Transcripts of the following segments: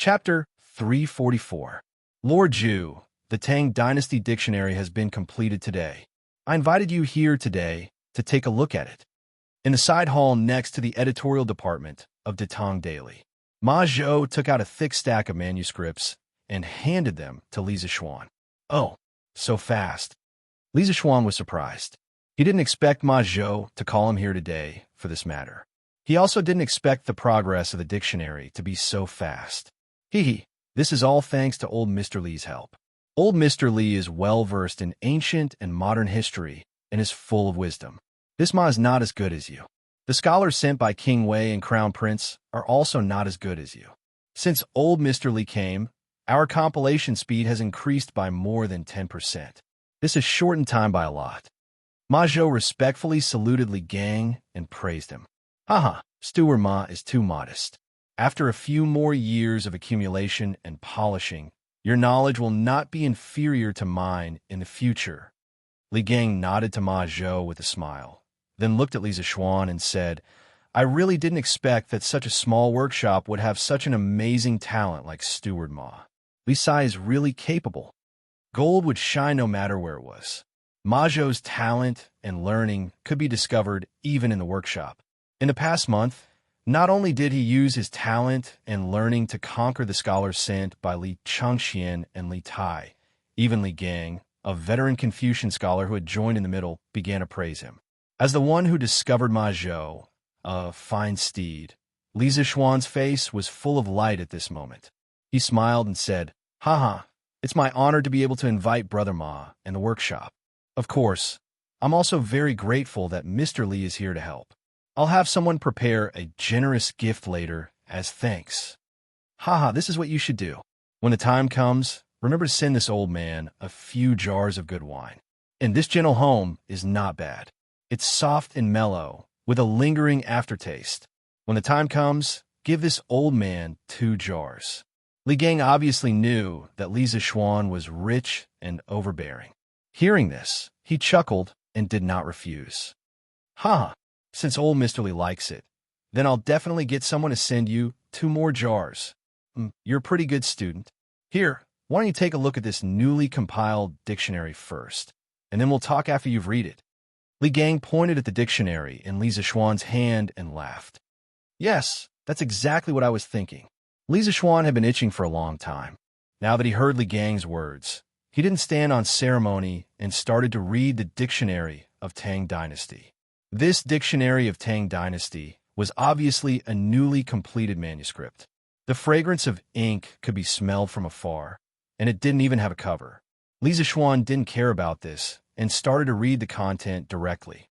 Chapter 344. Lord Zhu, the Tang Dynasty Dictionary has been completed today. I invited you here today to take a look at it. In the side hall next to the editorial department of the Tang Daily, Ma Zhou took out a thick stack of manuscripts and handed them to Li Zixuan. Oh, so fast. Li Zixuan was surprised. He didn't expect Ma Zhou to call him here today for this matter. He also didn't expect the progress of the dictionary to be so fast. This is all thanks to old Mr. Li's help. Old Mr. Li is well-versed in ancient and modern history and is full of wisdom. This Ma is not as good as you. The scholars sent by King Wei and Crown Prince are also not as good as you. Since old Mr. Li came, our compilation speed has increased by more than 10%. This has shortened time by a lot. Ma Zhou respectfully saluted Li Gang and praised him. Steward Ma is too modest. After a few more years of accumulation and polishing, your knowledge will not be inferior to mine in the future. Li Gang nodded to Ma Zhou with a smile, then looked at Li Zixuan and said, I really didn't expect that such a small workshop would have such an amazing talent like Steward Ma. Li Sai is really capable. Gold would shine no matter where it was. Ma Zhou's talent and learning could be discovered even in the workshop. In the past month, not only did he use his talent and learning to conquer the scholars sent by Li Changxian and Li Tai, even Li Gang, a veteran Confucian scholar who had joined in the middle, began to praise him. As the one who discovered Ma Zhou, a fine steed, Li Zixuan's face was full of light at this moment. He smiled and said, it's my honor to be able to invite Brother Ma and the workshop. Of course, I'm also very grateful that Mr. Li is here to help. I'll have someone prepare a generous gift later as thanks. This is what you should do. When the time comes, remember to send this old man a few jars of good wine. And this gentle home is not bad. It's soft and mellow, with a lingering aftertaste. When the time comes, give this old man 2 jars. Li Gang obviously knew that Li Zixuan was rich and overbearing. Hearing this, he chuckled and did not refuse. Since old Mr. Li likes it, then I'll definitely get someone to send you 2 more jars. You're a pretty good student. Here, why don't you take a look at this newly compiled dictionary first, and then we'll talk after you've read it. Li Gang pointed at the dictionary in Li Zixuan's hand and laughed. Yes, that's exactly what I was thinking. Li Zixuan had been itching for a long time. Now that he heard Li Gang's words, he didn't stand on ceremony and started to read the dictionary of Tang Dynasty. This dictionary of Tang Dynasty was obviously a newly completed manuscript. The fragrance of ink could be smelled from afar, and it didn't even have a cover. Li Zixuan didn't care about this and started to read the content directly.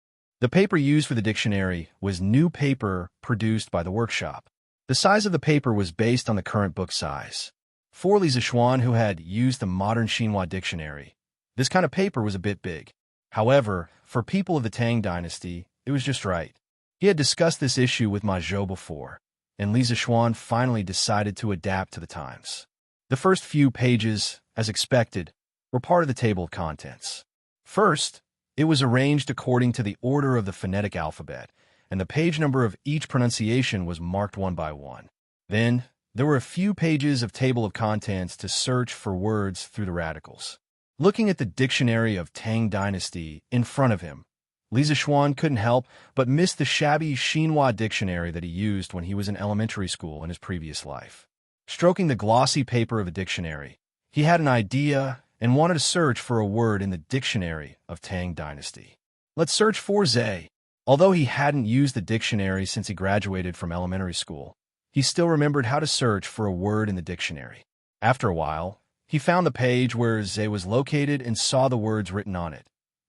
The paper used for the dictionary was new paper produced by the workshop. The size of the paper was based on the current book size. For Li Zixuan, who had used the modern Xinhua dictionary, this kind of paper was a bit big. However, for people of the Tang Dynasty, it was just right. He had discussed this issue with Ma Zhou before, and Li Zixuan finally decided to adapt to the times. The first few pages, as expected, were part of the table of contents. First, it was arranged according to the order of the phonetic alphabet, and the page number of each pronunciation was marked one by one. Then, there were a few pages of table of contents to search for words through the radicals. Looking at the dictionary of Tang Dynasty in front of him, Li Zixuan couldn't help but miss the shabby Xinhua dictionary that he used when he was in elementary school in his previous life. Stroking the glossy paper of the dictionary, he had an idea and wanted to search for a word in the dictionary of Tang Dynasty. Let's search for Zhe. Although he hadn't used the dictionary since he graduated from elementary school, he still remembered how to search for a word in the dictionary. After a while, he found the page where Zhe was located and saw the words written on it.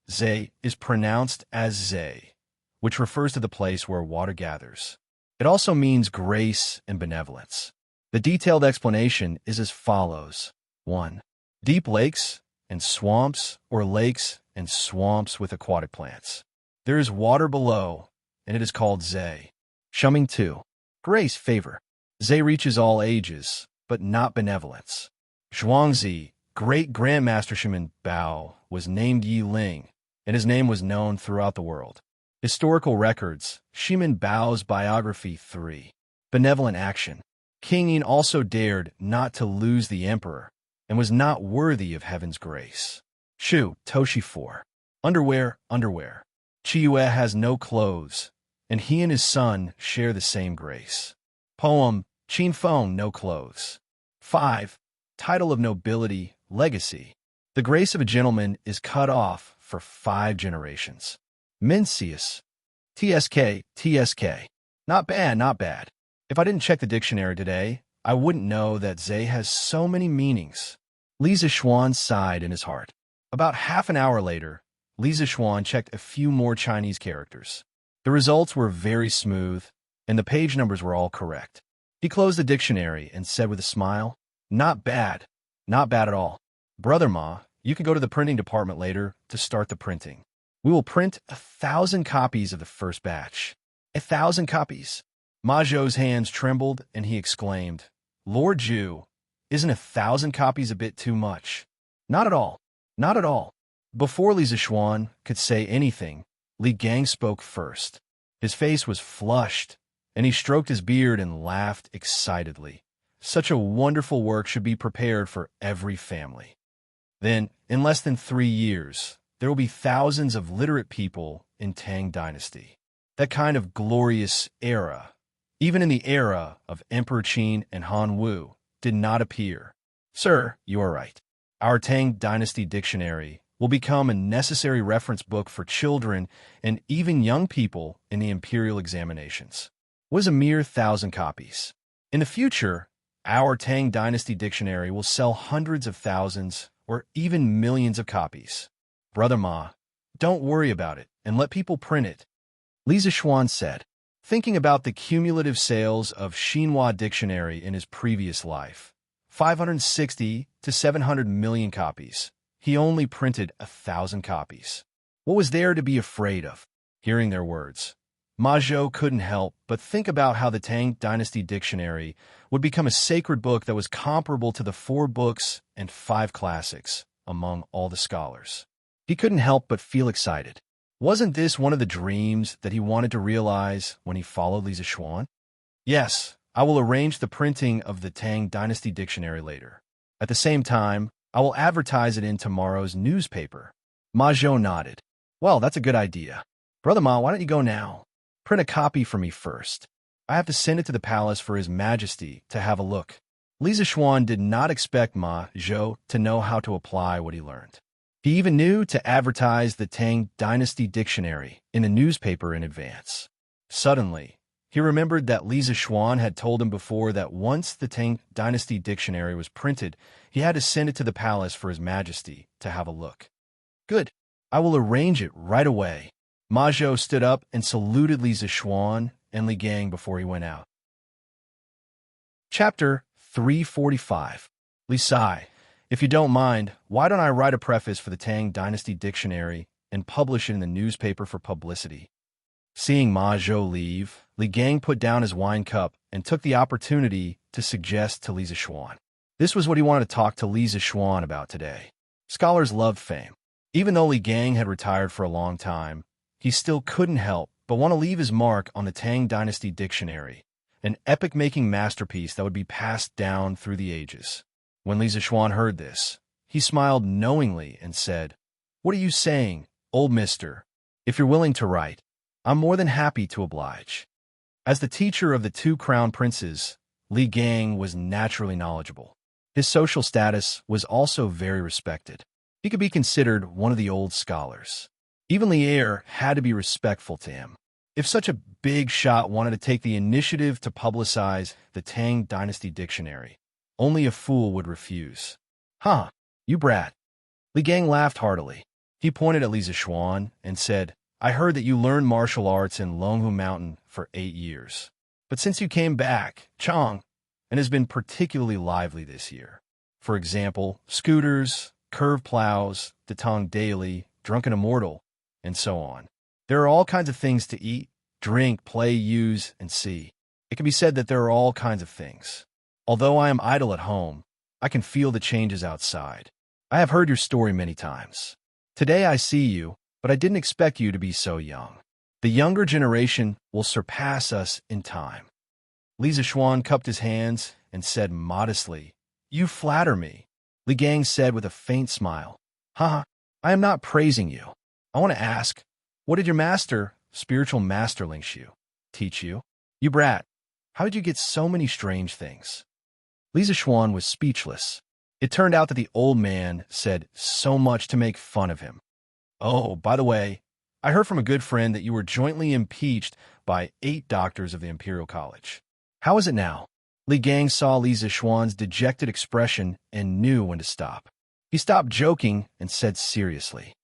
Zhe is pronounced as Zhe, which refers to the place where water gathers. It also means grace and benevolence. The detailed explanation is as follows. 1. Deep lakes and swamps, or lakes and swamps with aquatic plants. There is water below, and it is called Zhe. Shuming 2. Grace, favor. Zhe reaches all ages, but not benevolence. Zhuangzi, great Grandmaster Shimin Bao, was named Yi Ling, and his name was known throughout the world. Historical records, Shimin Bao's biography 3. Benevolent action. King Yin also dared not to lose the emperor and was not worthy of heaven's grace. Shu, Toshi 4. Underwear, underwear. Chiyue has no clothes, and he and his son share the same grace. Poem, Qin Feng, no clothes. 5. Title of nobility, legacy. The grace of a gentleman is cut off for 5 generations. Mencius. TSK, TSK. Not bad, not bad. If I didn't check the dictionary today, I wouldn't know that Zay has so many meanings. Li Zixuan sighed in his heart. About half an hour later, Li Zixuan checked a few more Chinese characters. The results were very smooth, and the page numbers were all correct. He closed the dictionary and said with a smile, "Not bad. Not bad at all. Brother Ma, you can go to the printing department later to start the printing. We will print 1,000 copies of the first batch." 1,000 copies. Ma Zhou's hands trembled, and he exclaimed, "Lord Zhu, isn't 1,000 copies a bit too much?" "Not at all. Not at all." Before Li Zixuan could say anything, Li Gang spoke first. His face was flushed, and he stroked his beard and laughed excitedly. Such a wonderful work should be prepared for every family. Then, in less than 3 years, there will be thousands of literate people in Tang Dynasty. That kind of glorious era, even in the era of Emperor Qin and Han Wu, did not appear. Sir, you are right. Our Tang Dynasty Dictionary will become a necessary reference book for children and even young people in the imperial examinations. Was a mere 1,000 copies. In the future, our Tang Dynasty Dictionary will sell hundreds of thousands or even millions of copies. Brother Ma, don't worry about it and let people print it. Li Zixuan said, thinking about the cumulative sales of Xinhua Dictionary in his previous life. 560 to 700 million copies. He only printed 1,000 copies. What was there to be afraid of? Hearing their words, Ma Zhou couldn't help but think about how the Tang Dynasty Dictionary would become a sacred book that was comparable to the 4 books and 5 classics among all the scholars. He couldn't help but feel excited. Wasn't this one of the dreams that he wanted to realize when he followed Li Zixuan? Yes, I will arrange the printing of the Tang Dynasty Dictionary later. At the same time, I will advertise it in tomorrow's newspaper. Ma Zhou nodded. Well, that's a good idea. Brother Ma, why don't you go now? Print a copy for me first. I have to send it to the palace for His Majesty to have a look. Li Zixuan did not expect Ma Zhou to know how to apply what he learned. He even knew to advertise the Tang Dynasty Dictionary in the newspaper in advance. Suddenly, he remembered that Li Zixuan had told him before that once the Tang Dynasty Dictionary was printed, he had to send it to the palace for His Majesty to have a look. Good. I will arrange it right away. Ma Zhou stood up and saluted Li Zixuan and Li Gang before he went out. Chapter 345. Li Sai, if you don't mind, why don't I write a preface for the Tang Dynasty Dictionary and publish it in the newspaper for publicity? Seeing Ma Zhou leave, Li Gang put down his wine cup and took the opportunity to suggest to Li Zixuan. This was what he wanted to talk to Li Zixuan about today. Scholars loved fame. Even though Li Gang had retired for a long time, he still couldn't help but want to leave his mark on the Tang Dynasty Dictionary, an epic-making masterpiece that would be passed down through the ages. When Li Zixuan heard this, he smiled knowingly and said, "What are you saying, old mister? If you're willing to write, I'm more than happy to oblige." As the teacher of the 2 crown princes, Li Gang was naturally knowledgeable. His social status was also very respected. He could be considered one of the old scholars. Even Li Er had to be respectful to him. If such a big shot wanted to take the initiative to publicize the Tang Dynasty Dictionary, only a fool would refuse. Huh, you brat. Li Gang laughed heartily. He pointed at Li Zixuan and said, I heard that you learned martial arts in Longhu Mountain for 8 years. But since you came back, Chang, and has been particularly lively this year. For example, scooters, curved plows, the Tang Daily, Drunken Immortal, and so on. There are all kinds of things to eat, drink, play, use, and see. It can be said that there are all kinds of things. Although I am idle at home, I can feel the changes outside. I have heard your story many times. Today I see you, but I didn't expect you to be so young. The younger generation will surpass us in time. Li Zishuan cupped his hands and said modestly, "You flatter me." Li Gang said with a faint smile, "Haha, I am not praising you. I want to ask, what did your master, spiritual master Ling Xiu, teach you? You brat, how did you get so many strange things?" Li Zishuan was speechless. It turned out that the old man said so much to make fun of him. "Oh, by the way, I heard from a good friend that you were jointly impeached by 8 doctors of the Imperial College. How is it now?" Li Gang saw Li Zishuan's dejected expression and knew when to stop. He stopped joking and said seriously,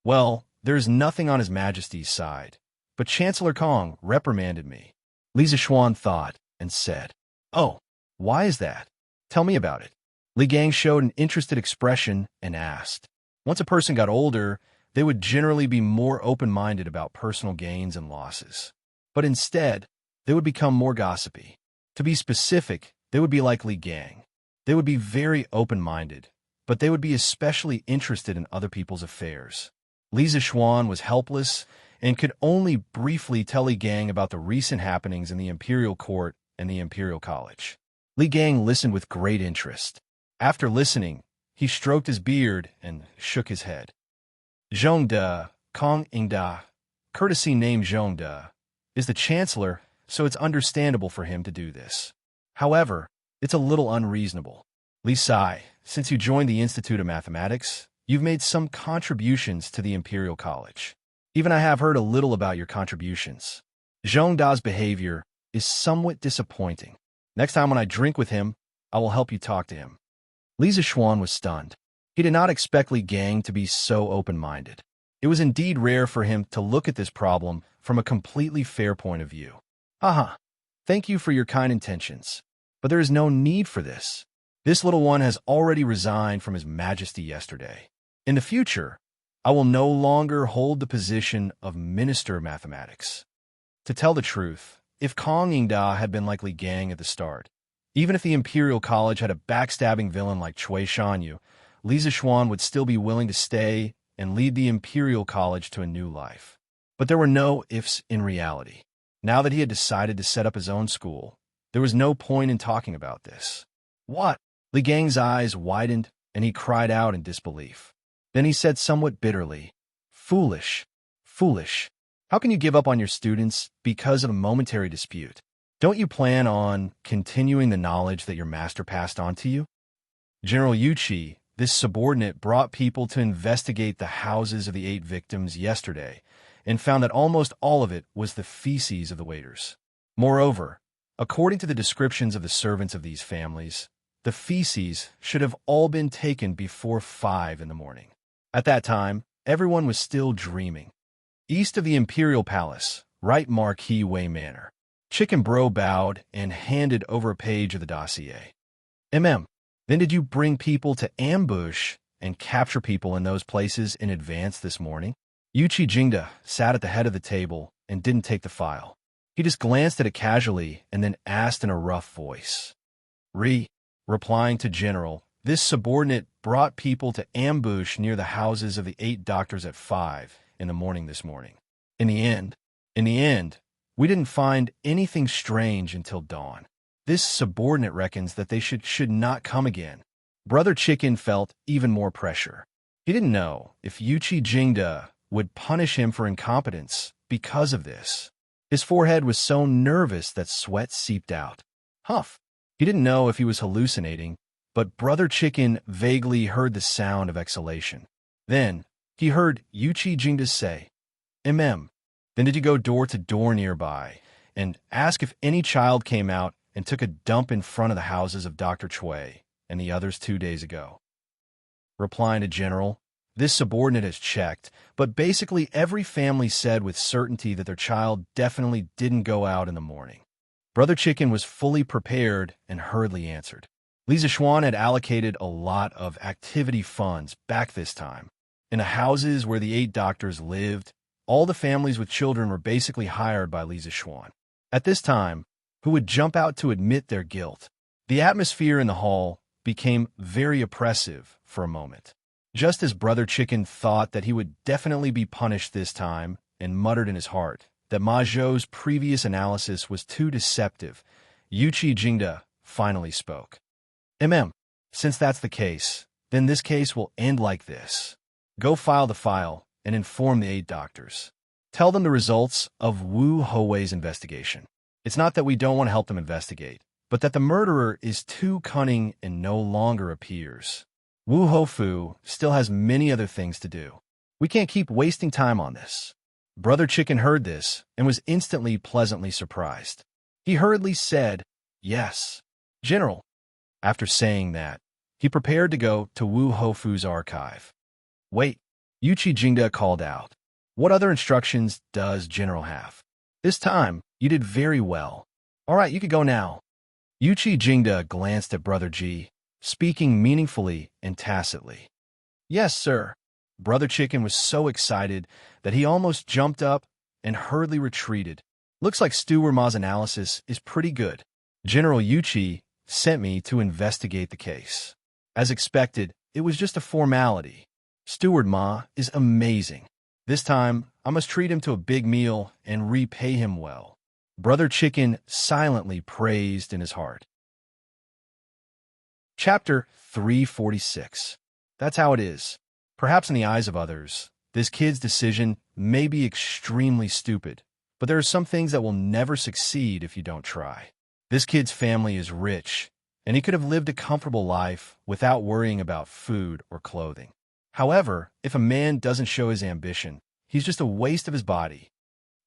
"Well, there is nothing on His Majesty's side, but Chancellor Kong reprimanded me." Li Zishuan thought and said, "Oh, why is that? Tell me about it." Li Gang showed an interested expression and asked. Once a person got older, they would generally be more open-minded about personal gains and losses. But instead, they would become more gossipy. To be specific, they would be like Li Gang. They would be very open-minded, but they would be especially interested in other people's affairs. Li Zishuan was helpless and could only briefly tell Li Gang about the recent happenings in the Imperial Court and the Imperial College. Li Gang listened with great interest. After listening, he stroked his beard and shook his head. Zhongde, Kong Ingda, courtesy name Zhongde, is the chancellor, so it's understandable for him to do this. However, it's a little unreasonable. Li Sai, since you joined the Institute of Mathematics, you've made some contributions to the Imperial College. Even I have heard a little about your contributions. Zhongda's behavior is somewhat disappointing. Next time when I drink with him, I will help you talk to him." Li Zishuan was stunned. He did not expect Li Gang to be so open-minded. It was indeed rare for him to look at this problem from a completely fair point of view. "Haha, thank you for your kind intentions, but there is no need for this. This little one has already resigned from His Majesty yesterday. In the future, I will no longer hold the position of Minister of Mathematics." To tell the truth, if Kong Ingda had been like Li Gang at the start, even if the Imperial College had a backstabbing villain like Cui Shanyu, Li Zishuan would still be willing to stay and lead the Imperial College to a new life. But there were no ifs in reality. Now that he had decided to set up his own school, there was no point in talking about this. "What?" Li Gang's eyes widened, and he cried out in disbelief. Then he said somewhat bitterly, "Foolish, foolish. How can you give up on your students because of a momentary dispute? Don't you plan on continuing the knowledge that your master passed on to you?" General Yuchi, this subordinate, brought people to investigate the houses of the 8 victims yesterday and found that almost all of it was the feces of the waiters. Moreover, according to the descriptions of the servants of these families, the feces should have all been taken before 5 in the morning. At that time, everyone was still dreaming. East of the Imperial Palace, right Marquis Wei Manor, Chicken Bro bowed and handed over a page of the dossier. Then did you bring people to ambush and capture people in those places in advance this morning?" Yuchi Jingda sat at the head of the table and didn't take the file. He just glanced at it casually and then asked in a rough voice. Replying to General, this subordinate brought people to ambush near the houses of the 8 doctors at 5 in the morning this morning. In the end, we didn't find anything strange until dawn. This subordinate reckons that they should not come again. Brother Chicken felt even more pressure. He didn't know if Yuchi Jingda would punish him for incompetence because of this. His forehead was so nervous that sweat seeped out. Huff. He didn't know if he was hallucinating, but Brother Chicken vaguely heard the sound of exhalation. Then he heard Yuchi Jingda say, Then did you go door to door nearby and ask if any child came out and took a dump in front of the houses of Dr. Cui and the others 2 days ago?" Replying to General, this subordinate has checked, but basically every family said with certainty that their child definitely didn't go out in the morning. Brother Chicken was fully prepared and hurriedly answered. Li Zishuan had allocated a lot of activity funds back this time. In the houses where the 8 doctors lived, all the families with children were basically hired by Li Zishuan. At this time, who would jump out to admit their guilt? The atmosphere in the hall became very oppressive for a moment. Just as Brother Chicken thought that he would definitely be punished this time and muttered in his heart that Ma Zhou's previous analysis was too deceptive Yuchi Jingda finally spoke. Since that's the case, then this case will end like this. Go file the file and inform the 8 doctors. Tell them the results of Wu Houwei's investigation. It's not that we don't want to help them investigate, but that the murderer is too cunning and no longer appears. Wu Houfu still has many other things to do. We can't keep wasting time on this. Brother Chicken heard this and was instantly pleasantly surprised. He hurriedly said, "Yes, General." After saying that, he prepared to go to Wu Houfu's archive. "Wait," Yuchi Jingda called out. "What other instructions does General have? This time, you did very well. All right, you could go now." Yuchi Jingda glanced at Brother Ji, speaking meaningfully and tacitly. "Yes, sir." Brother Chicken was so excited that he almost jumped up and hurriedly retreated. "Looks like Steward Ma's analysis is pretty good. General Yuchi sent me to investigate the case. As expected, it was just a formality. Steward Ma is amazing. This time, I must treat him to a big meal and repay him well." Brother Chicken silently praised in his heart. Chapter 346. That's how it is. Perhaps in the eyes of others, this kid's decision may be extremely stupid, but there are some things that will never succeed if you don't try. This kid's family is rich, and he could have lived a comfortable life without worrying about food or clothing. However, if a man doesn't show his ambition, he's just a waste of his body.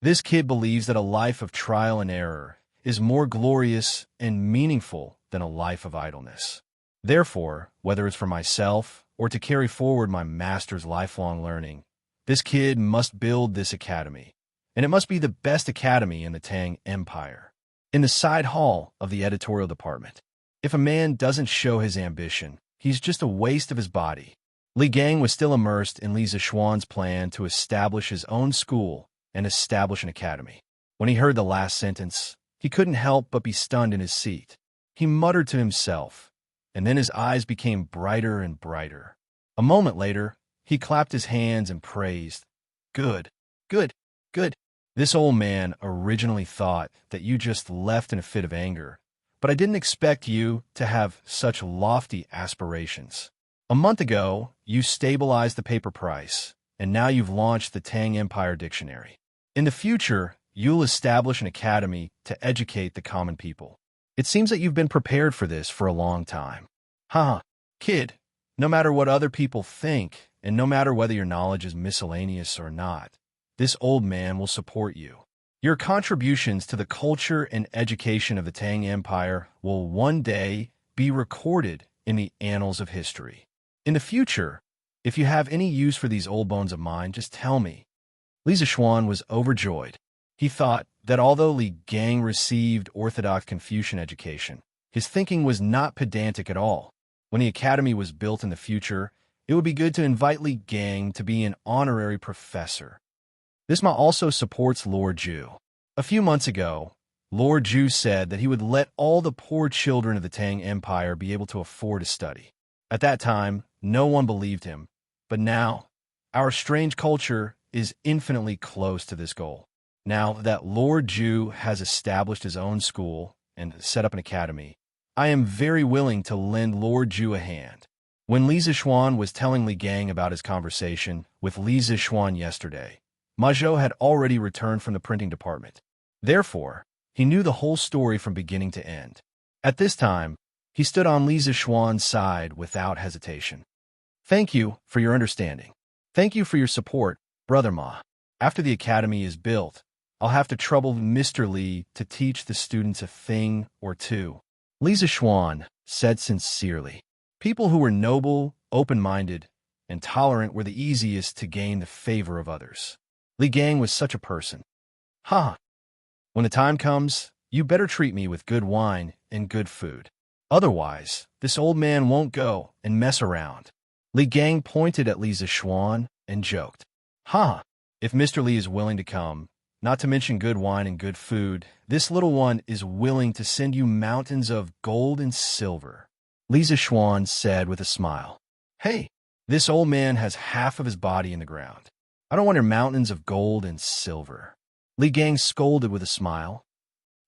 This kid believes that a life of trial and error is more glorious and meaningful than a life of idleness. Therefore, whether it's for myself or to carry forward my master's lifelong learning, this kid must build this academy, and it must be the best academy in the Tang Empire. In the side hall of the editorial department, if a man doesn't show his ambition, he's just a waste of his body. Li Gang was still immersed in Li Zishuan's plan to establish his own school and establish an academy. When he heard the last sentence, he couldn't help but be stunned in his seat. He muttered to himself, and then his eyes became brighter and brighter. A moment later, he clapped his hands and praised, "Good, good, good. This old man originally thought that you just left in a fit of anger, but I didn't expect you to have such lofty aspirations. A month ago, you stabilized the paper price, and now you've launched the Tang Empire Dictionary. In the future, you'll establish an academy to educate the common people. It seems that you've been prepared for this for a long time. Kid, no matter what other people think, and no matter whether your knowledge is miscellaneous or not, this old man will support you. Your contributions to the culture and education of the Tang Empire will one day be recorded in the annals of history. In the future, if you have any use for these old bones of mine, just tell me." Li Zishuan was overjoyed. He thought that although Li Gang received orthodox Confucian education, his thinking was not pedantic at all. When the academy was built in the future, it would be good to invite Li Gang to be an honorary professor. This ma also supports Lord Zhu. A few months ago, Lord Zhu said that he would let all the poor children of the Tang Empire be able to afford to study. At that time, no one believed him, but now, our strange culture is infinitely close to this goal. Now that Lord Zhu has established his own school and set up an academy, I am very willing to lend Lord Zhu a hand. When Li Zishuan was telling Li Gang about his conversation with Li Zishuan yesterday, Ma Zhou had already returned from the printing department. Therefore, he knew the whole story from beginning to end. At this time, he stood on Li Zishuan's side without hesitation. "Thank you for your understanding. Thank you for your support, Brother Ma. After the academy is built, I'll have to trouble Mr. Li to teach the students a thing or two." Li Zishuan said sincerely. People who were noble, open-minded, and tolerant were the easiest to gain the favor of others. Li Gang was such a person. When the time comes, you better treat me with good wine and good food. Otherwise, this old man won't go and mess around." Li Gang pointed at Li Zishuan and joked. If Mr. Li is willing to come, not to mention good wine and good food, this little one is willing to send you mountains of gold and silver," Li Zishuan said with a smile. "Hey, this old man has half of his body in the ground. I don't want your mountains of gold and silver." Li Gang scolded with a smile.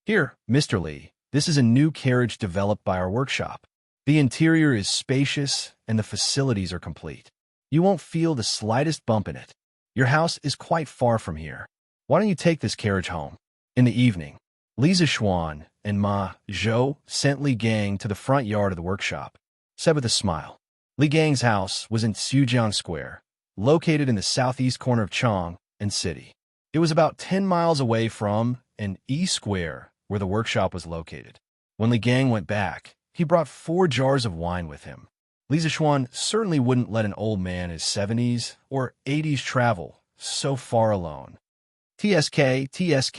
"Here, Mr. Li, This is a new carriage developed by our workshop. The interior is spacious and the facilities are complete. You won't feel the slightest bump in it. Your house is quite far from here. Why don't you take this carriage home? In the evening, Lisa Xuan and Ma Zhou sent Li Gang to the front yard of the workshop, said with a smile. Li Gang's house was in Sujiang Square, located in the southeast corner of Chong and City. It was about 10 miles away from an E Square where the workshop was located. When Li Gang went back, he brought 4 jars of wine with him. Li Zishuan certainly wouldn't let an old man in his 70s or 80s travel so far alone. TSK.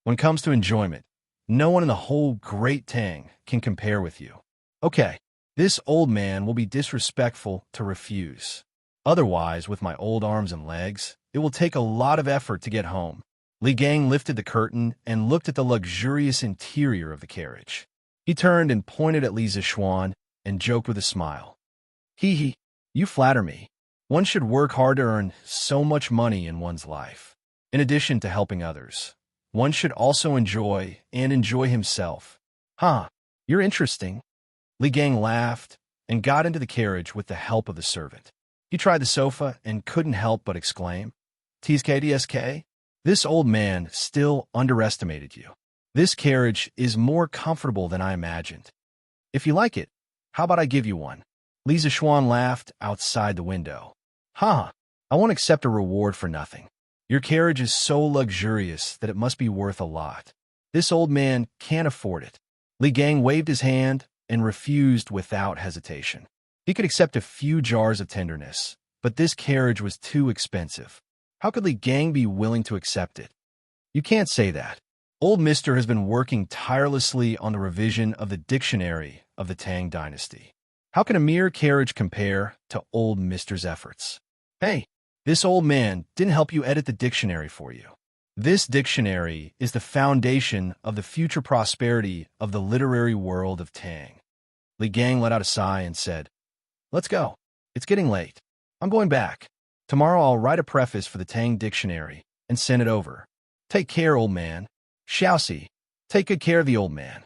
When it comes to enjoyment, no one in the whole great Tang can compare with you. Okay, this old man will be disrespectful to refuse. Otherwise, with my old arms and legs, it will take a lot of effort to get home. Li Gang lifted the curtain and looked at the luxurious interior of the carriage. He turned and pointed at Li Zishuan and joked with a smile. Hee, you flatter me. One should work hard to earn so much money in one's life. In addition to helping others, one should also enjoy himself. Huh, you're interesting. Li Gang laughed and got into the carriage with the help of the servant. He tried the sofa and couldn't help but exclaim, TSK, this old man still underestimated you. This carriage is more comfortable than I imagined. If you like it, how about I give you one? Li Zishuan laughed outside the window. I won't accept a reward for nothing. Your carriage is so luxurious that it must be worth a lot. This old man can't afford it. Li Gang waved his hand and refused without hesitation. He could accept a few jars of tenderness, but this carriage was too expensive. How could Li Gang be willing to accept it? You can't say that. Old Mister has been working tirelessly on the revision of the dictionary of the Tang Dynasty. How can a mere carriage compare to Old Mister's efforts? Hey, this old man didn't help you edit the dictionary for you. This dictionary is the foundation of the future prosperity of the literary world of Tang. Li Gang let out a sigh and said, Let's go. It's getting late. I'm going back. Tomorrow I'll write a preface for the Tang dictionary and send it over. Take care, old man. Xiaoxi, take good care of the old man.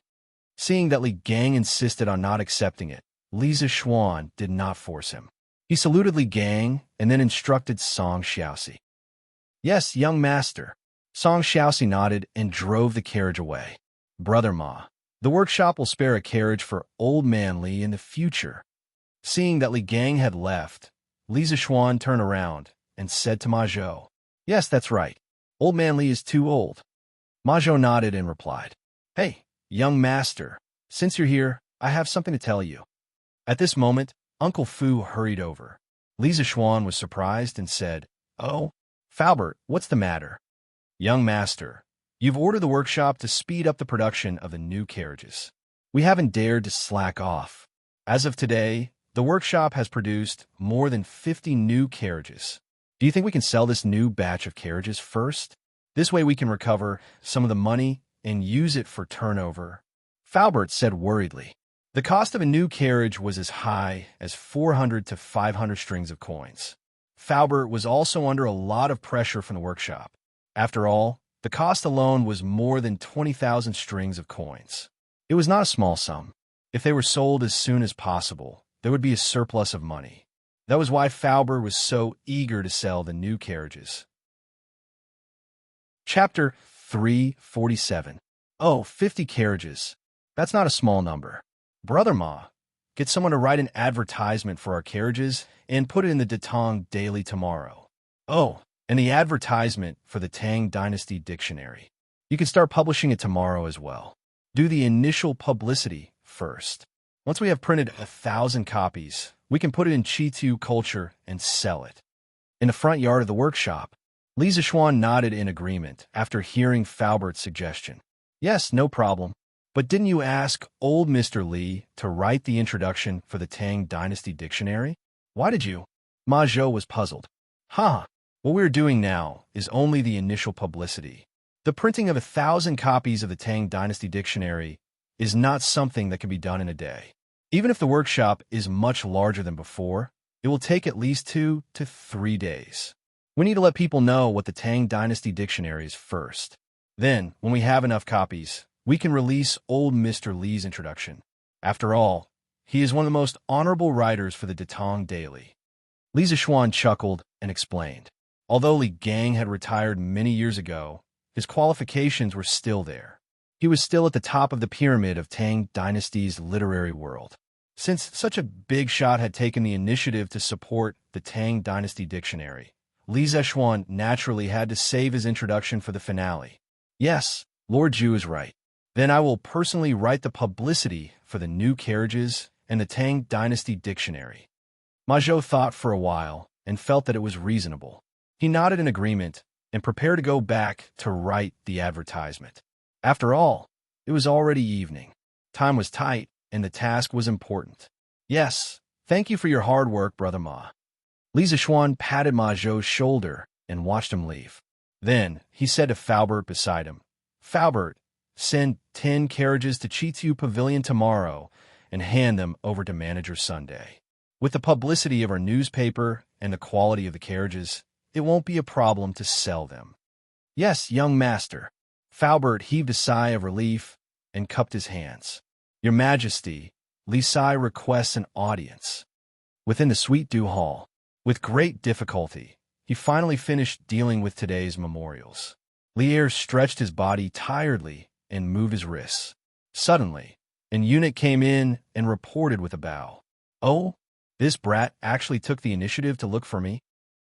Seeing that Li Gang insisted on not accepting it, Li Zishuan did not force him. He saluted Li Gang and then instructed Song Xiaoxi. Yes, young master. Song Xiaoxi nodded and drove the carriage away. Brother Ma, the workshop will spare a carriage for old man Li in the future. Seeing that Li Gang had left, Li Zishuan turned around and said to Ma Zhou, Yes, that's right. Old man Li is too old. Ma Zhou nodded and replied, Hey, young master, since you're here, I have something to tell you. At this moment, Uncle Fu hurried over. Li Zishuan was surprised and said, Oh, Faubert, what's the matter? Young master, you've ordered the workshop to speed up the production of the new carriages. We haven't dared to slack off. As of today, the workshop has produced more than 50 new carriages. Do you think we can sell this new batch of carriages first? This way we can recover some of the money and use it for turnover. Faubert said worriedly. The cost of a new carriage was as high as 400 to 500 strings of coins. Faubert was also under a lot of pressure from the workshop. After all, the cost alone was more than 20,000 strings of coins. It was not a small sum. If they were sold as soon as possible, there would be a surplus of money. That was why Faubert was so eager to sell the new carriages. Chapter 347. 50 carriages. That's not a small number. Brother Ma, get someone to write an advertisement for our carriages and put it in the Datong Daily tomorrow. And the advertisement for the Tang Dynasty dictionary. You can start publishing it tomorrow as well. Do the initial publicity first. Once we have printed 1,000 copies, we can put it in Chitu culture and sell it. In the front yard of the workshop, Li Zishuan nodded in agreement after hearing Faubert's suggestion. Yes, no problem. But didn't you ask old Mr. Li to write the introduction for the Tang Dynasty dictionary? Why did you? Ma Zhou was puzzled. What we're doing now is only the initial publicity. The printing of 1,000 copies of the Tang Dynasty dictionary is not something that can be done in a day. Even if the workshop is much larger than before, it will take at least 2 to 3 days. We need to let people know what the Tang Dynasty dictionary is first. Then, when we have enough copies, we can release old Mr. Li's introduction. After all, he is one of the most honorable writers for the Tang Daily. Li Zixuan chuckled and explained. Although Li Gang had retired many years ago, his qualifications were still there. He was still at the top of the pyramid of Tang Dynasty's literary world. Since such a big shot had taken the initiative to support the Tang Dynasty dictionary, Li Zixuan naturally had to save his introduction for the finale. Yes, Lord Zhu is right. Then I will personally write the publicity for the new carriages and the Tang Dynasty dictionary. Ma Zhou thought for a while and felt that it was reasonable. He nodded in agreement and prepared to go back to write the advertisement. After all, it was already evening. Time was tight, and the task was important. Yes, thank you for your hard work, Brother Ma. Li Zixuan patted Ma Zhou's shoulder and watched him leave. Then he said to Faubert beside him, Faubert, send 10 carriages to Chitu Pavilion tomorrow and hand them over to Manager Sunday. With the publicity of our newspaper and the quality of the carriages, it won't be a problem to sell them. Yes, young master. Faubert heaved a sigh of relief and cupped his hands. Your Majesty, Li Sai requests an audience. Within the Suite du Hall, with great difficulty, he finally finished dealing with today's memorials. Lier stretched his body tiredly and moved his wrists. Suddenly, an eunuch came in and reported with a bow. Oh, this brat actually took the initiative to look for me?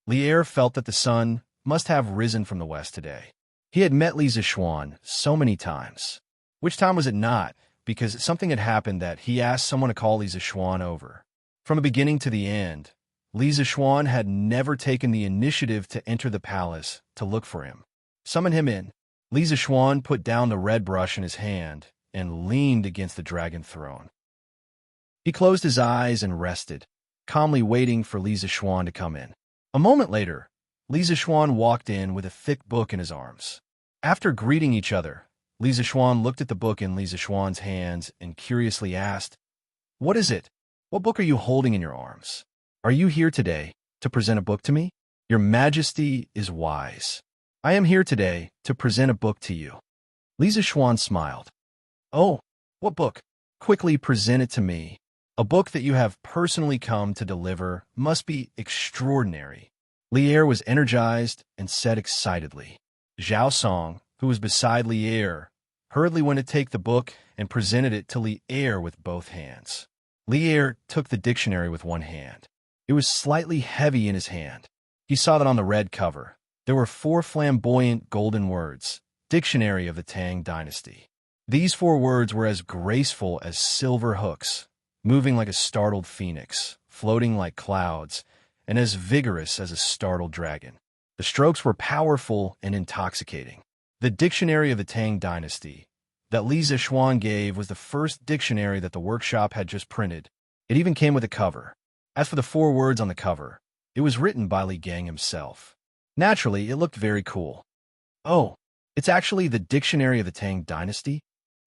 Lier felt that the sun must have risen from the west today. He had met Li Zixuan so many times. Which time was it not? Because something had happened that he asked someone to call Li Zixuan over. From the beginning to the end, Li Zixuan had never taken the initiative to enter the palace to look for him. Summon him in. Li Zixuan put down the red brush in his hand and leaned against the dragon throne. He closed his eyes and rested, calmly waiting for Li Zixuan to come in. A moment later, Li Zixuan walked in with a thick book in his arms. After greeting each other, Li Zixuan looked at the book in Li Zixuan's hands and curiously asked, What is it? What book are you holding in your arms? Are you here today to present a book to me? Your Majesty is wise. I am here today to present a book to you. Li Zixuan smiled. Oh, what book? Quickly present it to me. A book that you have personally come to deliver must be extraordinary. Lier was energized and said excitedly. Zhao Song, who was beside Lier, hurriedly went to take the book and presented it to Lier with both hands. Lier took the dictionary with one hand. It was slightly heavy in his hand. He saw that on the red cover, there were 4 flamboyant golden words, Dictionary of the Tang Dynasty. These 4 words were as graceful as silver hooks, moving like a startled phoenix, floating like clouds, and as vigorous as a startled dragon. The strokes were powerful and intoxicating. The Dictionary of the Tang Dynasty that Li Zixuan gave was the first dictionary that the workshop had just printed. It even came with a cover. As for the 4 words on the cover, it was written by Li Gang himself. Naturally, it looked very cool. Oh, it's actually the Dictionary of the Tang Dynasty?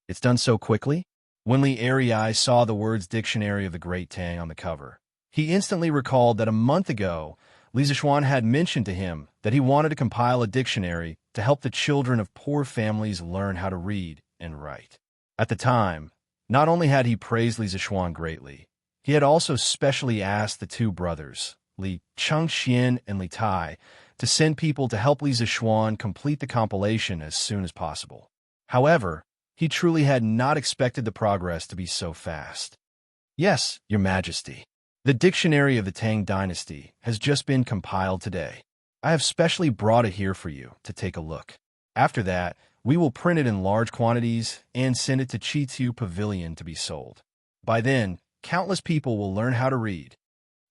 It's done so quickly? When Li Ai saw the words Dictionary of the Great Tang on the cover, he instantly recalled that a month ago, Li Zixuan had mentioned to him that he wanted to compile a dictionary to help the children of poor families learn how to read and write. At the time, not only had he praised Li Zixuan greatly, he had also specially asked the 2 brothers, Li Chengxian and Li Tai, to send people to help Li Zixuan complete the compilation as soon as possible. However, he truly had not expected the progress to be so fast. Yes, Your Majesty. The Dictionary of the Tang Dynasty has just been compiled today. I have specially brought it here for you to take a look. After that, we will print it in large quantities and send it to Chitu Pavilion to be sold. By then, countless people will learn how to read.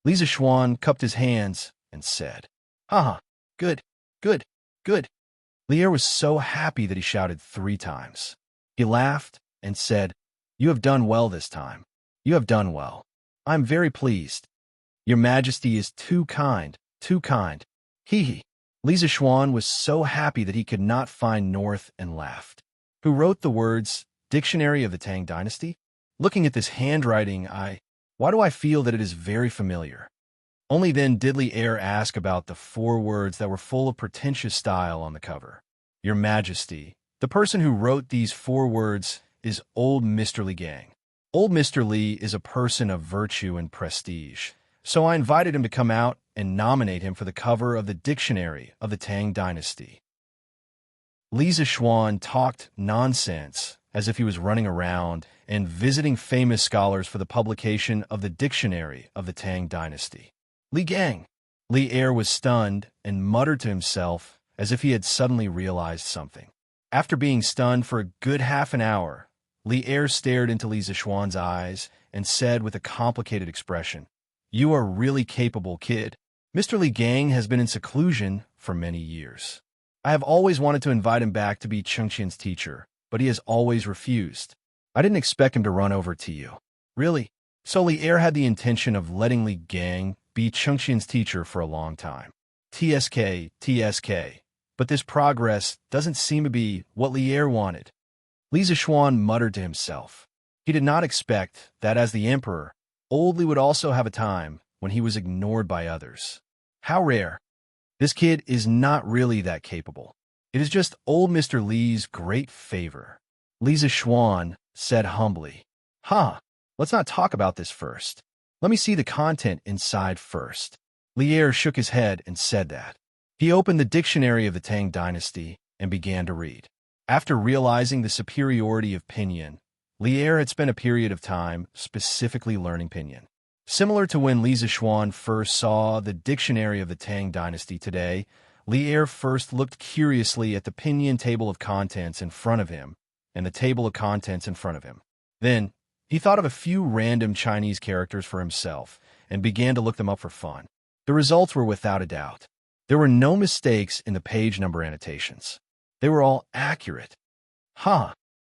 Li Zixuan cupped his hands and said, Haha, good, good, good. Lier was so happy that he shouted 3 times. He laughed and said, You have done well this time. You have done well. I'm very pleased. Your Majesty is too kind, too kind. Hee hee. Li Zixuan was so happy that he could not find north and laughed. Who wrote the words, Dictionary of the Tang Dynasty? Looking at this handwriting, why do I feel that it is very familiar? Only then did Lier ask about the 4 words that were full of pretentious style on the cover. Your Majesty, The person who wrote these 4 words is old Mr. Li Gang. Old Mr. Li is a person of virtue and prestige, so I invited him to come out and nominate him for the cover of the dictionary of the Tang Dynasty. Li Zishuan talked nonsense as if he was running around and visiting famous scholars for the publication of the dictionary of the Tang Dynasty. Li Gang. Li Er was stunned and muttered to himself as if he had suddenly realized something. After being stunned for a good half an hour, Li Er stared into Li Zishuan's eyes and said with a complicated expression, "You are really capable, kid." Mr. Li Gang has been in seclusion for many years. I have always wanted to invite him back to be Chengqian's teacher, but he has always refused. I didn't expect him to run over to you. Really? So Li Er had the intention of letting Li Gang be Chengqian's teacher for a long time. TSK. But this progress doesn't seem to be what Li Er wanted. Li Zishuan muttered to himself. He did not expect that as the emperor, old Li would also have a time when he was ignored by others. How rare. This kid is not really that capable. It is just old Mr. Li's great favor. Li Zishuan said humbly, let's not talk about this first. Let me see the content inside first. Li Er shook his head and said that. He opened the dictionary of the Tang Dynasty and began to read. After realizing the superiority of Pinyin, Li Er had spent a period of time specifically learning Pinyin. Similar to when Li Zishuan first saw the dictionary of the Tang Dynasty today, Li Er first looked curiously at the Pinyin table of contents in front of him and the table of contents in front of him. Then, he thought of a few random Chinese characters for himself and began to look them up for fun. The results were without a doubt. There were no mistakes in the page number annotations. They were all accurate.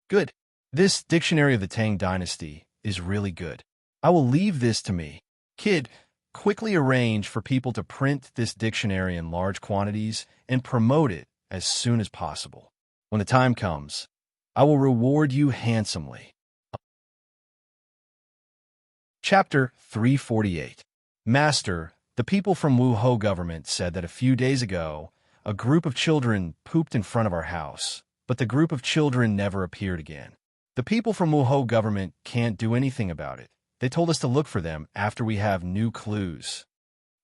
Good. This dictionary of the Tang Dynasty is really good. I will leave this to me. Kid, quickly arrange for people to print this dictionary in large quantities and promote it as soon as possible. When the time comes, I will reward you handsomely. Chapter 348. Master, the people from Wuhou government said that a few days ago, a group of children pooped in front of our house, but the group of children never appeared again. The people from Wuhou government can't do anything about it. They told us to look for them after we have new clues.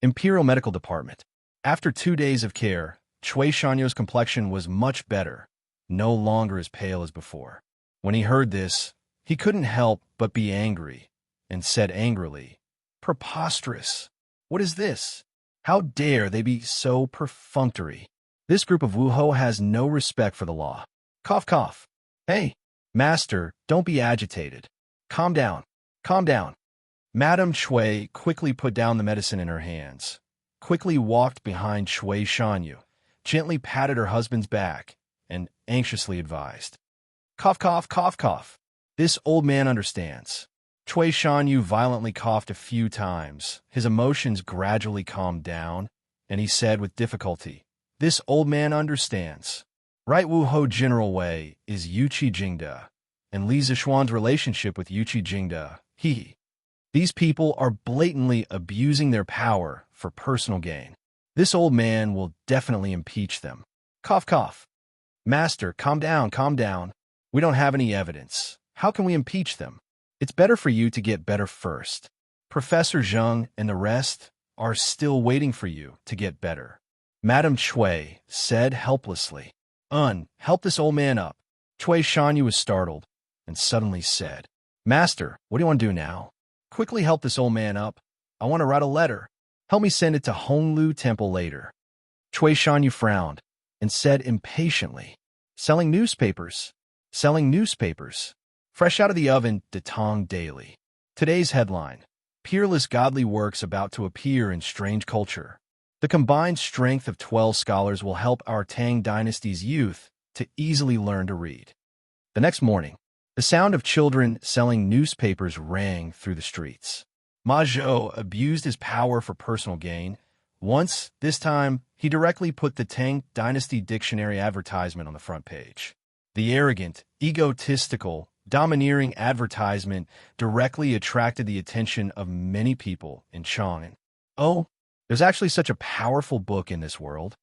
Imperial Medical Department. After 2 days of care, Cui Shanyo's complexion was much better, no longer as pale as before. When he heard this, he couldn't help but be angry, and said angrily, "Preposterous! What is this? How dare they be so perfunctory? This group of Wuhou has no respect for the law." Cough. Hey, master, don't be agitated. Calm down. Madame Cui quickly put down the medicine in her hands, quickly walked behind Cui Shanyu, gently patted her husband's back, and anxiously advised, Cough. This old man understands. Cui Shanyu violently coughed a few times. His emotions gradually calmed down, and he said with difficulty, "This old man understands. Right Wuhou General Wei is Yuqi Jingde, and Li Zishuan's relationship with Yuqi Jingde, These people are blatantly abusing their power for personal gain. This old man will definitely impeach them." Cough. Master, calm down. We don't have any evidence. How can we impeach them? It's better for you to get better first. Professor Zheng and the rest are still waiting for you to get better. Madame Cui said helplessly. Help this old man up." Cui Shanyu was startled and suddenly said, "Master, what do you want to do now?" "Quickly help this old man up. I want to write a letter. Help me send it to Honglu Temple later." Cui Shanyu frowned and said impatiently, Selling newspapers. Fresh out of the oven, the Tang Daily. Today's headline: Peerless godly works about to appear in strange culture. The combined strength of 12 scholars will help our Tang Dynasty's youth to easily learn to read. The next morning, the sound of children selling newspapers rang through the streets. Ma Zhou abused his power for personal gain. Once, this time, he directly put the Tang Dynasty dictionary advertisement on the front page. The arrogant, egotistical, domineering advertisement directly attracted the attention of many people in Chang'an. Oh, there's actually such a powerful book in this world.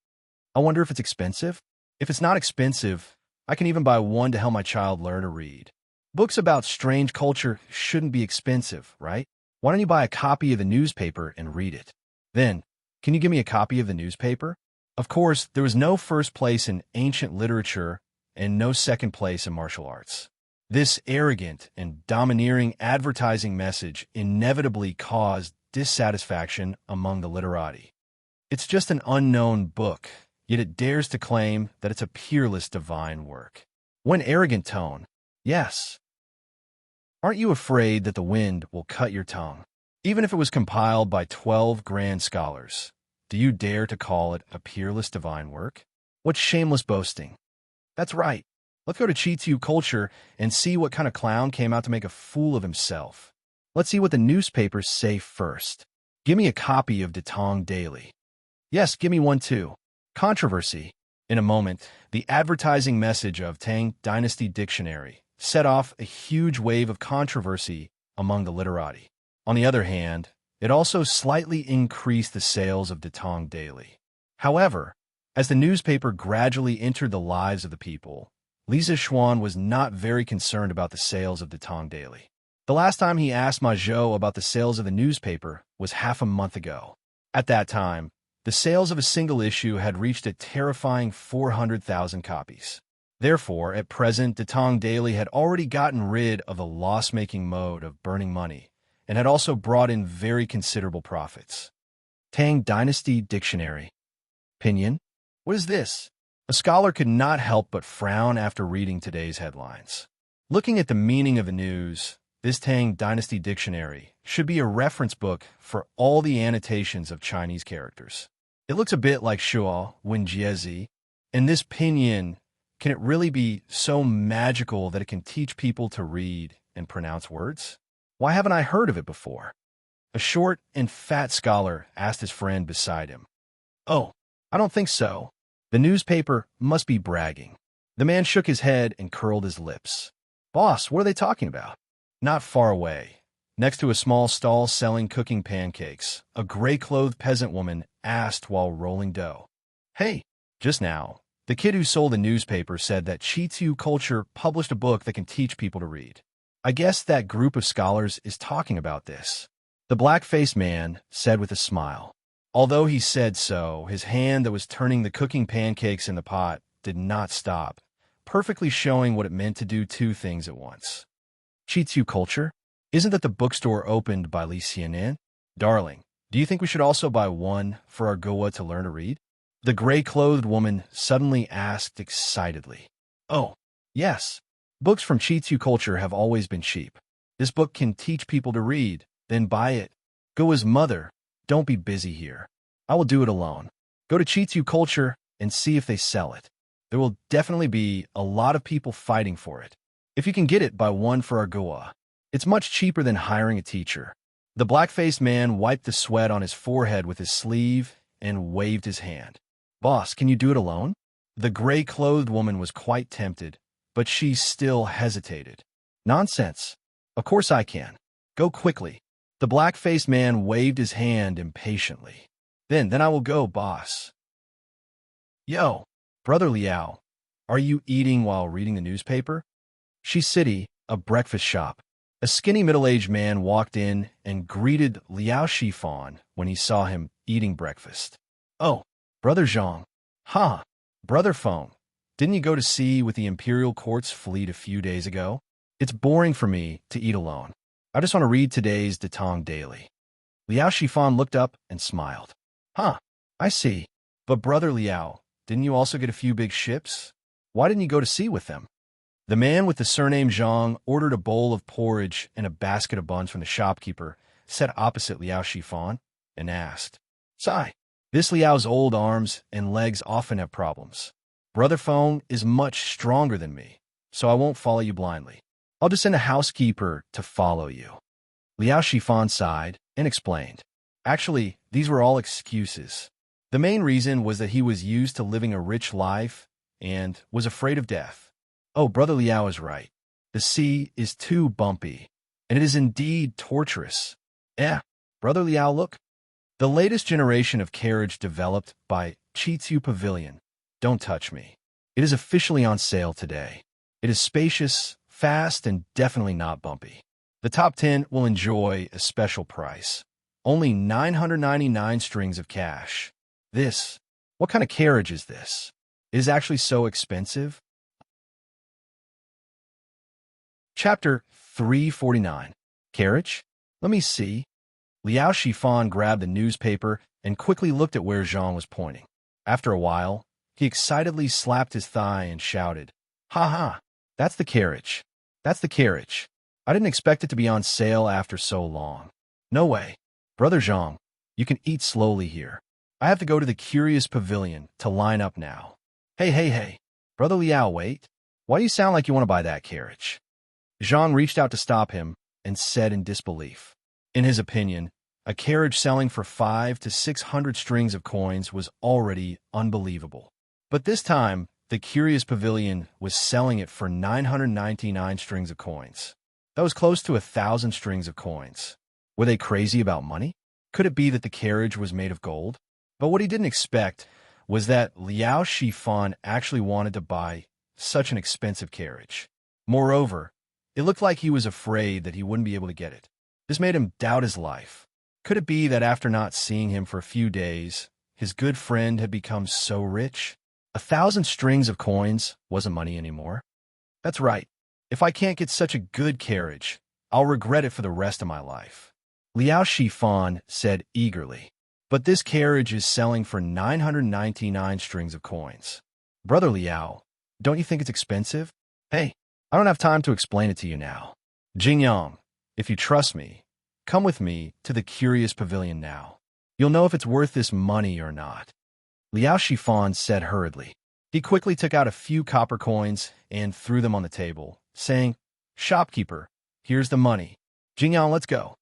I wonder if it's expensive? If it's not expensive, I can even buy one to help my child learn to read. Books about strange culture shouldn't be expensive, right? Why don't you buy a copy of the newspaper and read it? Then, can you give me a copy of the newspaper? Of course, there was no first place in ancient literature and no second place in martial arts. This arrogant and domineering advertising message inevitably caused dissatisfaction among the literati. It's just an unknown book, yet it dares to claim that it's a peerless divine work. What an arrogant tone. Yes. Aren't you afraid that the wind will cut your tongue? Even if it was compiled by 12 grand scholars, do you dare to call it a peerless divine work? What shameless boasting. That's right. Let's go to Chitu culture and see what kind of clown came out to make a fool of himself. Let's see what the newspapers say first. Give me a copy of Tang Daily. Yes, give me one too. Controversy. In a moment, the advertising message of Tang Dynasty Dictionary set off a huge wave of controversy among the literati. On the other hand, it also slightly increased the sales of Tang Daily. However, as the newspaper gradually entered the lives of the people, Lisa Xuan was not very concerned about the sales of Tang Daily. The last time he asked Ma Zhou about the sales of the newspaper was half a month ago. At that time, the sales of a single issue had reached a terrifying 400,000 copies. Therefore, at present, Tang Daily had already gotten rid of the loss-making mode of burning money and had also brought in very considerable profits. Tang Dynasty Dictionary. Pinyin? What is this? A scholar could not help but frown after reading today's headlines. Looking at the meaning of the news, this Tang Dynasty Dictionary should be a reference book for all the annotations of Chinese characters. It looks a bit like Shuo Wenjiezi, and this pinyin, can it really be so magical that it can teach people to read and pronounce words? Why haven't I heard of it before? A short and fat scholar asked his friend beside him. Oh, I don't think so. The newspaper must be bragging. The man shook his head and curled his lips. Boss, what are they talking about? Not far away, next to a small stall selling cooking pancakes, a gray-clothed peasant woman asked while rolling dough. Hey, just now, the kid who sold the newspaper said that Chitu Culture published a book that can teach people to read. I guess that group of scholars is talking about this. The black-faced man said with a smile. Although he said so, his hand that was turning the cooking pancakes in the pot did not stop, perfectly showing what it meant to do two things at once. Chitu Culture? Isn't that the bookstore opened by Li Xianan? Darling, do you think we should also buy one for our Goa to learn to read? The gray-clothed woman suddenly asked excitedly. Oh, yes. Books from Chitu Culture have always been cheap. This book can teach people to read, then buy it. Goa's mother, don't be busy here. I will do it alone. Go to Chitu Culture and see if they sell it. There will definitely be a lot of people fighting for it. If you can get it, buy one for our Goa. It's much cheaper than hiring a teacher. The black-faced man wiped the sweat on his forehead with his sleeve and waved his hand. Boss, can you do it alone? The gray-clothed woman was quite tempted, but she still hesitated. Nonsense. Of course I can. Go quickly. The black-faced man waved his hand impatiently. Then I will go, boss. Yo, Brother Liao, are you eating while reading the newspaper? She City, a breakfast shop. A skinny middle-aged man walked in and greeted Liao Shifan when he saw him eating breakfast. Oh, Brother Zhang. Ha, Brother Feng. Didn't you go to sea with the Imperial Court's fleet a few days ago? It's boring for me to eat alone. I just want to read today's Tang Daily. Liao Shifan looked up and smiled. Huh, I see. But Brother Liao, didn't you also get a few big ships? Why didn't you go to sea with them? The man with the surname Zhang ordered a bowl of porridge and a basket of buns from the shopkeeper, sat opposite Liao Shifan, and asked, Sigh, this Liao's old arms and legs often have problems. Brother Feng is much stronger than me, so I won't follow you blindly. I'll just send a housekeeper to follow you. Liao Shifan sighed and explained. Actually, these were all excuses. The main reason was that he was used to living a rich life and was afraid of death. Oh, Brother Liao is right. The sea is too bumpy, and it is indeed torturous. Brother Liao, look. The latest generation of carriage developed by Chitu Pavilion. Don't touch me. It is officially on sale today. It is spacious, fast, and definitely not bumpy. The top 10 will enjoy a special price. Only 999 strings of cash. What kind of carriage is this? It is actually so expensive? Chapter 349. Carriage? Let me see. Liao Shifan grabbed the newspaper and quickly looked at where Zhang was pointing. After a while, he excitedly slapped his thigh and shouted, "Ha ha! That's the carriage. That's the carriage. I didn't expect it to be on sale after so long. No way. Brother Zhang, you can eat slowly here. I have to go to the Curious Pavilion to line up now." Hey. Brother Liao, wait. Why do you sound like you want to buy that carriage? Zhang reached out to stop him and said in disbelief. In his opinion, a carriage selling for 500 to 600 strings of coins was already unbelievable. But this time, the Curious Pavilion was selling it for 999 strings of coins. That was close to 1,000 strings of coins. Were they crazy about money? Could it be that the carriage was made of gold? But what he didn't expect was that Liao Shifan actually wanted to buy such an expensive carriage. Moreover, it looked like he was afraid that he wouldn't be able to get it. This made him doubt his life. Could it be that after not seeing him for a few days, his good friend had become so rich? 1,000 strings of coins wasn't money anymore. That's right. If I can't get such a good carriage, I'll regret it for the rest of my life. Liao Shifan said eagerly. But this carriage is selling for 999 strings of coins. Brother Liao, don't you think it's expensive? Hey, I don't have time to explain it to you now. Jingyang, if you trust me, come with me to the Curious Pavilion now. You'll know if it's worth this money or not. Liao Shifan said hurriedly. He quickly took out a few copper coins and threw them on the table, saying, "Shopkeeper, here's the money. Jingyang, let's go."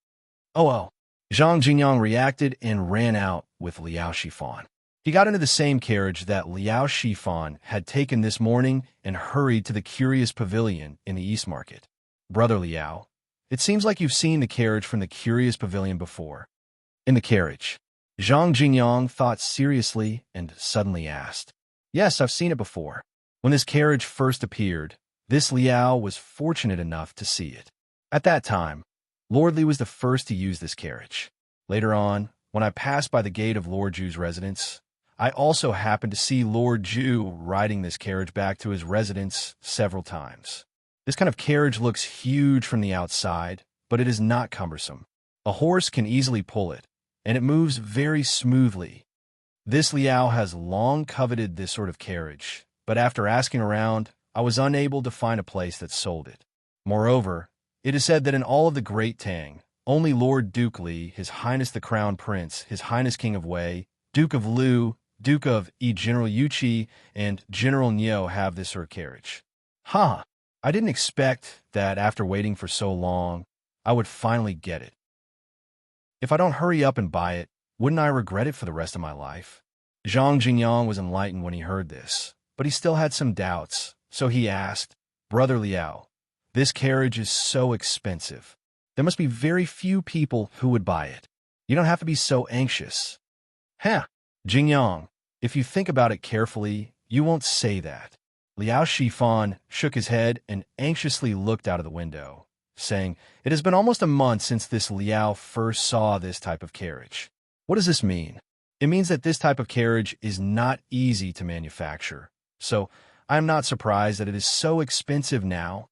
Oh. Zhang Jingyang reacted and ran out with Liao Shifan. He got into the same carriage that Liao Shifan had taken this morning and hurried to the Curious Pavilion in the East Market. Brother Liao, it seems like you've seen the carriage from the Curious Pavilion before. In the carriage, Zhang Jingyang thought seriously and suddenly asked, "Yes, I've seen it before. When this carriage first appeared, this Liao was fortunate enough to see it. At that time, Lord Li was the first to use this carriage. Later on, when I passed by the gate of Lord Ju's residence, I also happened to see Lord Ju riding this carriage back to his residence several times. This kind of carriage looks huge from the outside, but it is not cumbersome. A horse can easily pull it, and it moves very smoothly. This Liao has long coveted this sort of carriage, but after asking around, I was unable to find a place that sold it. Moreover, it is said that in all of the Great Tang, only Lord Duke Li, His Highness the Crown Prince, His Highness King of Wei, Duke of Lu, Duke of Yi General Yuqi, and General Niu have this sort of carriage. I didn't expect that after waiting for so long, I would finally get it. If I don't hurry up and buy it, wouldn't I regret it for the rest of my life? Zhang Jingyang was enlightened when he heard this, but he still had some doubts, so he asked, "Brother Liao, this carriage is so expensive. There must be very few people who would buy it. You don't have to be so anxious." Jingyang, if you think about it carefully, you won't say that. Liao Shifan shook his head and anxiously looked out of the window, saying, "It has been almost a month since this Liao first saw this type of carriage. What does this mean? It means that this type of carriage is not easy to manufacture, so I am not surprised that it is so expensive now.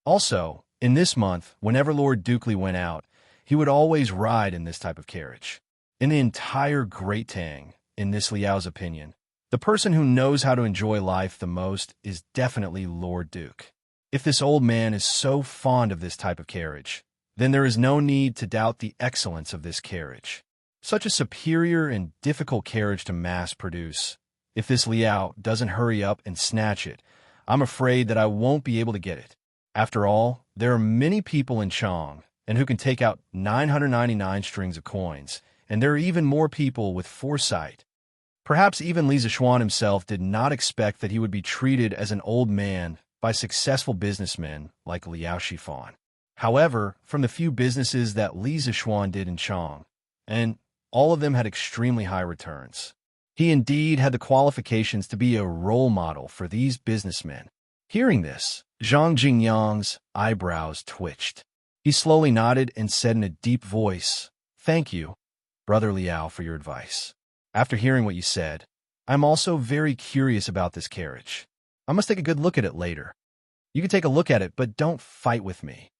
Also, in this month, whenever Lord Duke Li went out, he would always ride in this type of carriage. In the entire Great Tang, in this Liao's opinion, the person who knows how to enjoy life the most is definitely Lord Duke. If this old man is so fond of this type of carriage, then there is no need to doubt the excellence of this carriage. Such a superior and difficult carriage to mass produce. If this Liao doesn't hurry up and snatch it, I'm afraid that I won't be able to get it. After all, there are many people in Chang and who can take out 999 strings of coins, and there are even more people with foresight. Perhaps even Li Zishuan himself did not expect that he would be treated as an old man by successful businessmen like Liao Shifan. However, from the few businesses that Li Zishuan did in Chang, and all of them had extremely high returns, He indeed had the qualifications to be a role model for these businessmen. Hearing this, Zhang Jingyang's eyebrows twitched. He slowly nodded and said in a deep voice, "Thank you, Brother Liao, for your advice. After hearing what you said, I'm also very curious about this carriage. I must take a good look at it later." "You can take a look at it, but don't fight with me,"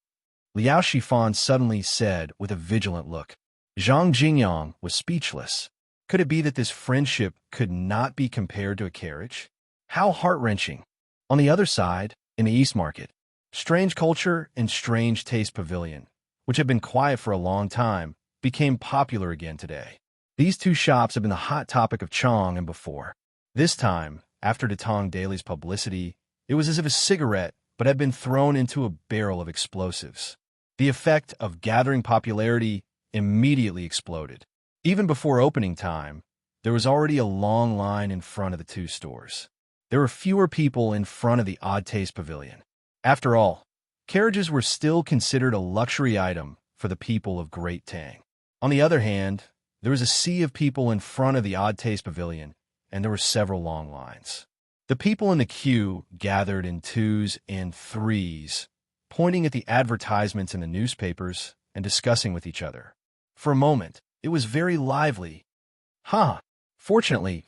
Liao Shifan suddenly said with a vigilant look. Zhang Jingyang was speechless. Could it be that this friendship could not be compared to a carriage? How heart-wrenching. On the other side, in the East Market, Strange Culture and Strange Taste Pavilion, which had been quiet for a long time, became popular again today. These two shops have been the hot topic of Chang and before. This time, after the Tang Daily's publicity, it was as if a cigarette but had been thrown into a barrel of explosives. The effect of gathering popularity immediately exploded. Even before opening time, there was already a long line in front of the two stores. There were fewer people in front of the Odd Taste Pavilion. After all, carriages were still considered a luxury item for the people of Great Tang. On the other hand, there was a sea of people in front of the Odd Taste Pavilion, and there were several long lines. The people in the queue gathered in twos and threes, pointing at the advertisements in the newspapers and discussing with each other. For a moment, it was very lively. Fortunately,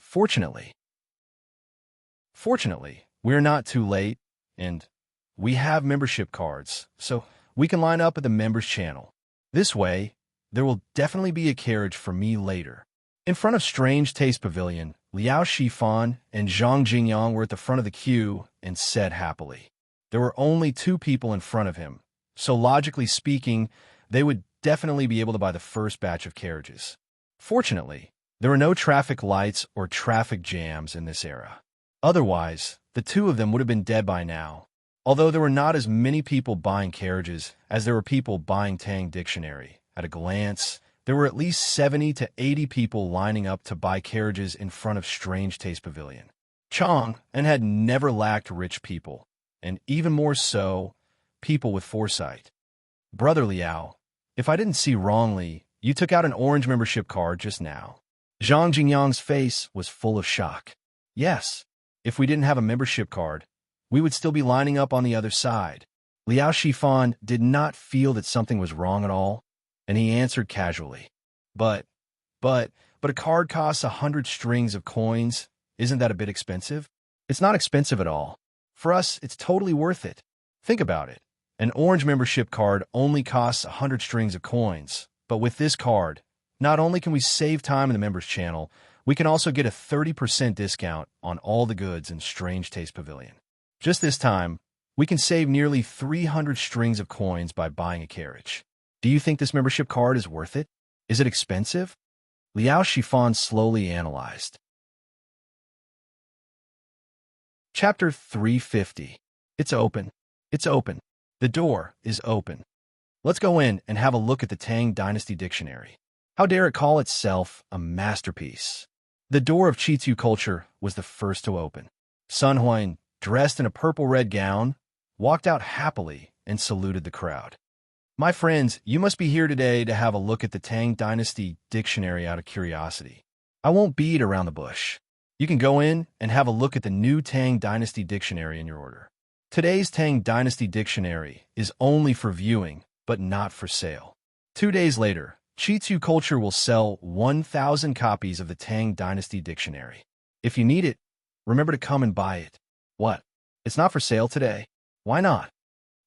we're not too late, and we have membership cards, so we can line up at the members channel. This way, there will definitely be a carriage for me later. In front of Strange Taste Pavilion, Liao Shifan and Zhang Jingyang were at the front of the queue and said happily. There were only two people in front of him, so logically speaking, they would definitely be able to buy the first batch of carriages. Fortunately, there were no traffic lights or traffic jams in this era. Otherwise, the two of them would have been dead by now. Although there were not as many people buying carriages as there were people buying Tang Dictionary, at a glance, there were at least 70 to 80 people lining up to buy carriages in front of Strange Taste Pavilion. Chang had never lacked rich people, and even more so, people with foresight. "Brother Liao, if I didn't see wrongly, you took out an orange membership card just now." Zhang Jingyang's face was full of shock. "Yes, if we didn't have a membership card, we would still be lining up on the other side." Liao Shifan did not feel that something was wrong at all, and he answered casually, But a card costs 100 strings of coins. Isn't that a bit expensive?" "It's not expensive at all. For us, it's totally worth it. Think about it. An orange membership card only costs 100 strings of coins, but with this card, not only can we save time in the members channel, we can also get a 30% discount on all the goods in Strange Taste Pavilion. Just this time, we can save nearly 300 strings of coins by buying a carriage. Do you think this membership card is worth it? Is it expensive?" Liao Shifan slowly analyzed. Chapter 350. It's open. It's open. The door is open. Let's go in and have a look at the Tang Dynasty Dictionary. How dare it call itself a masterpiece? The door of Chitu culture was the first to open. Sun Huan, dressed in a purple-red gown, walked out happily and saluted the crowd. "My friends, you must be here today to have a look at the Tang Dynasty Dictionary out of curiosity. I won't beat around the bush. You can go in and have a look at the new Tang Dynasty Dictionary in your order. Today's Tang Dynasty Dictionary is only for viewing, but not for sale. 2 days later, Chitu Culture will sell 1,000 copies of the Tang Dynasty Dictionary. If you need it, remember to come and buy it." "What? It's not for sale today? Why not?"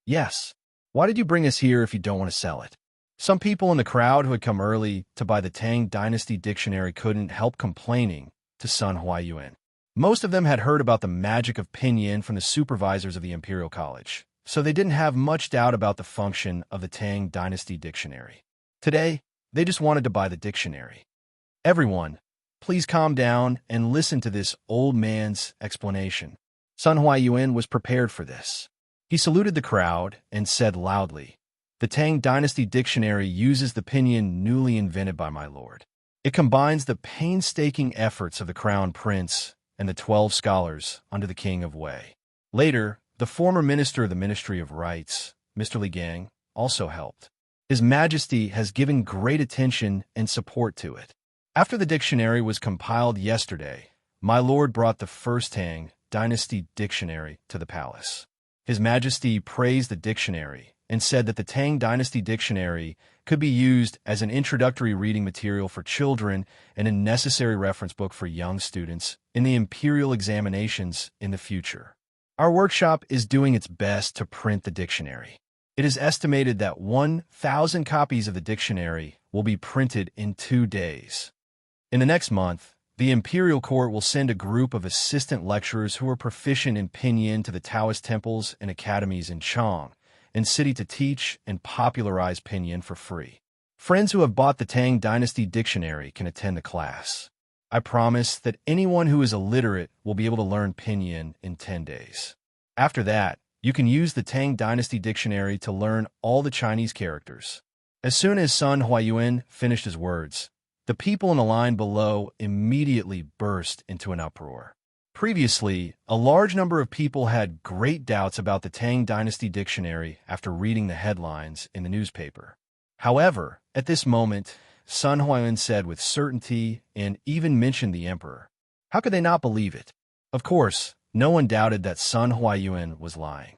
"Yes. Why did you bring us here if you don't want to sell it?" Some people in the crowd who had come early to buy the Tang Dynasty Dictionary couldn't help complaining to Sun Huayuan. Most of them had heard about the magic of pinyin from the supervisors of the Imperial College, so they didn't have much doubt about the function of the Tang Dynasty Dictionary. Today, they just wanted to buy the dictionary. "Everyone, please calm down and listen to this old man's explanation." Sun Huayuan was prepared for this. He saluted the crowd and said loudly, "The Tang Dynasty Dictionary uses the pinyin newly invented by my lord. It combines the painstaking efforts of the Crown Prince and the 12 scholars under the King of Wei. Later, the former minister of the Ministry of Rights, Mr. Li Gang, also helped. His Majesty has given great attention and support to it. After the dictionary was compiled yesterday, my lord brought the first Tang Dynasty dictionary to the palace. His Majesty praised the dictionary and said that the Tang Dynasty dictionary could be used as an introductory reading material for children and a necessary reference book for young students in the imperial examinations in the future. Our workshop is doing its best to print the dictionary. It is estimated that 1,000 copies of the dictionary will be printed in 2 days. In the next month, the Imperial Court will send a group of assistant lecturers who are proficient in pinyin to the Taoist temples and academies in Chang and city to teach and popularize pinyin for free. Friends who have bought the Tang Dynasty dictionary can attend the class. I promise that anyone who is illiterate will be able to learn pinyin in 10 days. After that, you can use the Tang Dynasty dictionary to learn all the Chinese characters. As soon as Sun Huayuan finished his words, the people in the line below immediately burst into an uproar. Previously, a large number of people had great doubts about the Tang Dynasty dictionary after reading the headlines in the newspaper. However, at this moment, Sun Huayuan said with certainty and even mentioned the emperor. How could they not believe it? Of course, no one doubted that Sun Huayuan was lying.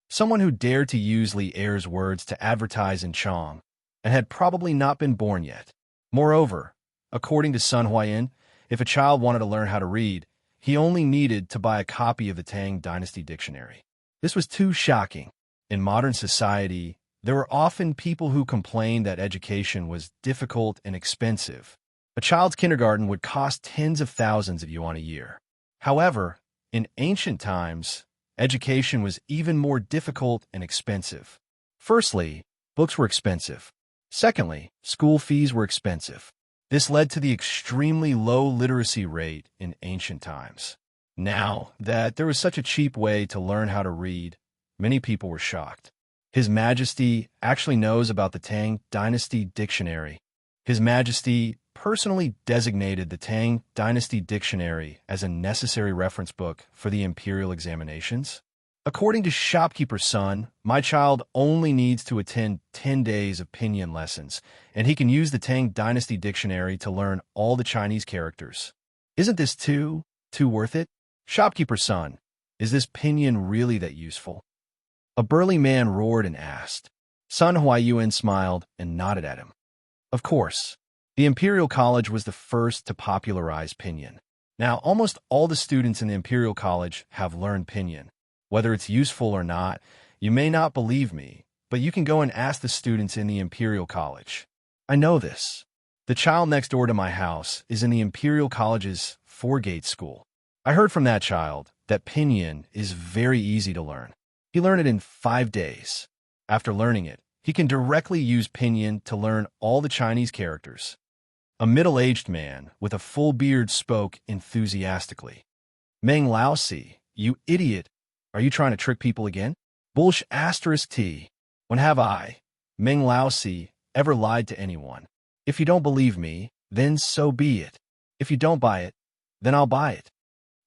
Someone who dared to use Li Er's words to advertise in Chang and had probably not been born yet. Moreover, according to Sun Huayuan, if a child wanted to learn how to read, he only needed to buy a copy of the Tang Dynasty dictionary. This was too shocking. In modern society, there were often people who complained that education was difficult and expensive. A child's kindergarten would cost tens of thousands of yuan a year. However, in ancient times, education was even more difficult and expensive. Firstly, books were expensive. Secondly, school fees were expensive. This led to the extremely low literacy rate in ancient times. Now that there was such a cheap way to learn how to read, many people were shocked. His Majesty actually knows about the Tang Dynasty dictionary. His Majesty personally designated the Tang Dynasty dictionary as a necessary reference book for the imperial examinations. According to Shopkeeper's son, my child only needs to attend 10 days of pinyin lessons, and he can use the Tang Dynasty dictionary to learn all the Chinese characters. Isn't this too worth it? Shopkeeper's son, is this pinyin really that useful? A burly man roared and asked. Sun Huayuan smiled and nodded at him. Of course, the Imperial College was the first to popularize pinyin. Now, almost all the students in the Imperial College have learned pinyin. Whether it's useful or not, you may not believe me, but you can go and ask the students in the Imperial College. I know this. The child next door to my house is in the Imperial College's four-gate school. I heard from that child that pinyin is very easy to learn. He learned it in 5 days. After learning it, he can directly use pinyin to learn all the Chinese characters. A middle-aged man with a full beard spoke enthusiastically. Meng Laosi, you idiot! Are you trying to trick people again? Bullsh *T. When have I, Meng Laosi, ever lied to anyone? If you don't believe me, then so be it. If you don't buy it, then I'll buy it.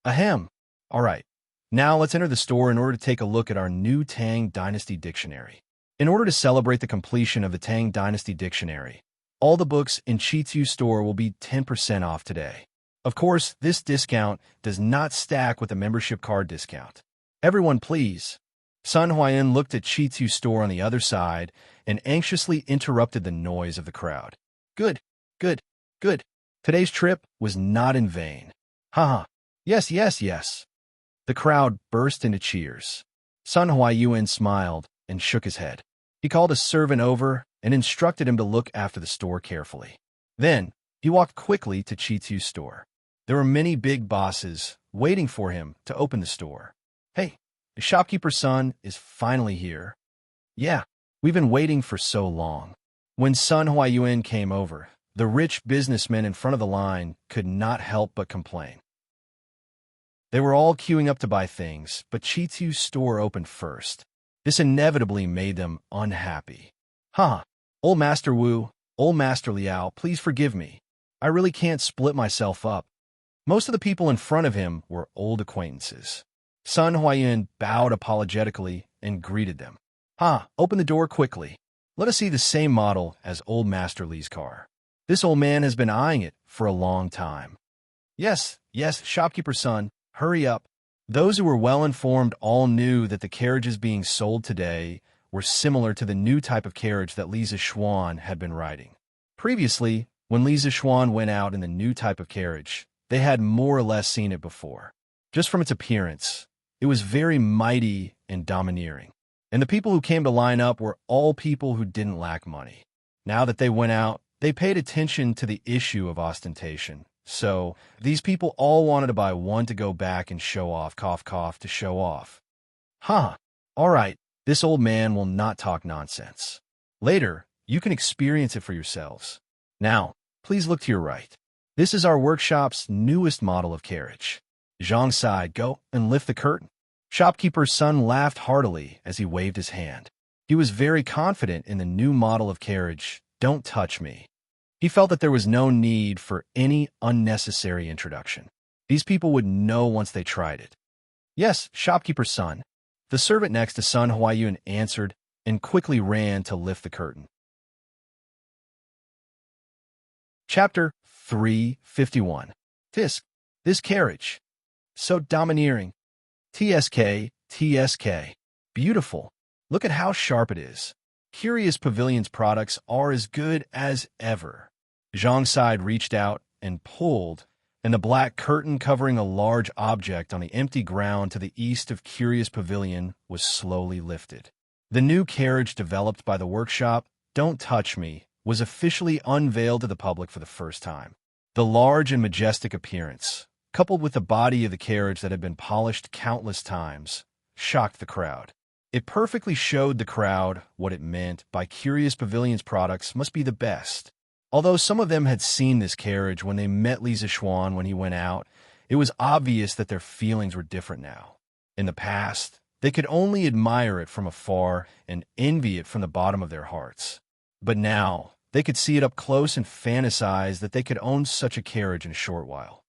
Ahem. All right. Now let's enter the store in order to take a look at our new Tang Dynasty dictionary. In order to celebrate the completion of the Tang Dynasty dictionary, all the books in Chitsu store will be 10% off today. Of course, this discount does not stack with the membership card discount. Everyone, please. Sun Huayuan looked at Chitsu store on the other side and anxiously interrupted the noise of the crowd. Good, good, good. Today's trip was not in vain. Haha. Yes, yes, yes. The crowd burst into cheers. Sun Huayuan smiled and shook his head. He called a servant over and instructed him to look after the store carefully. Then, he walked quickly to Chitsu's store. There were many big bosses waiting for him to open the store. Hey, the shopkeeper's son is finally here. Yeah, we've been waiting for so long. When Sun Huayuan came over, the rich businessmen in front of the line could not help but complain. They were all queuing up to buy things, but Chitsu's store opened first. This inevitably made them unhappy. Huh, old Master Wu, old Master Liao, please forgive me. I really can't split myself up. Most of the people in front of him were old acquaintances. Sun Huayuan bowed apologetically and greeted them. Open the door quickly. Let us see the same model as old Master Li's car. This old man has been eyeing it for a long time. Yes, yes, shopkeeper's son, hurry up. Those who were well-informed all knew that the carriages being sold today were similar to the new type of carriage that Lisa Schwann had been riding. Previously, when Lisa Schwann went out in the new type of carriage, they had more or less seen it before. Just from its appearance, it was very mighty and domineering. And the people who came to line up were all people who didn't lack money. Now that they went out, they paid attention to the issue of ostentation. So, these people all wanted to buy one to go back and show off, cough, cough, to show off. Huh, all right, this old man will not talk nonsense. Later, you can experience it for yourselves. Now, please look to your right. This is our workshop's newest model of carriage. Zhang sighed, go and lift the curtain. Shopkeeper's son laughed heartily as he waved his hand. He was very confident in the new model of carriage, Don't Touch Me. He felt that there was no need for any unnecessary introduction. These people would know once they tried it. Yes, shopkeeper's son. The servant next to Sun Huayuan answered and quickly ran to lift the curtain. Chapter 351. This carriage. So domineering. TSK. Beautiful. Look at how sharp it is. Curious Pavilion's products are as good as ever. Zhang Side reached out and pulled, and the black curtain covering a large object on the empty ground to the east of Curious Pavilion was slowly lifted. The new carriage developed by the workshop, Don't Touch Me, was officially unveiled to the public for the first time. The large and majestic appearance, coupled with the body of the carriage that had been polished countless times, shocked the crowd. It perfectly showed the crowd what it meant by Curious Pavilion's products must be the best. Although some of them had seen this carriage when they met Lisa Schwann when he went out, it was obvious that their feelings were different now. In the past, they could only admire it from afar and envy it from the bottom of their hearts. But now, they could see it up close and fantasize that they could own such a carriage in a short while.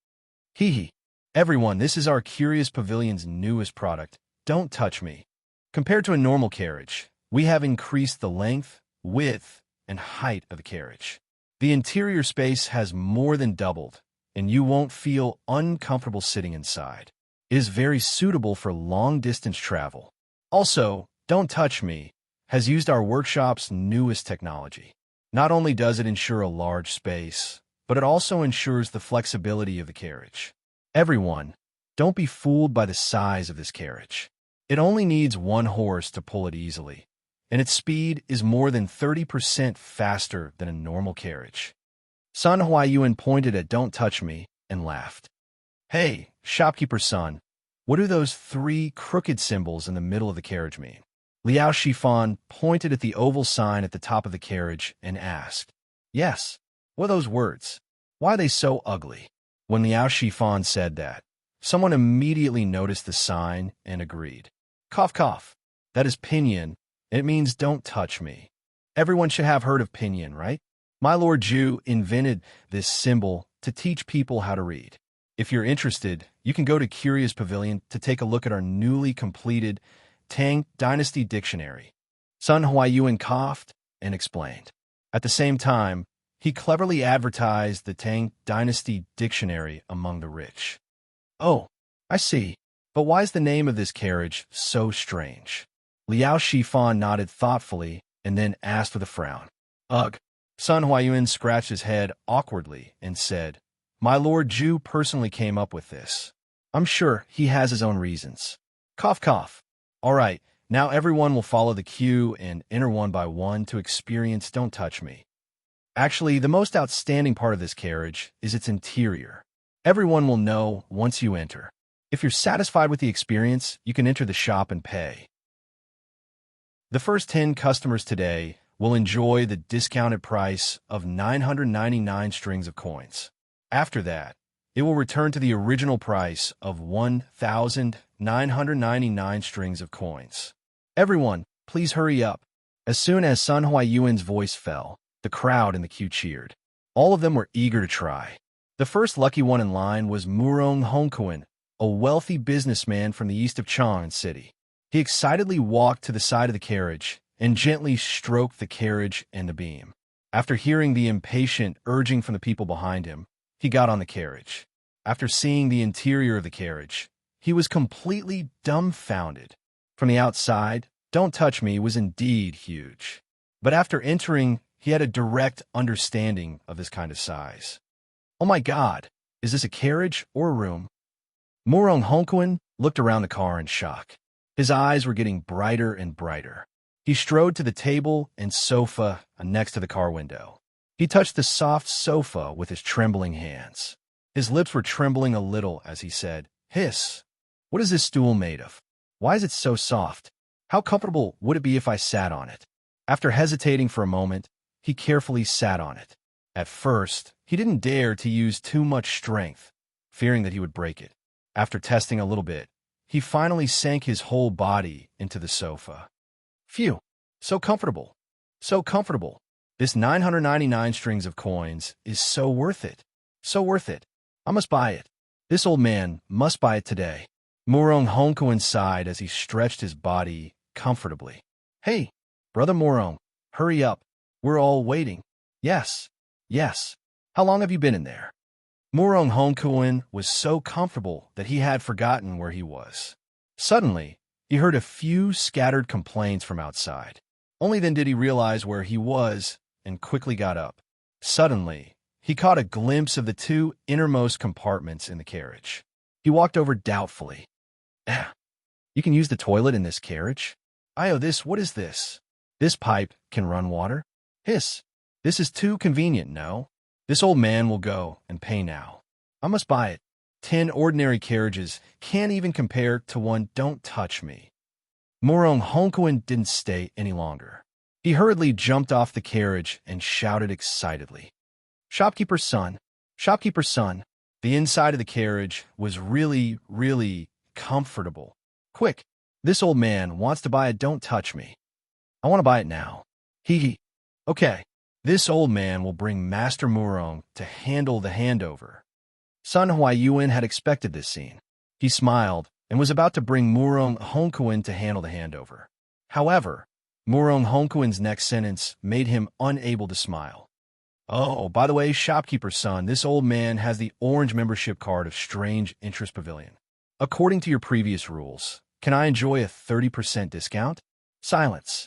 Hee. Everyone, this is our Curious Pavilion's newest product, Don't Touch Me. Compared to a normal carriage, we have increased the length, width, and height of the carriage. The interior space has more than doubled, and you won't feel uncomfortable sitting inside. It is very suitable for long-distance travel. Also, Don't Touch Me has used our workshop's newest technology. Not only does it ensure a large space, but it also ensures the flexibility of the carriage. Everyone, don't be fooled by the size of this carriage. It only needs one horse to pull it easily, and its speed is more than 30% faster than a normal carriage. Sun Huayuan pointed at Don't Touch Me and laughed. Hey, shopkeeper's son, what do those 3 crooked symbols in the middle of the carriage mean? Liao Shifan pointed at the oval sign at the top of the carriage and asked, Yes, what are those words? Why are they so ugly? When Liao Shifan said that, someone immediately noticed the sign and agreed. Cough, cough. That is pinyin, and it means don't touch me. Everyone should have heard of pinyin, right? My Lord Zhu invented this symbol to teach people how to read. If you're interested, you can go to Curious Pavilion to take a look at our newly completed Tang Dynasty dictionary. Sun Huayuan coughed and explained. At the same time, he cleverly advertised the Tang Dynasty dictionary among the rich. Oh, I see. But why is the name of this carriage so strange? Liao Shifan nodded thoughtfully and then asked with a frown. Ugh. Sun Huayuan scratched his head awkwardly and said, My Lord Zhu personally came up with this. I'm sure he has his own reasons. Cough, cough. All right, now everyone will follow the cue and enter one by one to experience Don't Touch Me. Actually, the most outstanding part of this carriage is its interior. Everyone will know once you enter. If you're satisfied with the experience, you can enter the shop and pay. The first 10 customers today will enjoy the discounted price of 999 strings of coins. After that, it will return to the original price of 1,999 strings of coins. Everyone, please hurry up. As soon as Sun Huayuan's voice fell, the crowd in the queue cheered. All of them were eager to try. The first lucky one in line was Murong Hongkuan, a wealthy businessman from the east of Chang'an City. He excitedly walked to the side of the carriage and gently stroked the carriage and the beam. After hearing the impatient urging from the people behind him, he got on the carriage. After seeing the interior of the carriage, he was completely dumbfounded. From the outside, "Don't Touch Me" was indeed huge. But after entering, he had a direct understanding of this kind of size. "Oh my God, is this a carriage or a room?" Murong Honkoin looked around the car in shock. His eyes were getting brighter and brighter. He strode to the table and sofa next to the car window. He touched the soft sofa with his trembling hands. His lips were trembling a little as he said, "Hiss, what is this stool made of? Why is it so soft? How comfortable would it be if I sat on it?" After hesitating for a moment, he carefully sat on it. At first, he didn't dare to use too much strength, fearing that he would break it. After testing a little bit, he finally sank his whole body into the sofa. Phew, so comfortable, so comfortable. This 999 strings of coins is so worth it, so worth it. I must buy it. This old man must buy it today. Murong Honkoin sighed as he stretched his body comfortably. "Hey, Brother Murong, hurry up. We're all waiting." "Yes, yes. How long have you been in there?" Murong Honkoin was so comfortable that he had forgotten where he was. Suddenly, he heard a few scattered complaints from outside. Only then did he realize where he was and quickly got up. Suddenly, he caught a glimpse of the two innermost compartments in the carriage. He walked over doubtfully. You can use the toilet in this carriage?" What is this? This pipe can run water?" "Hiss, this is too convenient, no? This old man will go and pay now. I must buy it. 10 ordinary carriages can't even compare to one Don't Touch Me." Murong Honkoin didn't stay any longer. He hurriedly jumped off the carriage and shouted excitedly, "Shopkeeper's son! Shopkeeper's son!" The inside of the carriage was really, really comfortable. "Quick, this old man wants to buy a Don't Touch Me. I want to buy it now. Hee. Okay, this old man will bring Master Murong to handle the handover." Sun Huayuan had expected this scene. He smiled and was about to bring Murong Honkoin to handle the handover. However, Murong Honkoin's next sentence made him unable to smile. "Oh, by the way, shopkeeper's son, this old man has the orange membership card of Strange Interest Pavilion. According to your previous rules, can I enjoy a 30% discount?" Silence.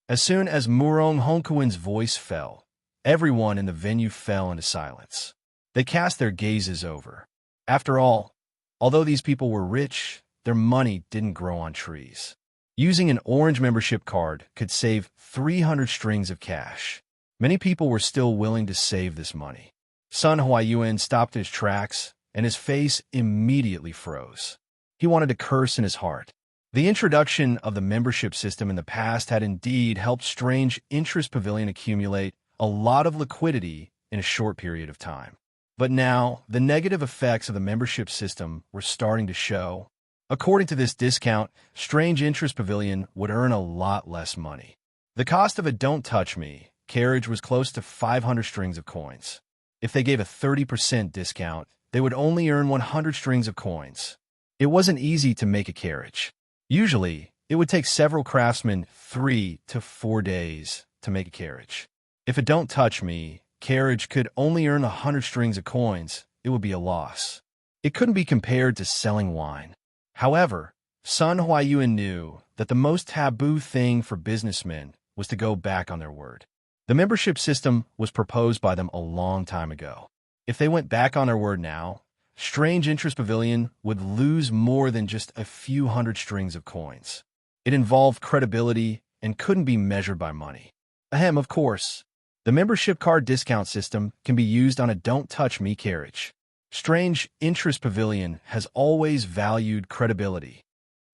As soon as Murong Honkoin's voice fell, everyone in the venue fell into silence. They cast their gazes over. After all, although these people were rich, their money didn't grow on trees. Using an orange membership card could save 300 strings of cash. Many people were still willing to save this money. Sun Huayuan stopped his tracks, and his face immediately froze. He wanted to curse in his heart. The introduction of the membership system in the past had indeed helped Strange Interest Pavilion accumulate a lot of liquidity in a short period of time. But now, the negative effects of the membership system were starting to show. According to this discount, Strange Interest Pavilion would earn a lot less money. The cost of a Don't Touch Me carriage was close to 500 strings of coins. If they gave a 30% discount, they would only earn 100 strings of coins. It wasn't easy to make a carriage. Usually, it would take several craftsmen 3 to 4 days to make a carriage. If a Don't Touch Me carriage could only earn 100 strings of coins, it would be a loss. It couldn't be compared to selling wine. However, Sun Huayuan knew that the most taboo thing for businessmen was to go back on their word. The membership system was proposed by them a long time ago. If they went back on their word now, Strange Interest Pavilion would lose more than just a few hundred strings of coins. It involved credibility and couldn't be measured by money. Of course, the membership card discount system can be used on a Don't Touch Me carriage. Strange Interest Pavilion has always valued credibility.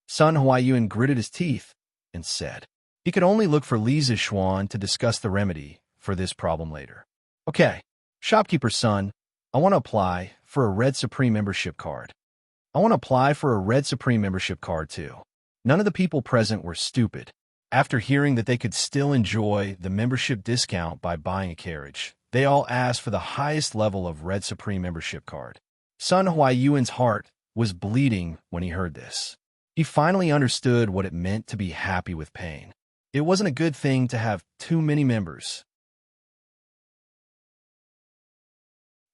Sun Huayuan gritted his teeth and said he could only look for Li Zixuan to discuss the remedy for this problem later. "Okay, shopkeeper's son, I want to apply for a Red Supreme membership card. I want to apply for a Red Supreme membership card too." None of the people present were stupid. After hearing that they could still enjoy the membership discount by buying a carriage, they all asked for the highest level of Red Supreme membership card. Sun Huayuan's heart was bleeding when he heard this. He finally understood what it meant to be happy with pain. It wasn't a good thing to have too many members.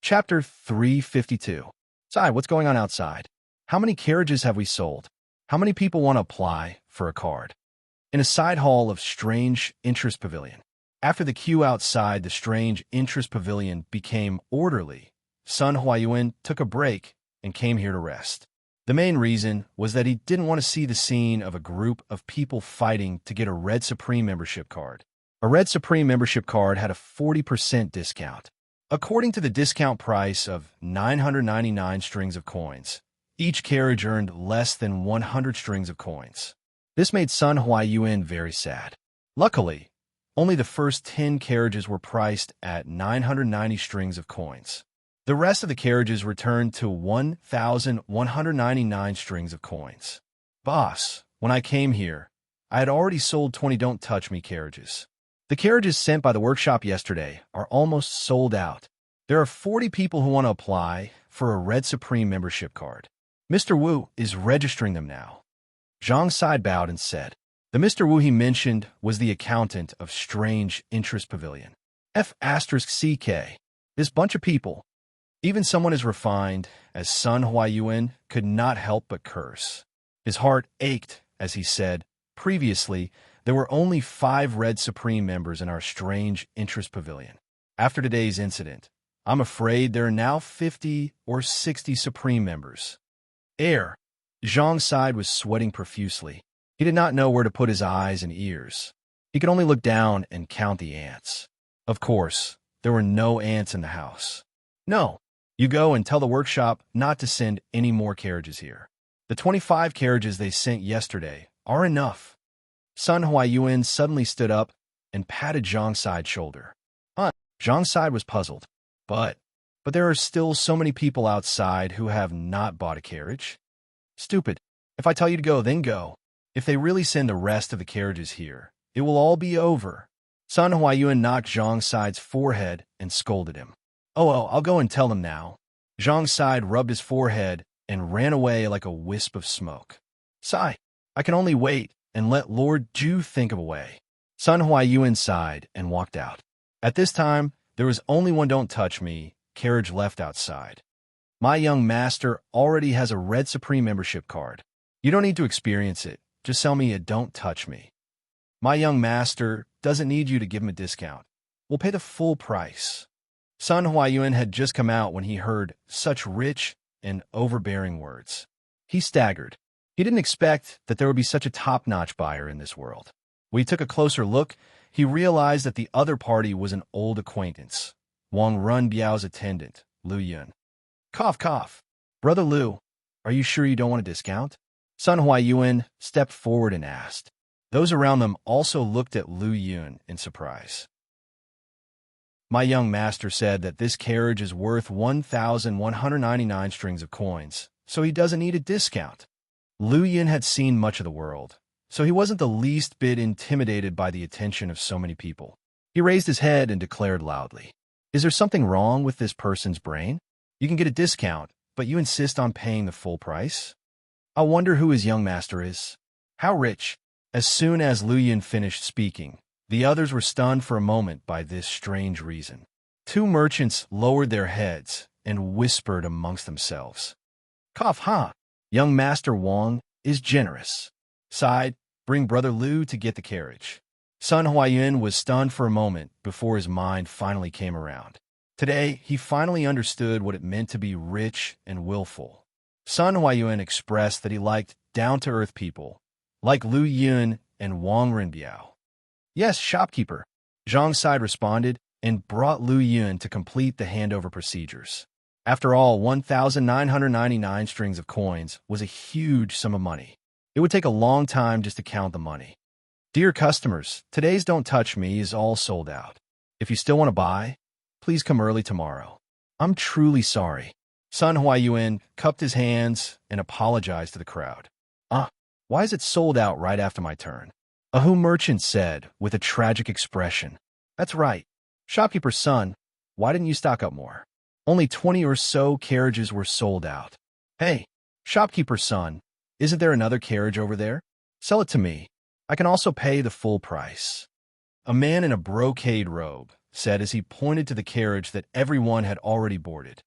Chapter 352. Sai, what's going on outside? How many carriages have we sold? How many people want to apply for a card? In a side hall of strange interest pavilion. After the queue outside the strange interest pavilion became orderly, Sun Huayuan took a break and came here to rest. The main reason was that he didn't want to see the scene of a group of people fighting to get a Red Supreme membership card. A Red Supreme membership card had a 40% discount. According to the discount price of 999 strings of coins, each carriage earned less than 100 strings of coins. This made Sun Huayuan very sad. Luckily, only the first 10 carriages were priced at 990 strings of coins. The rest of the carriages returned to 1,199 strings of coins. Boss, when I came here, I had already sold 20 Don't Touch Me carriages. The carriages sent by the workshop yesterday are almost sold out. There are 40 people who want to apply for a Red Supreme membership card. Mr. Wu is registering them now. Zhang Sai bowed and said. The Mr. Wu he mentioned was the accountant of Strange Interest Pavilion. F***CK. This bunch of people, even someone as refined as Sun Huayuan, could not help but curse. His heart ached as he said, previously, there were only 5 Red Supreme members in our Strange Interest Pavilion. After today's incident, I'm afraid there are now 50 or 60 Supreme members. Zhang Sai was sweating profusely. He did not know where to put his eyes and ears. He could only look down and count the ants. Of course, there were no ants in the house. No, you go and tell the workshop not to send any more carriages here. The 25 carriages they sent yesterday are enough. Sun Huayuan suddenly stood up and patted Zhang Sai's shoulder. Zhang Sai was puzzled. But there are still so many people outside who have not bought a carriage. Stupid. If I tell you to go, then go. If they really send the rest of the carriages here, it will all be over. Sun Huayuan knocked Zhang Sai's forehead and scolded him. Oh, I'll go and tell them now. Zhang Sai rubbed his forehead and ran away like a wisp of smoke. Sai, I can only wait and let Lord Zhu think of a way. Sun Huayuan sighed and walked out. At this time, there was only one Don't Touch Me carriage left outside. My young master already has a Red Supreme membership card. You don't need to experience it. Just sell me a Don't Touch Me. My young master doesn't need you to give him a discount. We'll pay the full price. Sun Huayuan had just come out when he heard such rich and overbearing words. He staggered. He didn't expect that there would be such a top-notch buyer in this world. When he took a closer look, he realized that the other party was an old acquaintance, Wang Runbiao's attendant, Lu Yun. Cough, cough. Brother Lu, are you sure you don't want a discount? Sun Huayuan stepped forward and asked. Those around them also looked at Lu Yun in surprise. My young master said that this carriage is worth 1,199 strings of coins, so he doesn't need a discount. Lu Yun had seen much of the world, so he wasn't the least bit intimidated by the attention of so many people. He raised his head and declared loudly, Is there something wrong with this person's brain? You can get a discount, but you insist on paying the full price? I wonder who his young master is. How rich? As soon as Lu Yun finished speaking, the others were stunned for a moment by this strange reason. 2 merchants lowered their heads and whispered amongst themselves. Cough, huh? Young Master Wang is generous. Sighed, bring Brother Lu to get the carriage. Sun Huayuan was stunned for a moment before his mind finally came around. Today, he finally understood what it meant to be rich and willful. Sun Huayuan expressed that he liked down-to-earth people, like Lu Yun and Wang Runbiao. Yes, shopkeeper, Zhang Sai responded and brought Lu Yun to complete the handover procedures. After all, 1,999 strings of coins was a huge sum of money. It would take a long time just to count the money. Dear customers, today's Don't Touch Me is all sold out. If you still want to buy, please come early tomorrow. I'm truly sorry. Sun Huayuan cupped his hands and apologized to the crowd. Why is it sold out right after my turn? A Hu merchant said with a tragic expression. That's right. Shopkeeper's son, why didn't you stock up more? Only 20 or so carriages were sold out. Hey, shopkeeper's son, isn't there another carriage over there? Sell it to me. I can also pay the full price. A man in a brocade robe said as he pointed to the carriage that everyone had already boarded.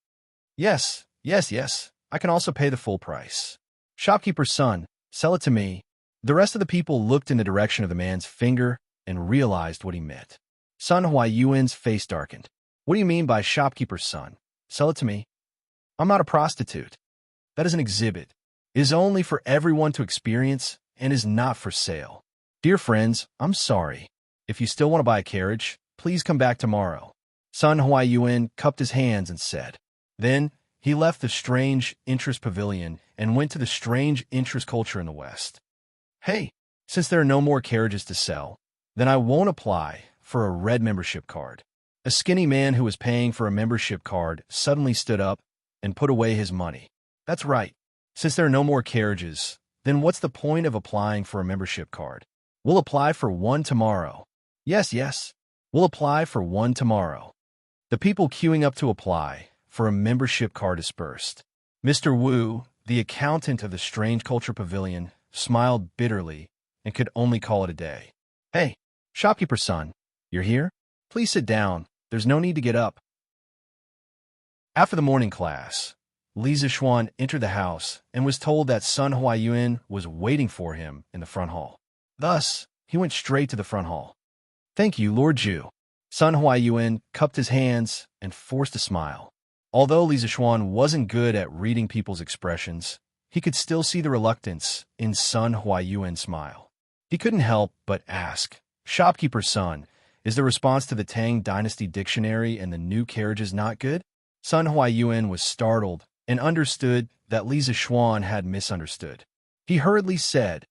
Yes, yes, yes, I can also pay the full price. Shopkeeper's son, sell it to me. The rest of the people looked in the direction of the man's finger and realized what he meant. Sun Huayuan's face darkened. What do you mean by shopkeeper's son? Sell it to me. I'm not a prostitute. That is an exhibit. It is only for everyone to experience and is not for sale. Dear friends, I'm sorry. If you still want to buy a carriage, please come back tomorrow. Sun Huayuan cupped his hands and said. Then he left the strange interest pavilion and went to the strange interest culture in the West. Hey, since there are no more carriages to sell, then I won't apply for a red membership card. A skinny man who was paying for a membership card suddenly stood up and put away his money. That's right. Since there are no more carriages, then what's the point of applying for a membership card? We'll apply for one tomorrow. Yes, yes. We'll apply for one tomorrow. The people queuing up to apply for a membership card dispersed. Mr. Wu, the accountant of the Strange Culture Pavilion, smiled bitterly and could only call it a day. Hey, shopkeeper's son, you're here? Please sit down. There's no need to get up. After the morning class, Li Zixuan entered the house and was told that Sun Huayuan was waiting for him in the front hall. Thus, he went straight to the front hall. Thank you, Lord Zhu. Sun Huayuan cupped his hands and forced a smile. Although Li Zixuan wasn't good at reading people's expressions, he could still see the reluctance in Sun Huayuan's smile. He couldn't help but ask, Shopkeeper's son, is the response to the Tang Dynasty dictionary and the new carriages not good? Sun Huayuan was startled and understood that Li Zixuan had misunderstood. He hurriedly said,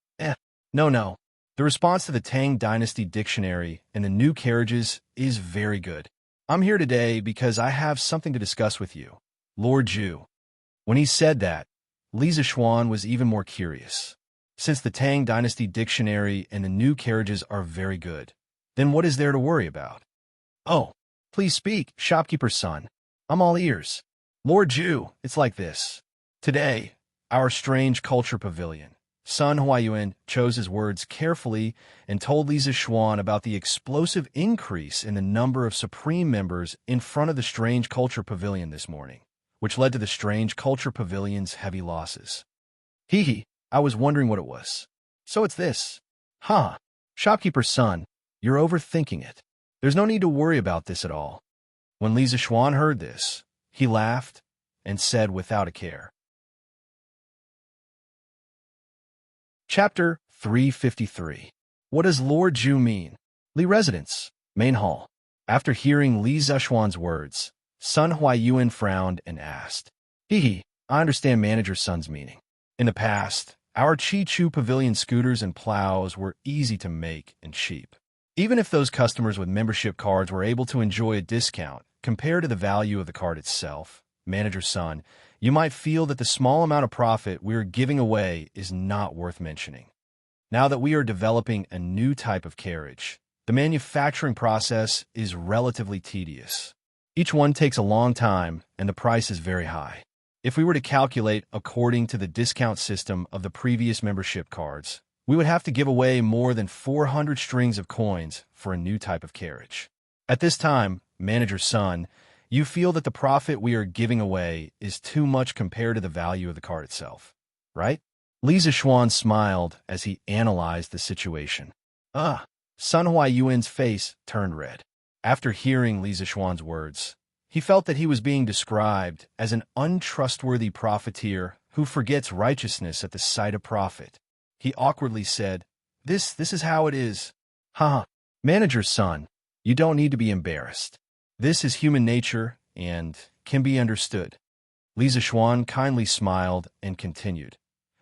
no. The response to the Tang Dynasty dictionary and the new carriages is very good. I'm here today because I have something to discuss with you, Lord Zhu. When he said that, Li Zixuan was even more curious. Since the Tang Dynasty dictionary and the new carriages are very good, then what is there to worry about? Oh, please speak, shopkeeper's son. I'm all ears. Lord Zhu, it's like this. Today, our strange culture pavilion, Sun Huayuan chose his words carefully and told Li Zixuan about the explosive increase in the number of Supreme members in front of the Strange Culture Pavilion this morning, which led to the Strange Culture Pavilion's heavy losses. I was wondering what it was. So it's this. Shopkeeper's son, you're overthinking it. There's no need to worry about this at all. When Li Zixuan heard this, he laughed and said without a care. Chapter 353. What does Lord Zhu mean? Li Residence, Main Hall. After hearing Li Zixuan's words, Sun Huayuan frowned and asked, I understand Manager Sun's meaning. In the past, our Chi-Chu Pavilion scooters and plows were easy to make and cheap. Even if those customers with membership cards were able to enjoy a discount compared to the value of the card itself, Manager Sun, you might feel that the small amount of profit we are giving away is not worth mentioning. Now that we are developing a new type of carriage, the manufacturing process is relatively tedious. Each one takes a long time, and the price is very high. If we were to calculate according to the discount system of the previous membership cards, we would have to give away more than 400 strings of coins for a new type of carriage. At this time, Manager Sun, you feel that the profit we are giving away is too much compared to the value of the card itself, right? Li Zixuan smiled as he analyzed the situation. Sun Huayuan's face turned red. After hearing Li Zixuan's words, he felt that he was being described as an untrustworthy profiteer who forgets righteousness at the sight of profit. He awkwardly said, This is how it is. Manager's son, you don't need to be embarrassed. This is human nature and can be understood. Li Zixuan kindly smiled and continued.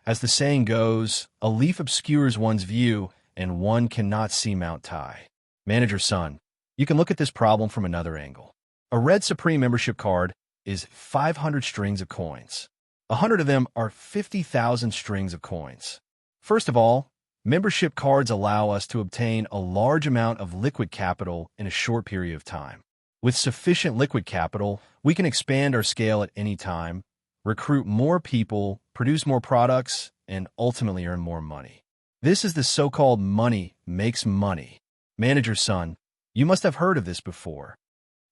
As the saying goes, a leaf obscures one's view and one cannot see Mount Tai. Manager Sun, you can look at this problem from another angle. A red Supreme membership card is 500 strings of coins. 100 of them are 50,000 strings of coins. First of all, membership cards allow us to obtain a large amount of liquid capital in a short period of time. With sufficient liquid capital, we can expand our scale at any time, recruit more people, produce more products, and ultimately earn more money. This is the so-called money makes money. Manager Sun, you must have heard of this before.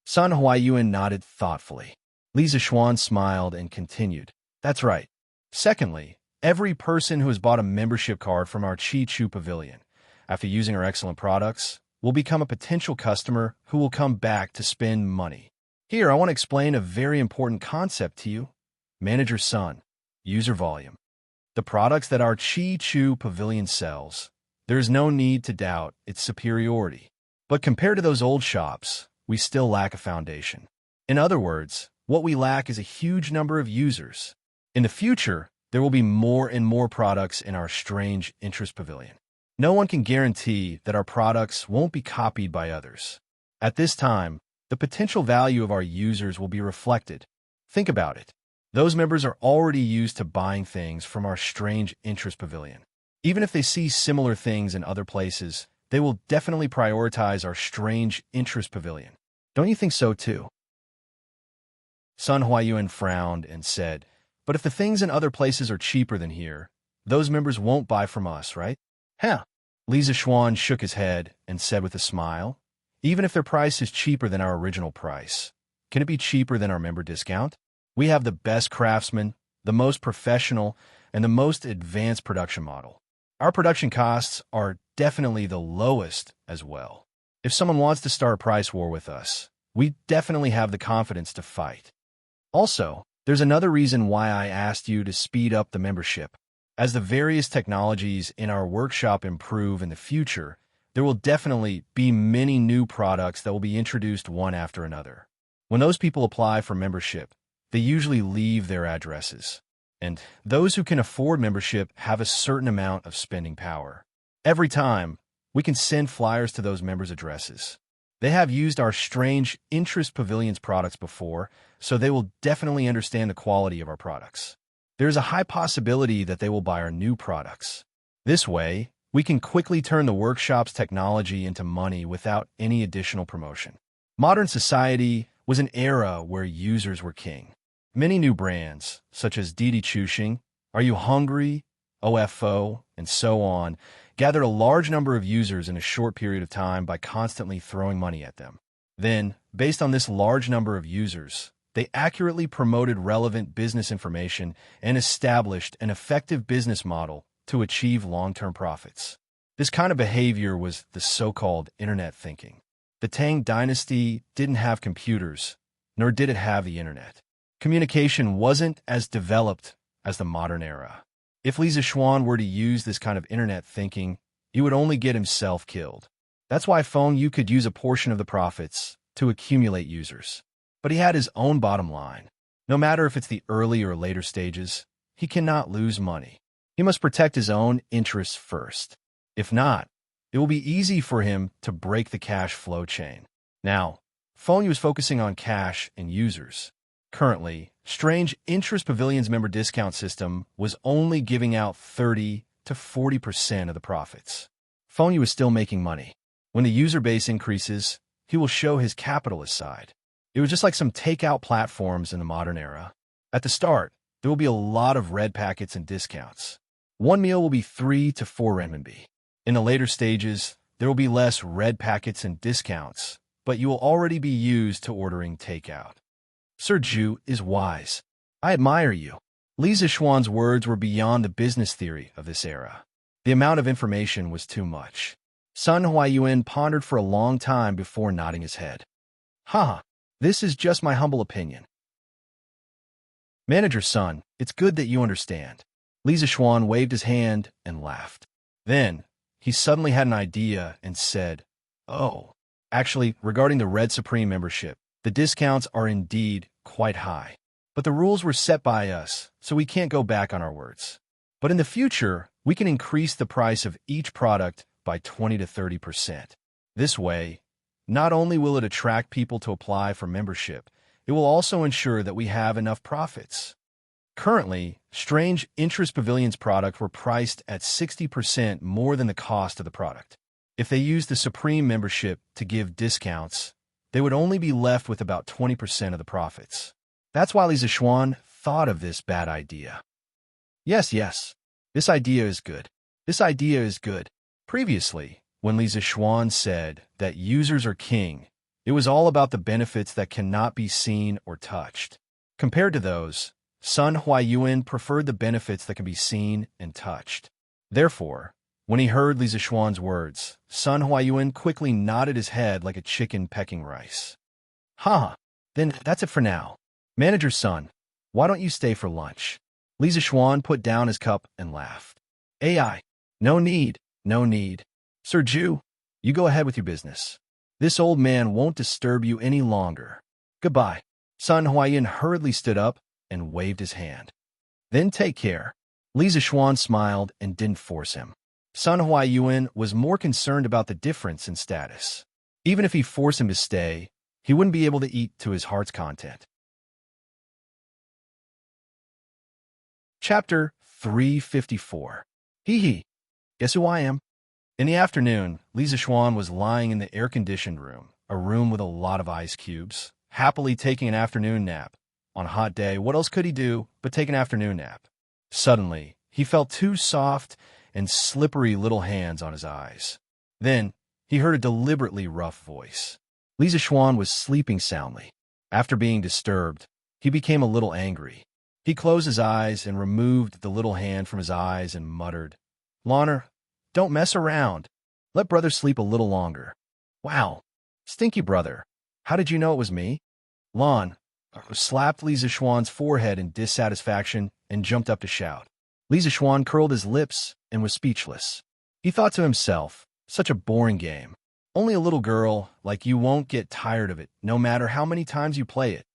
Sun Huayuan nodded thoughtfully. Li Zixuan smiled and continued. That's right. Secondly, every person who has bought a membership card from our Chi Chu Pavilion, after using our excellent products, will become a potential customer who will come back to spend money. Here, I want to explain a very important concept to you. Manager Sun, user volume. The products that our Chi Chu Pavilion sells, there is no need to doubt its superiority. But compared to those old shops, we still lack a foundation. In other words, what we lack is a huge number of users. In the future, there will be more and more products in our strange interest pavilion. No one can guarantee that our products won't be copied by others. At this time, the potential value of our users will be reflected. Think about it. Those members are already used to buying things from our strange interest pavilion. Even if they see similar things in other places, they will definitely prioritize our strange interest pavilion. Don't you think so too? Sun Huayuan frowned and said, but if the things in other places are cheaper than here, those members won't buy from us, right? Huh. Li Zixuan shook his head and said with a smile, even if their price is cheaper than our original price, can it be cheaper than our member discount? We have the best craftsmen, the most professional, and the most advanced production model. Our production costs are definitely the lowest as well. If someone wants to start a price war with us, we definitely have the confidence to fight. Also, there's another reason why I asked you to speed up the membership. As the various technologies in our workshop improve in the future, there will definitely be many new products that will be introduced one after another. When those people apply for membership, they usually leave their addresses. And those who can afford membership have a certain amount of spending power. Every time, we can send flyers to those members' addresses. They have used our strange interest pavilions products before, so they will definitely understand the quality of our products. There is a high possibility that they will buy our new products. This way, we can quickly turn the workshop's technology into money without any additional promotion. Modern society was an era where users were king. Many new brands, such as Didi Chuxing, Are You Hungry, OFO, and so on, gathered a large number of users in a short period of time by constantly throwing money at them. Then, based on this large number of users, they accurately promoted relevant business information and established an effective business model to achieve long-term profits. This kind of behavior was the so-called internet thinking. The Tang Dynasty didn't have computers, nor did it have the internet. Communication wasn't as developed as the modern era. If Li Zixuan were to use this kind of internet thinking, he would only get himself killed. That's why Feng Yu could use a portion of the profits to accumulate users. But he had his own bottom line. No matter if it's the early or later stages, he cannot lose money. He must protect his own interests first. If not, it will be easy for him to break the cash flow chain. Now, Feng Yu is focusing on cash and users. Currently, Strange Interest Pavilion's member discount system was only giving out 30 to 40% of the profits. Feng Yu is still making money. When the user base increases, he will show his capitalist side. It was just like some takeout platforms in the modern era. At the start, there will be a lot of red packets and discounts. One meal will be 3 to 4 renminbi. In the later stages, there will be less red packets and discounts, but you will already be used to ordering takeout. Sir Ju is wise. I admire you. Li Zixuan's words were beyond the business theory of this era. The amount of information was too much. Sun Huayuan pondered for a long time before nodding his head. Haha, this is just my humble opinion. Manager Sun, it's good that you understand. Li Zixuan waved his hand and laughed. Then, he suddenly had an idea and said, Oh, actually, regarding the Red Supreme membership, the discounts are indeed quite high. But the rules were set by us, so we can't go back on our words. But in the future, we can increase the price of each product by 20 to 30%. This way, not only will it attract people to apply for membership, it will also ensure that we have enough profits. Currently, Strange Interest Pavilion's product were priced at 60% more than the cost of the product. If they used the Supreme membership to give discounts, they would only be left with about 20% of the profits. That's why Li Zixuan thought of this bad idea. Yes, this idea is good. This idea is good. Previously, when Li Zixuan said that users are king, It was all about the benefits that cannot be seen or touched. Compared to those, Sun Huayuan preferred the benefits that can be seen and touched. Therefore, when he heard Li Zishuan's words, Sun Huayuan quickly nodded his head like a chicken pecking rice. Ha! Then that's it for now. Manager Sun, why don't you stay for lunch? Li Zishuan put down his cup and laughed. AI, no need, no need. Sir Ju, you go ahead with your business. This old man won't disturb you any longer. Goodbye. Sun Huayan hurriedly stood up and waved his hand. Then take care. Li Zishuan smiled and didn't force him. Sun Huayuan was more concerned about the difference in status. Even if he forced him to stay, he wouldn't be able to eat to his heart's content. Chapter 354. Hee hee. Guess who I am? In the afternoon, Li Zishuan was lying in the air-conditioned room, a room with a lot of ice cubes, happily taking an afternoon nap. On a hot day, what else could he do but take an afternoon nap? Suddenly, he felt two soft and slippery little hands on his eyes. Then, he heard a deliberately rough voice. Li Zishuan was sleeping soundly. After being disturbed, he became a little angry. He closed his eyes and removed the little hand from his eyes and muttered, "Loner, don't mess around. Let brother sleep a little longer." Wow, stinky brother, how did you know it was me? Lon slapped Li Zishuan's forehead in dissatisfaction and jumped up to shout. Li Zishuan curled his lips and was speechless. He thought to himself, such a boring game. Only a little girl like you won't get tired of it, no matter how many times you play it.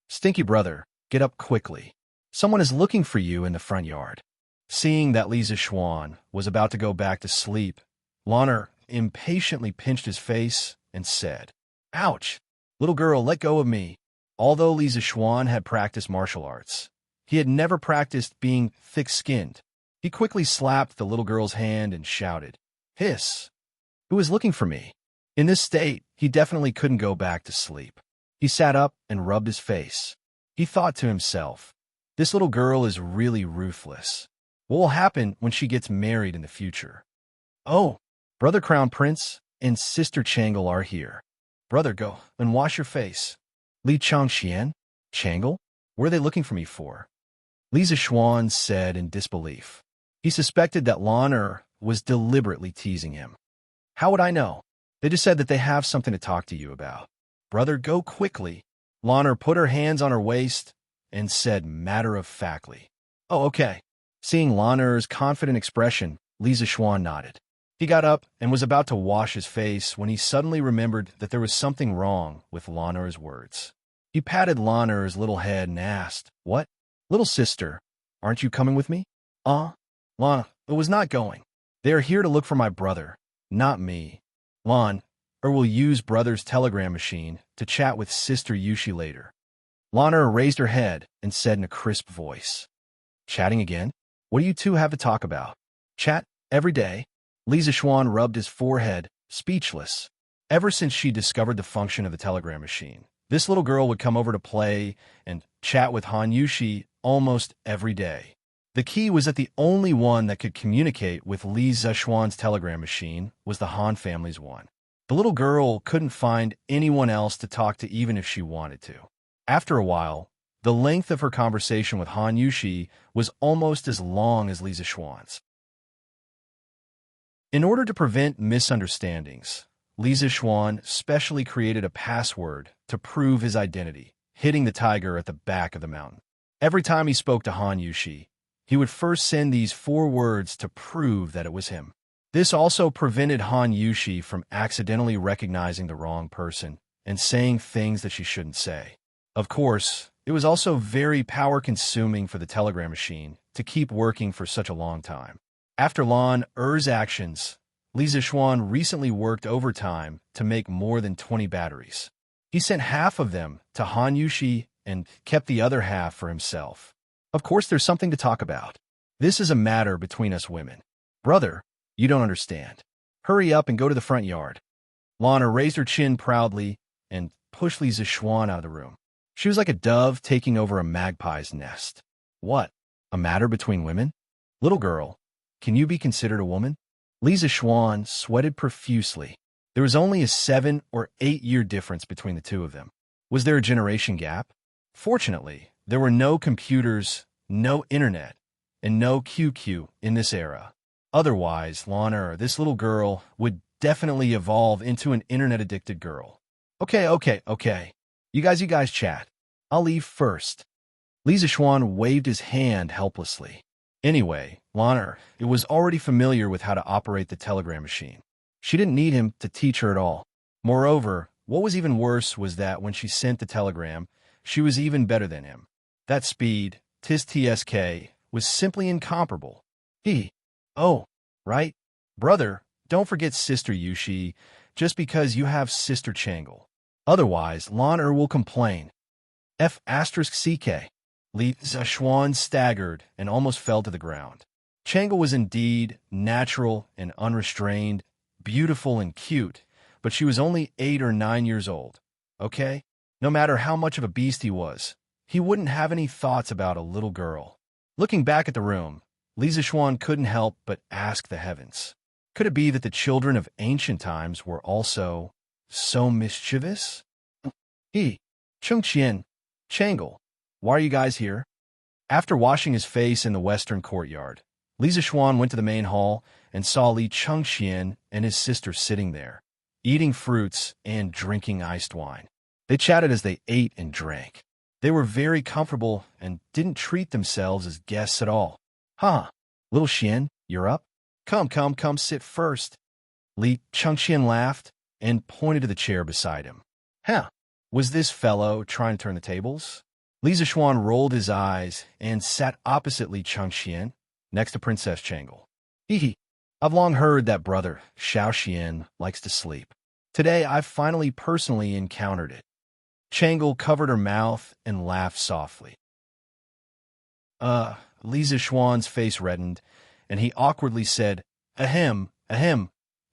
Stinky brother, get up quickly. Someone is looking for you in the front yard. Seeing that Li Zishuan was about to go back to sleep, Loner impatiently pinched his face and said, "Ouch! Little girl, let go of me." Although Li Zishuan had practiced martial arts, he had never practiced being thick-skinned. He quickly slapped the little girl's hand and shouted, "Hiss! Who is looking for me?" In this state, he definitely couldn't go back to sleep. He sat up and rubbed his face. He thought to himself, this little girl is really ruthless. What will happen when she gets married in the future? Oh, Brother Crown Prince and Sister Changle are here. Brother, go and wash your face. Li Changxian? Changle? What are they looking for me for? Li Zishuan said in disbelief. He suspected that Loner was deliberately teasing him. How would I know? They just said that they have something to talk to you about. Brother, go quickly. Loner put her hands on her waist and said matter-of-factly, "Oh, okay." Seeing Loner's confident expression, Li Zishuan nodded. He got up and was about to wash his face when he suddenly remembered that there was something wrong with Loner's words. He patted Loner's little head and asked, "What? Little sister, aren't you coming with me?" Lon, it was not going. They are here to look for my brother, not me. Lon, or will use brother's telegram machine to chat with Sister Yushi later. Loner raised her head and said in a crisp voice, "Chatting again? What do you two have to talk about?" "Chat, every day." Li Zishuan rubbed his forehead, speechless. Ever since she discovered the function of the telegram machine, this little girl would come over to play and chat with Han Yushi almost every day. The key was that the only one that could communicate with Li Zishuan's telegram machine was the Han family's one. The little girl couldn't find anyone else to talk to even if she wanted to. After a while, the length of her conversation with Han Yushi was almost as long as Li Zishuan's. In order to prevent misunderstandings, Li Zishuan specially created a password to prove his identity, hitting the tiger at the back of the mountain. Every time he spoke to Han Yushi, he would first send these 4 words to prove that it was him. This also prevented Han Yushi from accidentally recognizing the wrong person and saying things that she shouldn't say. Of course, it was also very power-consuming for the telegram machine to keep working for such a long time. After Lon Er's actions, Li Zishuan recently worked overtime to make more than 20 batteries. He sent half of them to Han Yushi and kept the other half for himself. Of course, there's something to talk about. This is a matter between us women. Brother, you don't understand. Hurry up and go to the front yard. Lana raised her chin proudly and pushed Li Zishuan out of the room. She was like a dove taking over a magpie's nest. What? A matter between women? Little girl, can you be considered a woman? Li Zishuan sweated profusely. There was only a 7 or 8 year difference between the two of them. Was there a generation gap? Fortunately, there were no computers, no internet, and no QQ in this era. Otherwise, Lana, this little girl, would definitely evolve into an internet-addicted girl. Okay. You guys chat. I'll leave first. Li Zixuan waved his hand helplessly. Anyway, Lana, it was already familiar with how to operate the telegram machine. She didn't need him to teach her at all. Moreover, what was even worse was that when she sent the telegram, she was even better than him. That speed, TSK, was simply incomparable. Oh, right? Brother, don't forget Sister Yushi, just because you have Sister Changle. Otherwise, Lana will complain. F***CK. Li Zixuan staggered and almost fell to the ground. Changle was indeed natural and unrestrained, beautiful and cute, but she was only 8 or 9 years old, okay? No matter how much of a beast he was, he wouldn't have any thoughts about a little girl. Looking back at the room, Li Zixuan couldn't help but ask the heavens. Could it be that the children of ancient times were also so mischievous? Chengqian, Changle, why are you guys here? After washing his face in the western courtyard, Li Zixuan went to the main hall and saw Li Chengqian and his sister sitting there, eating fruits and drinking iced wine. They chatted as they ate and drank. They were very comfortable and didn't treat themselves as guests at all. Little Xian, you're up? Come, sit first. Li Chengqian laughed and pointed to the chair beside him. Was this fellow trying to turn the tables? Li Zixuan rolled his eyes and sat opposite Li Chengqian, next to Princess Changle. I've long heard that brother, Xiaoxian, likes to sleep. Today, I've finally personally encountered it. Changle covered her mouth and laughed softly. Li Zixuan's face reddened, and he awkwardly said, Ahem.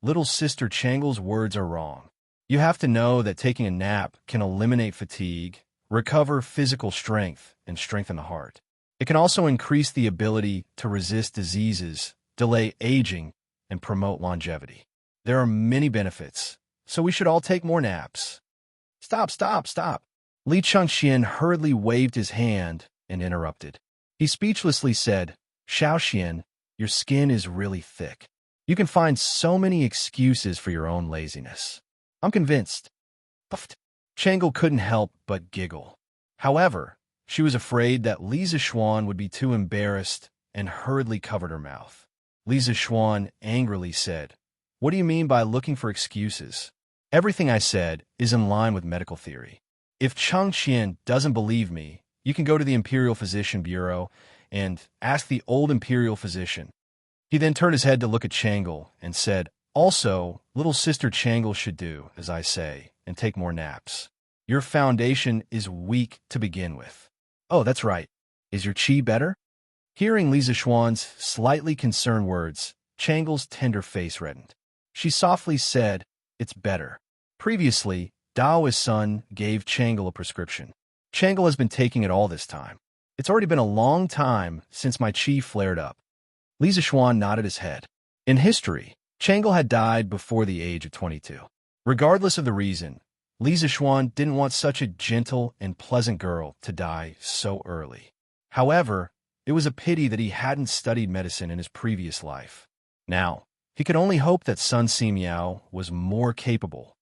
Little Sister Changle's words are wrong. You have to know that taking a nap can eliminate fatigue, recover physical strength, and strengthen the heart. It can also increase the ability to resist diseases, delay aging, and promote longevity. There are many benefits, so we should all take more naps. Stop. Li Chengqian hurriedly waved his hand and interrupted. He speechlessly said, Xiaoxian, your skin is really thick. You can find so many excuses for your own laziness. I'm convinced. Puffed. Changle couldn't help but giggle. However, she was afraid that Li Zixuan would be too embarrassed and hurriedly covered her mouth. Li Zixuan angrily said, What do you mean by looking for excuses? Everything I said is in line with medical theory. If Chengqian doesn't believe me, you can go to the Imperial Physician Bureau and ask the old Imperial Physician. He then turned his head to look at Changle and said, Also, little Sister Changle should do, as I say, and take more naps. Your foundation is weak to begin with. Oh, that's right. Is your qi better? Hearing Li Zixuan's slightly concerned words, Changle's tender face reddened. She softly said, It's better. Previously, Dao's son gave Changle a prescription. Changle has been taking it all this time. It's already been a long time since my qi flared up. Li Zixuan nodded his head. In history, Changle had died before the age of 22. Regardless of the reason, Li Zixuan didn't want such a gentle and pleasant girl to die so early. However, it was a pity that he hadn't studied medicine in his previous life. Now, he could only hope that Sun Simiao was more capable.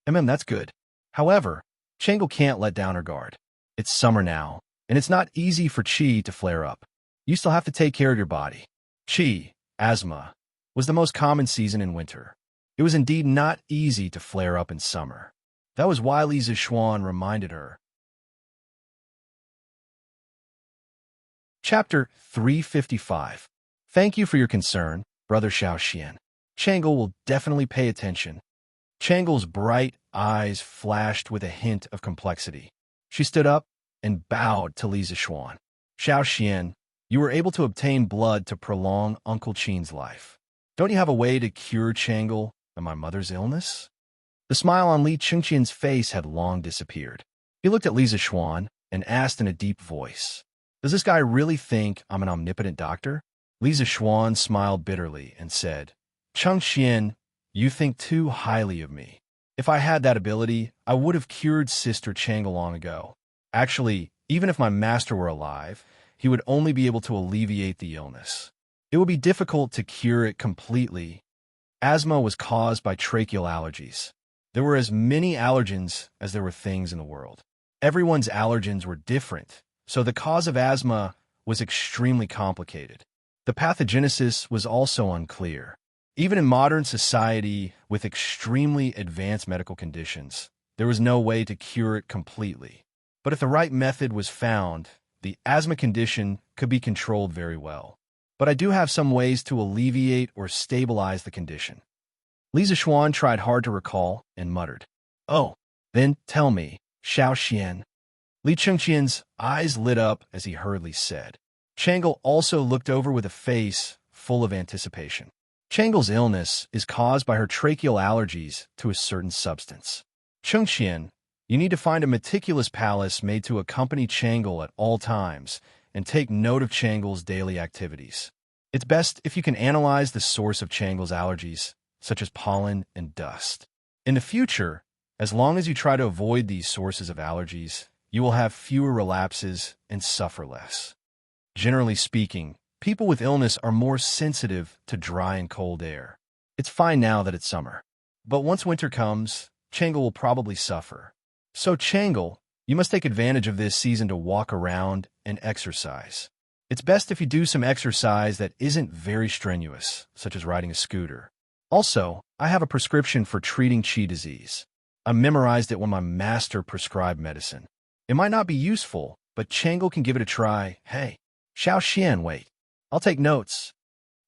That's good. However, Changle can't let down her guard. It's summer now, and it's not easy for qi to flare up. You still have to take care of your body. Qi, asthma, was the most common season in winter. It was indeed not easy to flare up in summer. That was why Li Zixuan reminded her. Chapter 355. Thank you for your concern, Brother Xiaoxian. Changle will definitely pay attention. Changle's bright eyes flashed with a hint of complexity. She stood up and bowed to Li Zixuan. Xiaoxian, you were able to obtain blood to prolong Uncle Qin's life. Don't you have a way to cure Changle and my mother's illness? The smile on Li Chengqian's face had long disappeared. He looked at Li Zixuan and asked in a deep voice, Does this guy really think I'm an omnipotent doctor? Li Zixuan smiled bitterly and said, Chengqian, You think too highly of me. If I had that ability, I would have cured Sister Changle long ago. Actually, even if my master were alive, he would only be able to alleviate the illness. It would be difficult to cure it completely. Asthma was caused by tracheal allergies. There were as many allergens as there were things in the world. Everyone's allergens were different, so the cause of asthma was extremely complicated. The pathogenesis was also unclear. Even in modern society, with extremely advanced medical conditions, there was no way to cure it completely. But if the right method was found, the asthma condition could be controlled very well. But I do have some ways to alleviate or stabilize the condition. Li Zishuan tried hard to recall and muttered, "Oh, then tell me, Xiao Xian." Li Chengqian's eyes lit up as he hurriedly said. Changle also looked over with a face full of anticipation. Changle's illness is caused by her tracheal allergies to a certain substance. Chengqian, you need to find a meticulous palace made to accompany Changle at all times and take note of Changle's daily activities. It's best if you can analyze the source of Changle's allergies, such as pollen and dust. In the future, as long as you try to avoid these sources of allergies, you will have fewer relapses and suffer less. Generally speaking, people with illness are more sensitive to dry and cold air. It's fine now that it's summer. But once winter comes, Changle will probably suffer. So Changle, you must take advantage of this season to walk around and exercise. It's best if you do some exercise that isn't very strenuous, such as riding a scooter. Also, I have a prescription for treating qi disease. I memorized it when my master prescribed medicine. It might not be useful, but Changle can give it a try. Hey, Xiao Xian, wait. I'll take notes.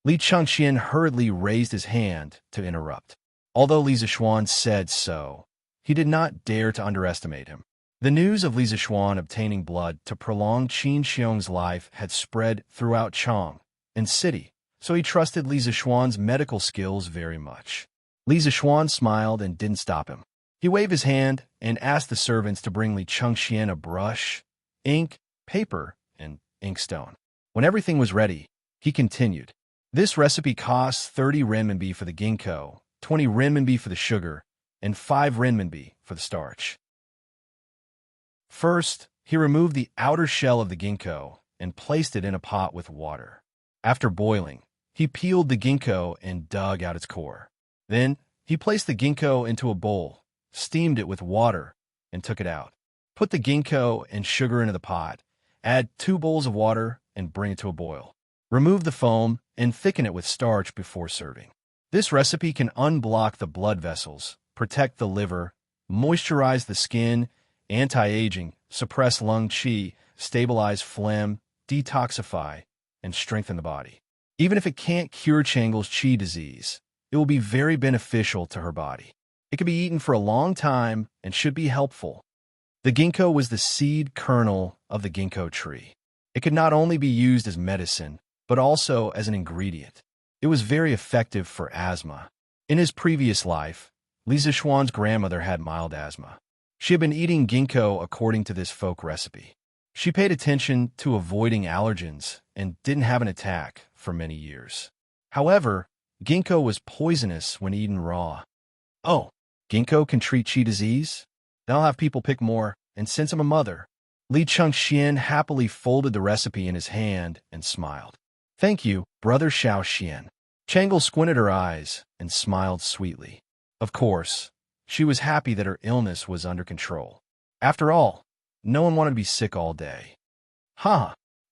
Li Chengqian hurriedly raised his hand to interrupt. Although Li Zishuan said so, he did not dare to underestimate him. The news of Li Zishuan obtaining blood to prolong Qin Xiong's life had spread throughout Chang and city, so he trusted Li Zishuan's medical skills very much. Li Zishuan smiled and didn't stop him. He waved his hand and asked the servants to bring Li Chengqian a brush, ink, paper, and inkstone. When everything was ready, he continued. This recipe costs 30 renminbi for the ginkgo, 20 renminbi for the sugar, and 5 renminbi for the starch. First, he removed the outer shell of the ginkgo and placed it in a pot with water. After boiling, he peeled the ginkgo and dug out its core. Then, he placed the ginkgo into a bowl, steamed it with water, and took it out. Put the ginkgo and sugar into the pot, add 2 bowls of water, and bring it to a boil. Remove the foam and thicken it with starch before serving. This recipe can unblock the blood vessels, protect the liver, moisturize the skin, anti-aging, suppress lung qi, stabilize phlegm, detoxify, and strengthen the body. Even if it can't cure Changle's qi disease, it will be very beneficial to her body. It can be eaten for a long time and should be helpful. The ginkgo was the seed kernel of the ginkgo tree. It could not only be used as medicine, but also as an ingredient. It was very effective for asthma. In his previous life, Li Zishuan's grandmother had mild asthma. She had been eating ginkgo according to this folk recipe. She paid attention to avoiding allergens and didn't have an attack for many years. However, ginkgo was poisonous when eaten raw. Oh, ginkgo can treat qi disease? Then I'll have people pick more, and since I'm a mother, Li Chengqian happily folded the recipe in his hand and smiled. Thank you, Brother Xiao Xian. Changle squinted her eyes and smiled sweetly. Of course, she was happy that her illness was under control. After all, no one wanted to be sick all day.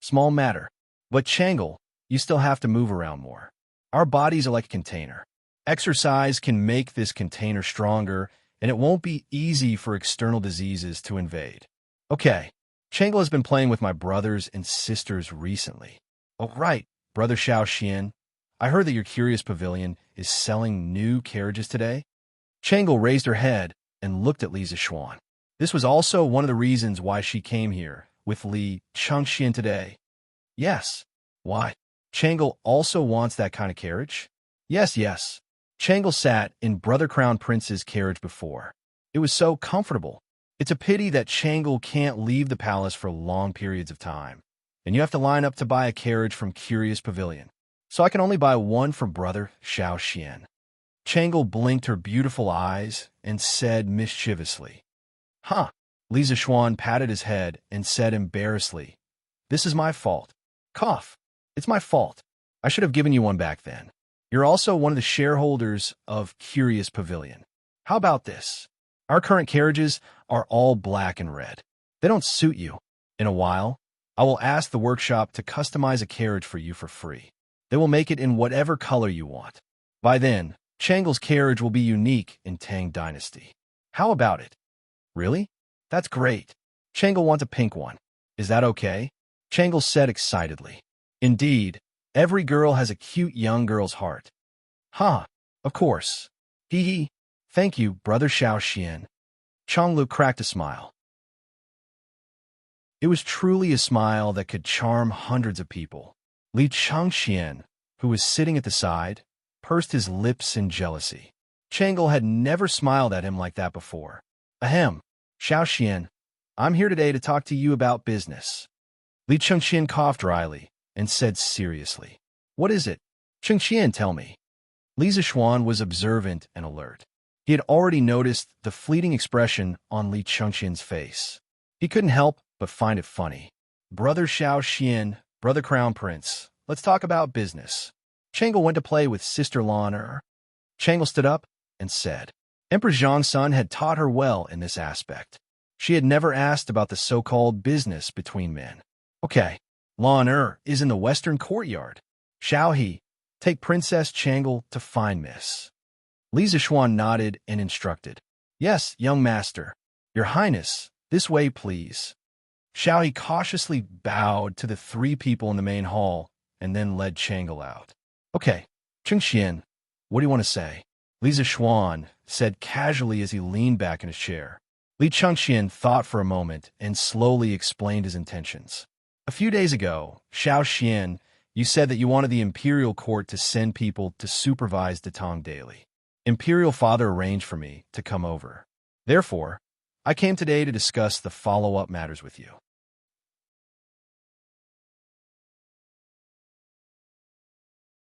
Small matter. But Changle, you still have to move around more. Our bodies are like a container. Exercise can make this container stronger, and it won't be easy for external diseases to invade. Okay, Changle has been playing with my brothers and sisters recently. Oh, right, Brother Xiao Xian. I heard that your Curious Pavilion is selling new carriages today. Changle raised her head and looked at Li Zishuan. This was also one of the reasons why she came here with Li Chengqian today. Yes. Why? Changle also wants that kind of carriage? Yes. Changle sat in Brother Crown Prince's carriage before. It was so comfortable. It's a pity that Changle can't leave the palace for long periods of time, and you have to line up to buy a carriage from Curious Pavilion. So I can only buy one from Brother Xiao Xian. Changle blinked her beautiful eyes and said mischievously. Huh. Li Zishuan patted his head and said embarrassedly, This is my fault. Cough. It's my fault. I should have given you one back then. You're also one of the shareholders of Curious Pavilion. How about this? Our current carriages are all black and red. They don't suit you. In a while, I will ask the workshop to customize a carriage for you for free. They will make it in whatever color you want. By then, Changle's carriage will be unique in Tang Dynasty. How about it? Really? That's great. Changle wants a pink one. Is that okay? Changle said excitedly. Indeed, every girl has a cute young girl's heart. Huh, of course. Hee hee. Thank you, Brother Xiao Xian. Chonglu cracked a smile. It was truly a smile that could charm hundreds of people. Li Changxian, who was sitting at the side, pursed his lips in jealousy. Changle had never smiled at him like that before. Ahem, Xiao Xian, I'm here today to talk to you about business. Li Chengxian coughed dryly and said seriously, What is it? Chengxian, tell me. Li Zishuan was observant and alert. He had already noticed the fleeting expression on Li Chengxian's face. He couldn't help but find it funny. Brother Xiao Xian, Brother Crown Prince, let's talk about business. Changle went to play with Sister Lan. Changle stood up and said, Emperor Zhang's son had taught her well in this aspect. She had never asked about the so-called business between men. Okay, Lan is in the western courtyard. Shall he take Princess Changle to find Miss? Li Zishuan nodded and instructed. Yes, young master. Your Highness, this way, please. Shao He cautiously bowed to the three people in the main hall and then led Changle out. Okay, Chengxian, what do you want to say? Li Zishuan said casually as he leaned back in his chair. Li Chengxian thought for a moment and slowly explained his intentions. A few days ago, Xiao Xian, you said that you wanted the Imperial Court to send people to supervise the Tang daily. Imperial Father arranged for me to come over. Therefore, I came today to discuss the follow-up matters with you.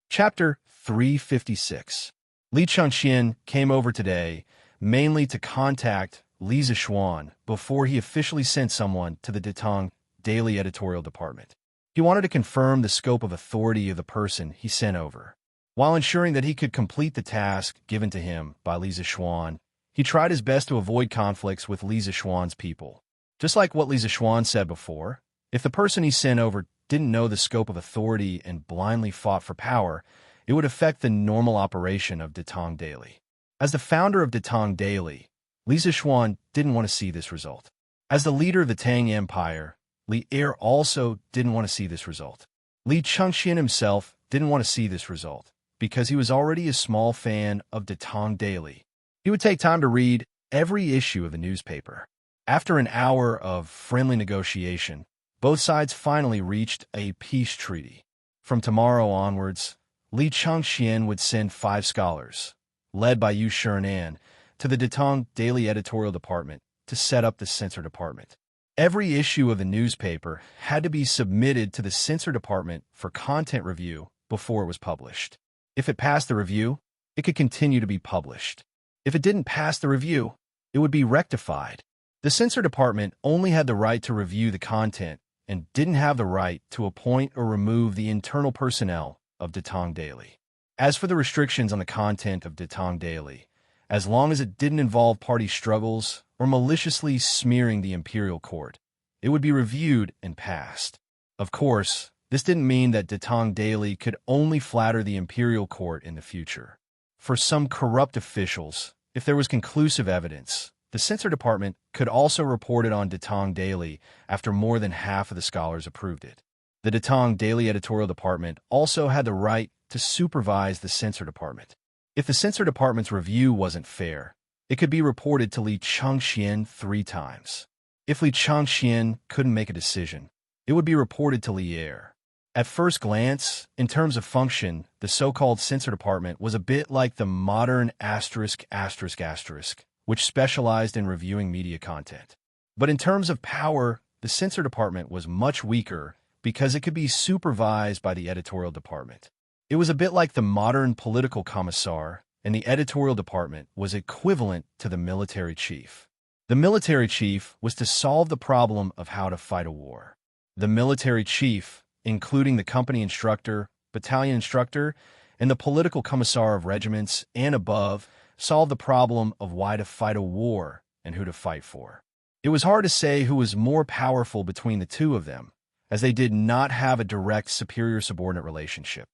Chapter 356. Li Chengxian came over today mainly to contact Li Zishuan before he officially sent someone to the Tang Daily Editorial Department. He wanted to confirm the scope of authority of the person he sent over. While ensuring that he could complete the task given to him by Li Zishuan, he tried his best to avoid conflicts with Li Zishuan's people. Just like what Li Zishuan said before, if the person he sent over didn't know the scope of authority and blindly fought for power, it would affect the normal operation of Tang Daily. As the founder of Tang Daily, Li Zishuan didn't want to see this result. As the leader of the Tang Empire, Li also didn't want to see this result. Li Chengxian himself didn't want to see this result because he was already a small fan of Tang Daily. He would take time to read every issue of the newspaper. After an hour of friendly negotiation, both sides finally reached a peace treaty. From tomorrow onwards, Li Chengxian would send 5 scholars, led by Yu Sherinan, to the Tang Daily Editorial Department to set up the censor department. Every issue of the newspaper had to be submitted to the censor department for content review before it was published. If it passed the review, it could continue to be published. If it didn't pass the review, it would be rectified. The censor department only had the right to review the content and didn't have the right to appoint or remove the internal personnel of Tang Daily. As for the restrictions on the content of Tang Daily, as long as it didn't involve party struggles or maliciously smearing the imperial court, it would be reviewed and passed. Of course, this didn't mean that Tang Daily could only flatter the imperial court in the future. For some corrupt officials, if there was conclusive evidence, the censor department could also report it on Tang Daily after more than half of the scholars approved it. The Tang Daily Editorial Department also had the right to supervise the censor department. If the censor department's review wasn't fair, it could be reported to Li Chengxian 3 times. If Li Chengxian couldn't make a decision, it would be reported to Li Er. At first glance, in terms of function, the so-called censor department was a bit like the modern ****, which specialized in reviewing media content. But in terms of power, the censor department was much weaker because it could be supervised by the editorial department. It was a bit like the modern political commissar and the editorial department was equivalent to the military chief. The military chief was to solve the problem of how to fight a war. The military chief, including the company instructor, battalion instructor, and the political commissar of regiments and above, solved the problem of why to fight a war and who to fight for. It was hard to say who was more powerful between the two of them, as they did not have a direct superior-subordinate relationship.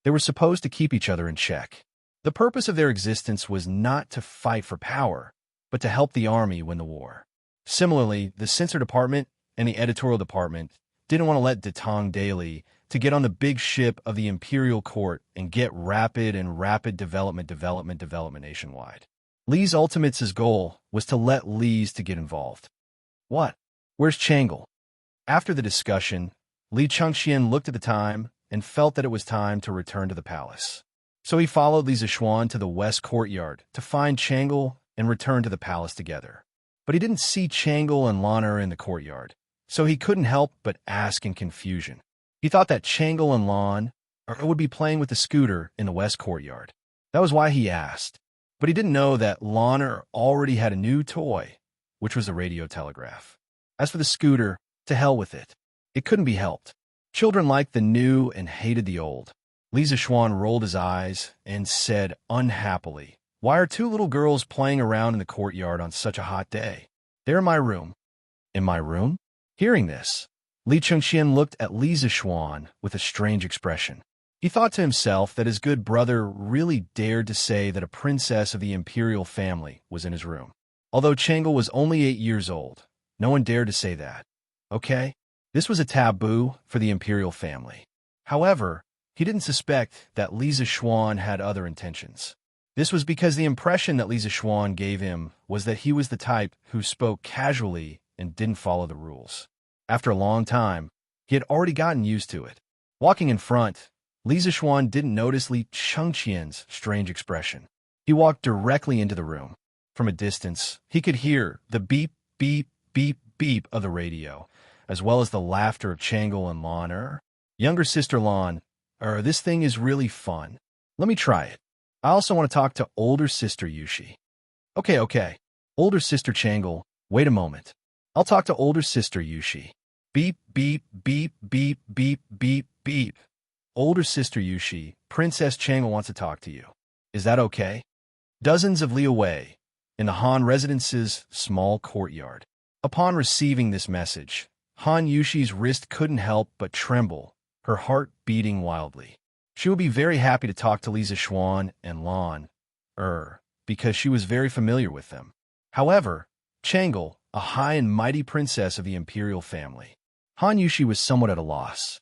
They were supposed to keep each other in check. The purpose of their existence was not to fight for power, but to help the army win the war. Similarly, the censor department and the editorial department didn't want to let Tang daily to get on the big ship of the imperial court and get rapid development nationwide. Li's ultimate's goal was to let Li's to get involved. What? Where's Changle? After the discussion, Li Chengxian looked at the time and felt that it was time to return to the palace. So he followed Li Zishuan to the west courtyard to find Changle and return to the palace together. But he didn't see Changle and Lana in the courtyard, so he couldn't help but ask in confusion. He thought that Changle and Lon would be playing with the scooter in the west courtyard. That was why he asked. But he didn't know that Lana already had a new toy, which was the radio telegraph. As for the scooter, to hell with it. It couldn't be helped. Children liked the new and hated the old. Li Zishuan rolled his eyes and said unhappily, "Why are two little girls playing around in the courtyard on such a hot day? They're in my room." In my room? Hearing this, Li Chengxian looked at Li Zishuan with a strange expression. He thought to himself that his good brother really dared to say that a princess of the imperial family was in his room. Although Changle was only 8 years old, no one dared to say that. Okay, this was a taboo for the imperial family. However, he didn't suspect that Li Zishuan had other intentions. This was because the impression that Li Zishuan gave him was that he was the type who spoke casually and didn't follow the rules. After a long time, he had already gotten used to it. Walking in front, Li Zishuan didn't notice Li Chengxian's strange expression. He walked directly into the room. From a distance, he could hear the beep, beep, beep, beep of the radio, as well as the laughter of Changle and Lon. Younger sister Lon, this thing is really fun. Let me try it. I also want to talk to older sister Yushi. Okay. Older sister Changle, wait a moment. I'll talk to older sister Yushi. Beep, beep, beep, beep, beep, beep, beep. Older sister Yushi, Princess Changle wants to talk to you. Is that okay? Dozens of li away, in the Han residence's small courtyard. Upon receiving this message, Han Yushi's wrist couldn't help but tremble, her heart beating wildly. She would be very happy to talk to Li Zishuan and Lon, because she was very familiar with them. However, Changle, a high and mighty princess of the imperial family. Han Yushi was somewhat at a loss.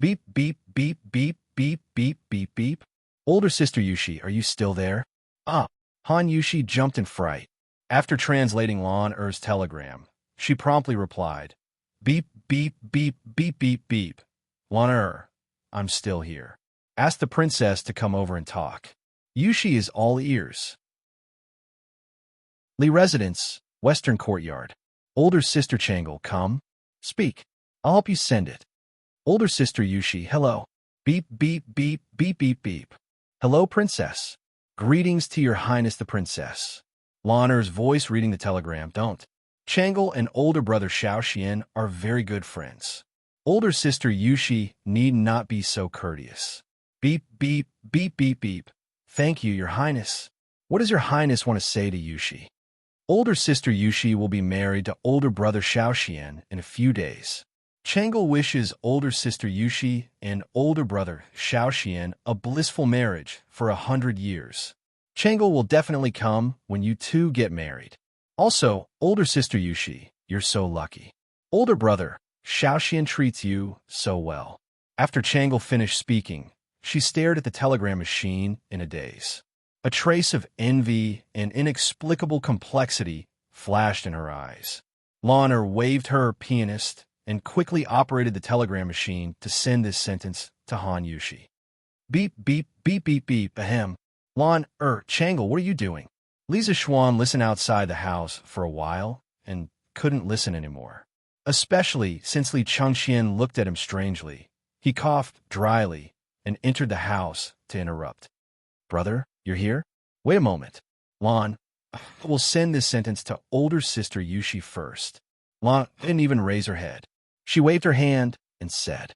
Beep, beep, beep, beep, beep, beep, beep, beep. Older sister Yushi, are you still there? Han Yushi jumped in fright. After translating Lon telegram, she promptly replied, beep, beep, beep, beep, beep, beep. Lon I'm still here. Ask the princess to come over and talk. Yushi is all ears. Li Residence, Western Courtyard. Older sister Changle, come. Speak. I'll help you send it. Older sister Yushi, hello. Beep, beep, beep, beep, beep, beep. Hello, princess. Greetings to your highness the princess. Lonner's voice reading the telegram, don't. Changle and older brother Xiaoxian are very good friends. Older sister Yushi need not be so courteous. Beep, beep, beep, beep, beep. Thank you, your highness. What does your highness want to say to Yushi? Older sister Yushi will be married to older brother Xiaoxian in a few days. Changle wishes older sister Yushi and older brother Xiaoxian a blissful marriage for 100 years. Changle will definitely come when you two get married. Also, older sister Yushi, you're so lucky. Older brother Xiaoxian treats you so well. After Changle finished speaking, she stared at the telegram machine in a daze. A trace of envy and inexplicable complexity flashed in her eyes. Lana waved her pianist and quickly operated the telegram machine to send this sentence to Han Yushi. Beep, beep, beep, beep, beep, ahem. Changle, what are you doing? Li Zishuan listened outside the house for a while and couldn't listen anymore. Especially since Li Chengxian looked at him strangely. He coughed dryly and entered the house to interrupt. Brother, you're here? Wait a moment. Lan, we'll send this sentence to older sister Yushi first. Lan didn't even raise her head. She waved her hand and said,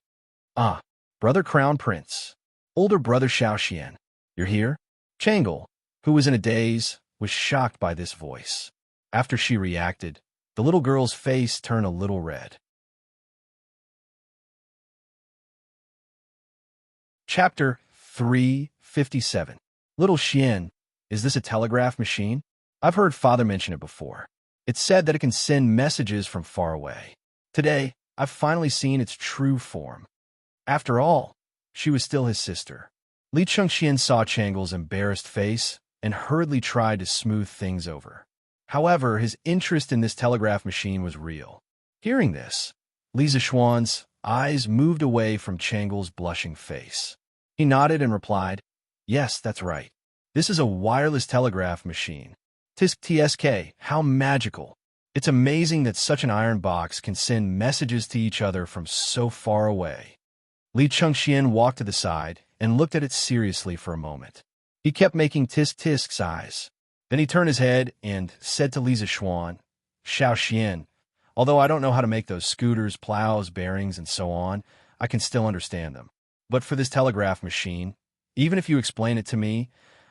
Ah, brother Crown Prince, older brother Xiaoxian, you're here? Changle, who was in a daze, was shocked by this voice. After she reacted, the little girl's face turned a little red. Chapter 357. Little Xian, is this a telegraph machine? I've heard Father mention it before. It's said that it can send messages from far away. Today, I've finally seen its true form. After all, she was still his sister. Li Chengxian saw Changle's embarrassed face and hurriedly tried to smooth things over. However, his interest in this telegraph machine was real. Hearing this, Li Zishuan's eyes moved away from Changle's blushing face. He nodded and replied, Yes, that's right. This is a wireless telegraph machine. Tisk TSK, how magical. It's amazing that such an iron box can send messages to each other from so far away. Li Chengxian walked to the side and looked at it seriously for a moment. He kept making tisk-tisk's eyes. Then he turned his head and said to Li Zishuan, Xiaoxian, although I don't know how to make those scooters, plows, bearings, and so on, I can still understand them. But for this telegraph machine, even if you explain it to me,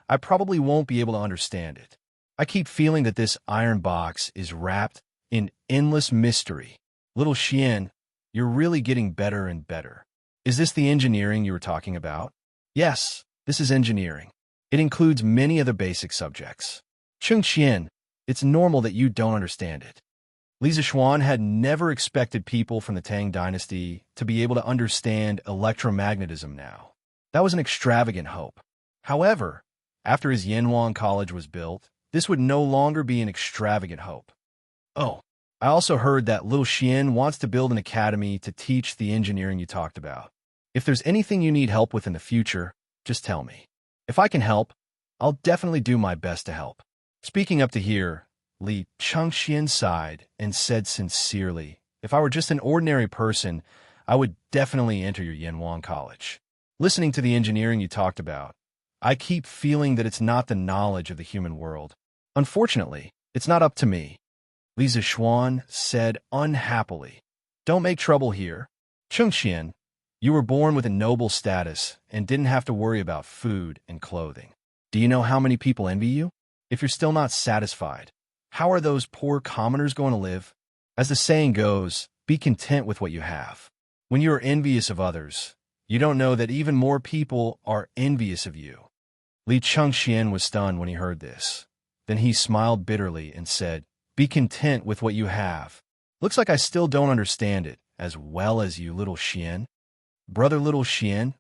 I probably won't be able to understand it. I keep feeling that this iron box is wrapped in endless mystery. Little Xian, you're really getting better and better. Is this the engineering you were talking about? Yes, this is engineering. It includes many other basic subjects. Chung Xian, it's normal that you don't understand it. Li Zishuan had never expected people from the Tang Dynasty to be able to understand electromagnetism now. That was an extravagant hope. However, after his Yanhuang College was built, this would no longer be an extravagant hope. Oh, I also heard that Little Xian wants to build an academy to teach the engineering you talked about. If there's anything you need help with in the future, just tell me. If I can help, I'll definitely do my best to help. Speaking up to here, Li Chengxian sighed and said sincerely, If I were just an ordinary person, I would definitely enter your Yanhuang College. Listening to the engineering you talked about, I keep feeling that it's not the knowledge of the human world. Unfortunately, it's not up to me. Li Zishuan said unhappily, Don't make trouble here. Chengxian, you were born with a noble status and didn't have to worry about food and clothing. Do you know how many people envy you? If you're still not satisfied, how are those poor commoners going to live? As the saying goes, be content with what you have. When you are envious of others, you don't know that even more people are envious of you. Li Chengxian was stunned when he heard this. Then he smiled bitterly and said, Be content with what you have. Looks like I still don't understand it as well as you, Little Xian. Brother Little Xian,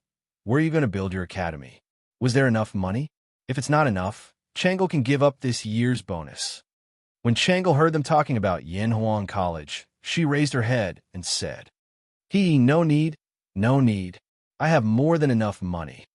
where are you going to build your academy? Was there enough money? If it's not enough, Changle can give up this year's bonus. When Changle heard them talking about Yanhuang College, she raised her head and said, No need, no need. I have more than enough money.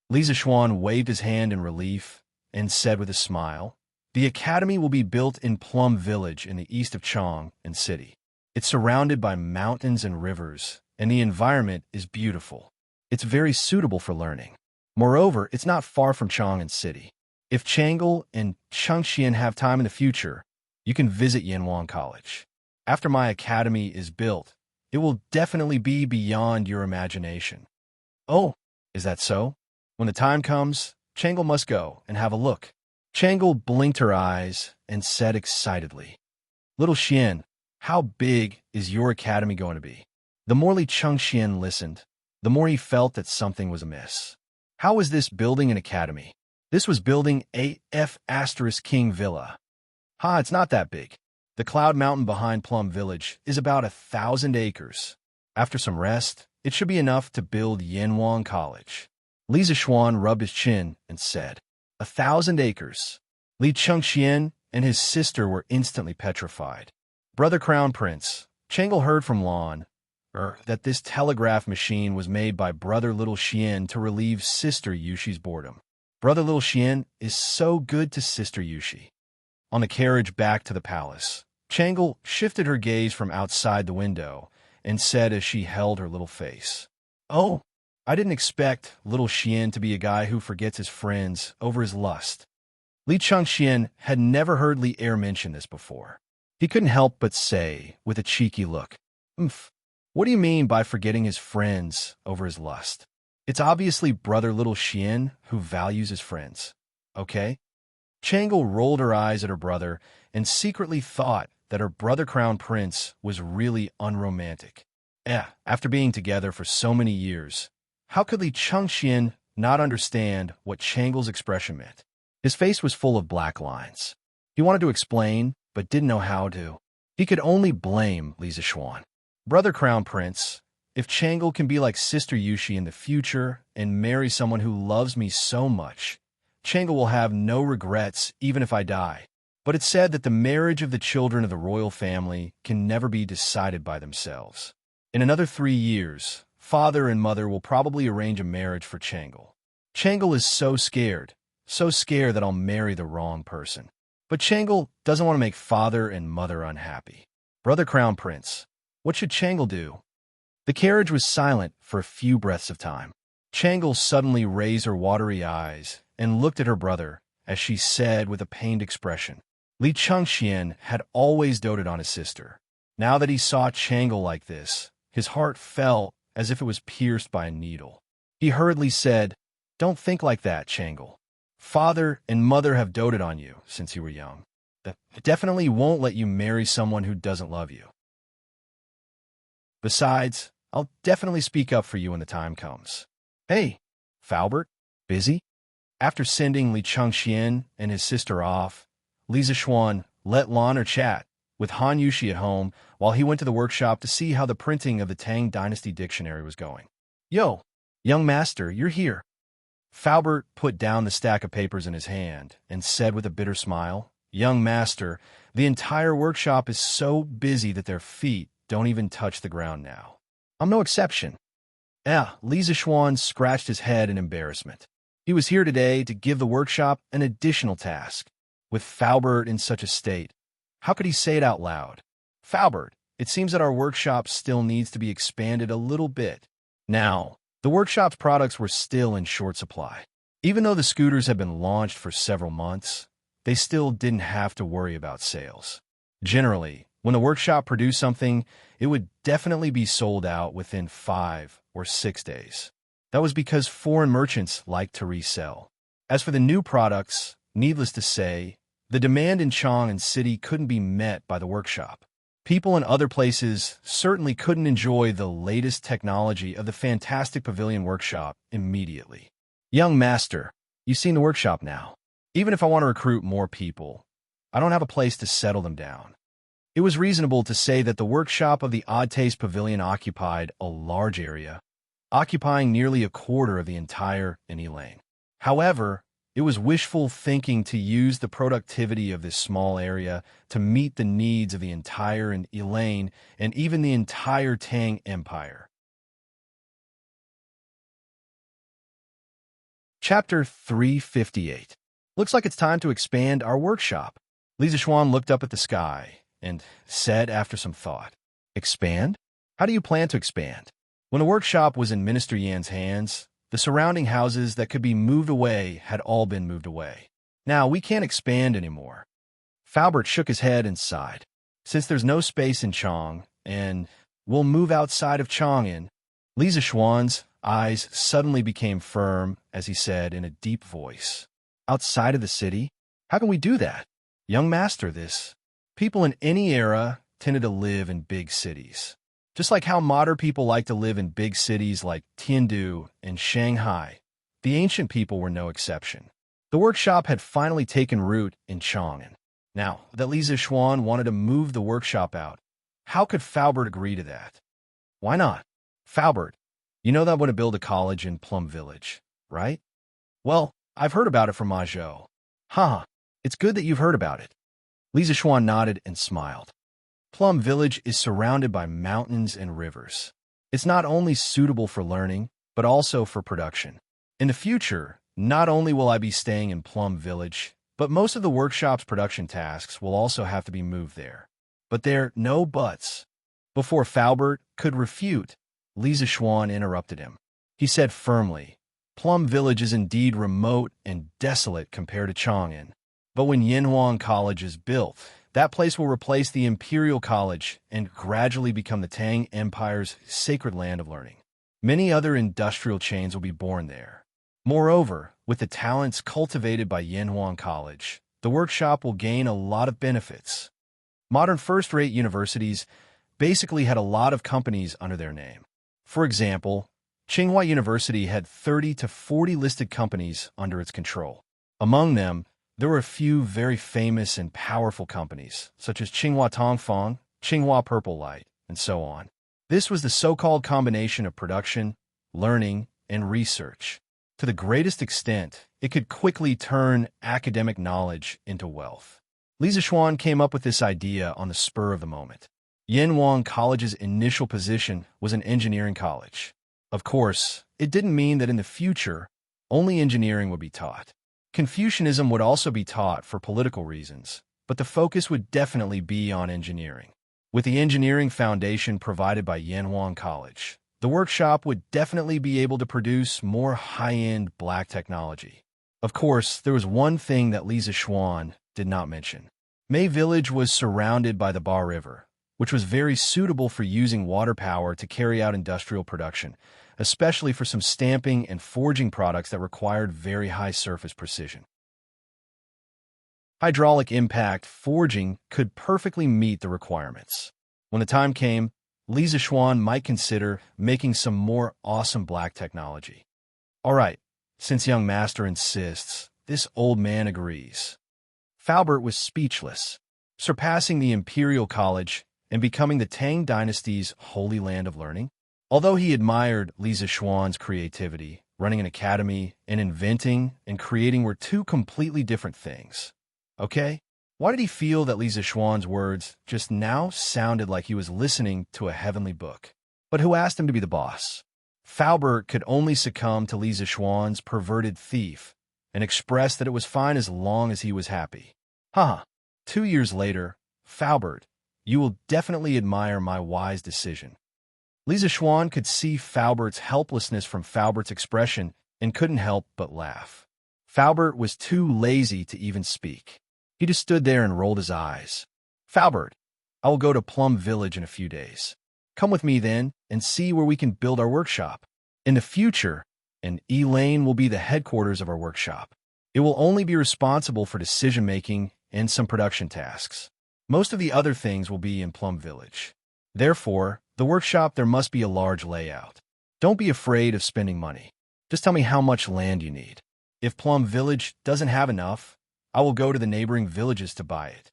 Li Zishuan waved his hand in relief and said with a smile, The academy will be built in Plum Village in the east of Chang and City. It's surrounded by mountains and rivers, and the environment is beautiful. It's very suitable for learning. Moreover, it's not far from Chang and City. If Changle and Chengxian have time in the future, you can visit Yanhuang College. After my academy is built, it will definitely be beyond your imagination. Oh, is that so? When the time comes, Changle must go and have a look. Changle blinked her eyes and said excitedly, Little Xian, how big is your academy going to be? The more Li Chengxian listened, the more he felt that something was amiss. How was this building an academy? This was building a King Villa. It's not that big. The cloud mountain behind Plum Village is about 1,000 acres. After some rest, it should be enough to build Yanhuang College. Li Zishuan rubbed his chin and said, 1,000 acres. Li Chengxian and his sister were instantly petrified. Brother Crown Prince, Changle heard from Lan that this telegraph machine was made by Brother Little Xian to relieve Sister Yushi's boredom. Brother Little Xian is so good to Sister Yushi. On the carriage back to the palace, Changle shifted her gaze from outside the window and said as she held her little face, Oh, I didn't expect little Xian to be a guy who forgets his friends over his lust. Li Chengxian had never heard Li Er mention this before. He couldn't help but say, with a cheeky look, "Umph, what do you mean by forgetting his friends over his lust? It's obviously brother little Xian who values his friends, okay?" Changle rolled her eyes at her brother and secretly thought that her brother crown prince was really unromantic. After being together for so many years, how could Li Chengxian not understand what Changle's expression meant? His face was full of black lines. He wanted to explain, but didn't know how to. He could only blame Li Zishuan. Brother Crown Prince, if Changle can be like Sister Yushi in the future and marry someone who loves me so much, Changle will have no regrets even if I die. But it's said that the marriage of the children of the royal family can never be decided by themselves. In another 3 years, father and mother will probably arrange a marriage for Changle. Changle is so scared that I'll marry the wrong person. But Changle doesn't want to make father and mother unhappy. Brother Crown Prince, what should Changle do? The carriage was silent for a few breaths of time. Changle suddenly raised her watery eyes and looked at her brother as she said with a pained expression. Li Chengxian had always doted on his sister. Now that he saw Changle like this, his heart felt as if it was pierced by a needle. He hurriedly said, "Don't think like that, Changle. Father and mother have doted on you since you were young. That definitely won't let you marry someone who doesn't love you. Besides, I'll definitely speak up for you when the time comes." "Hey, Faubert, busy?" After sending Li Chengxian and his sister off, Li Zishuan let Lan chat with Han Yushi at home while he went to the workshop to see how the printing of the Tang Dynasty dictionary was going. "Yo, young master, you're here." Faubert put down the stack of papers in his hand and said with a bitter smile, "Young master, the entire workshop is so busy that their feet don't even touch the ground now. I'm no exception." Li Zishuan scratched his head in embarrassment. He was here today to give the workshop an additional task. With Faubert in such a state, how could he say it out loud? "Faubert, it seems that our workshop still needs to be expanded a little bit." Now, the workshop's products were still in short supply. Even though the scooters had been launched for several months, they still didn't have to worry about sales. Generally, when the workshop produced something, it would definitely be sold out within 5 or 6 days. That was because foreign merchants liked to resell. As for the new products, needless to say, the demand in Chang City couldn't be met by the workshop. People in other places certainly couldn't enjoy the latest technology of the fantastic pavilion workshop immediately. "Young master, you've seen the workshop now. Even if I want to recruit more people, I don't have a place to settle them down." It was reasonable to say that the workshop of the Odd Taste Pavilion occupied a large area, occupying nearly a quarter of the entire Any Lane. However, it was wishful thinking to use the productivity of this small area to meet the needs of the entire Elaine and even the entire Tang Empire. Chapter 358. Looks like it's time to expand our workshop. Li Zishuan looked up at the sky and said after some thought, "Expand? How do you plan to expand?" When the workshop was in Minister Yan's hands, the surrounding houses that could be moved away had all been moved away. Now, we can't expand anymore. Faubert shook his head and sighed. "Since there's no space in Chang, and we'll move outside of Chang'an." Li Zishuan's eyes suddenly became firm as he said in a deep voice, "Outside of the city? How can we do that? Young master, this. People in any era tended to live in big cities. Just like how modern people like to live in big cities like Tiandu and Shanghai, the ancient people were no exception. The workshop had finally taken root in Chang'an. Now that Li Zishuan wanted to move the workshop out, how could Faubert agree to that? Why not? "Faubert, you know that I want to build a college in Plum Village, right?" "Well, I've heard about it from Ma Zhou." "Huh, it's good that you've heard about it." Li Zishuan nodded and smiled. Plum Village is surrounded by mountains and rivers. It's not only suitable for learning, but also for production. In the future, not only will I be staying in Plum Village, but most of the workshop's production tasks will also have to be moved there. But there are no buts. Before Faubert could refute, Li Zishuan interrupted him. He said firmly. Plum Village is indeed remote and desolate compared to Chang'an. But when Yanhuang College is built, that place will replace the Imperial College and gradually become the Tang Empire's sacred land of learning. Many other industrial chains will be born there. Moreover, with the talents cultivated by Yanhuang College, the workshop will gain a lot of benefits. Modern first-rate universities basically had a lot of companies under their name. For example, Tsinghua University had 30 to 40 listed companies under its control. Among them, there were a few very famous and powerful companies, such as Tsinghua Tongfang, Tsinghua Purple Light, and so on. This was the so-called combination of production, learning, and research. To the greatest extent, it could quickly turn academic knowledge into wealth. Li Zixuan came up with this idea on the spur of the moment. Yanhuang College's initial position was an engineering college. Of course, it didn't mean that in the future, only engineering would be taught. Confucianism would also be taught for political reasons, but the focus would definitely be on engineering. With the engineering foundation provided by Yanhuang College, the workshop would definitely be able to produce more high-end black technology. Of course, there was one thing that Li Zixuan did not mention. Mei Village was surrounded by the Ba River, which was very suitable for using water power to carry out industrial production, especially for some stamping and forging products that required very high surface precision. Hydraulic impact forging could perfectly meet the requirements. When the time came, Li Zixuan might consider making some more awesome black technology. All right, since young master insists, this old man agrees. Falbert was speechless. Surpassing the Imperial College and becoming the Tang Dynasty's holy land of learning? Although he admired Li Zixuan's creativity, running an academy and inventing and creating were two completely different things. Okay? Why did he feel that Li Zixuan's words just now sounded like he was listening to a heavenly book? But who asked him to be the boss? Falbert could only succumb to Li Zixuan's perverted thief and express that it was fine as long as he was happy. 2 years later, Falbert, you will definitely admire my wise decision. Li Zixuan could see Falbert's helplessness from Falbert's expression and couldn't help but laugh. Falbert was too lazy to even speak. He just stood there and rolled his eyes. Falbert, I will go to Plum Village in a few days. Come with me then and see where we can build our workshop. In the future, an E-Lane will be the headquarters of our workshop. It will only be responsible for decision-making and some production tasks. Most of the other things will be in Plum Village. Therefore, the workshop there must be a large layout. Don't be afraid of spending money. Just tell me how much land you need. If Plum Village doesn't have enough, I will go to the neighboring villages to buy it.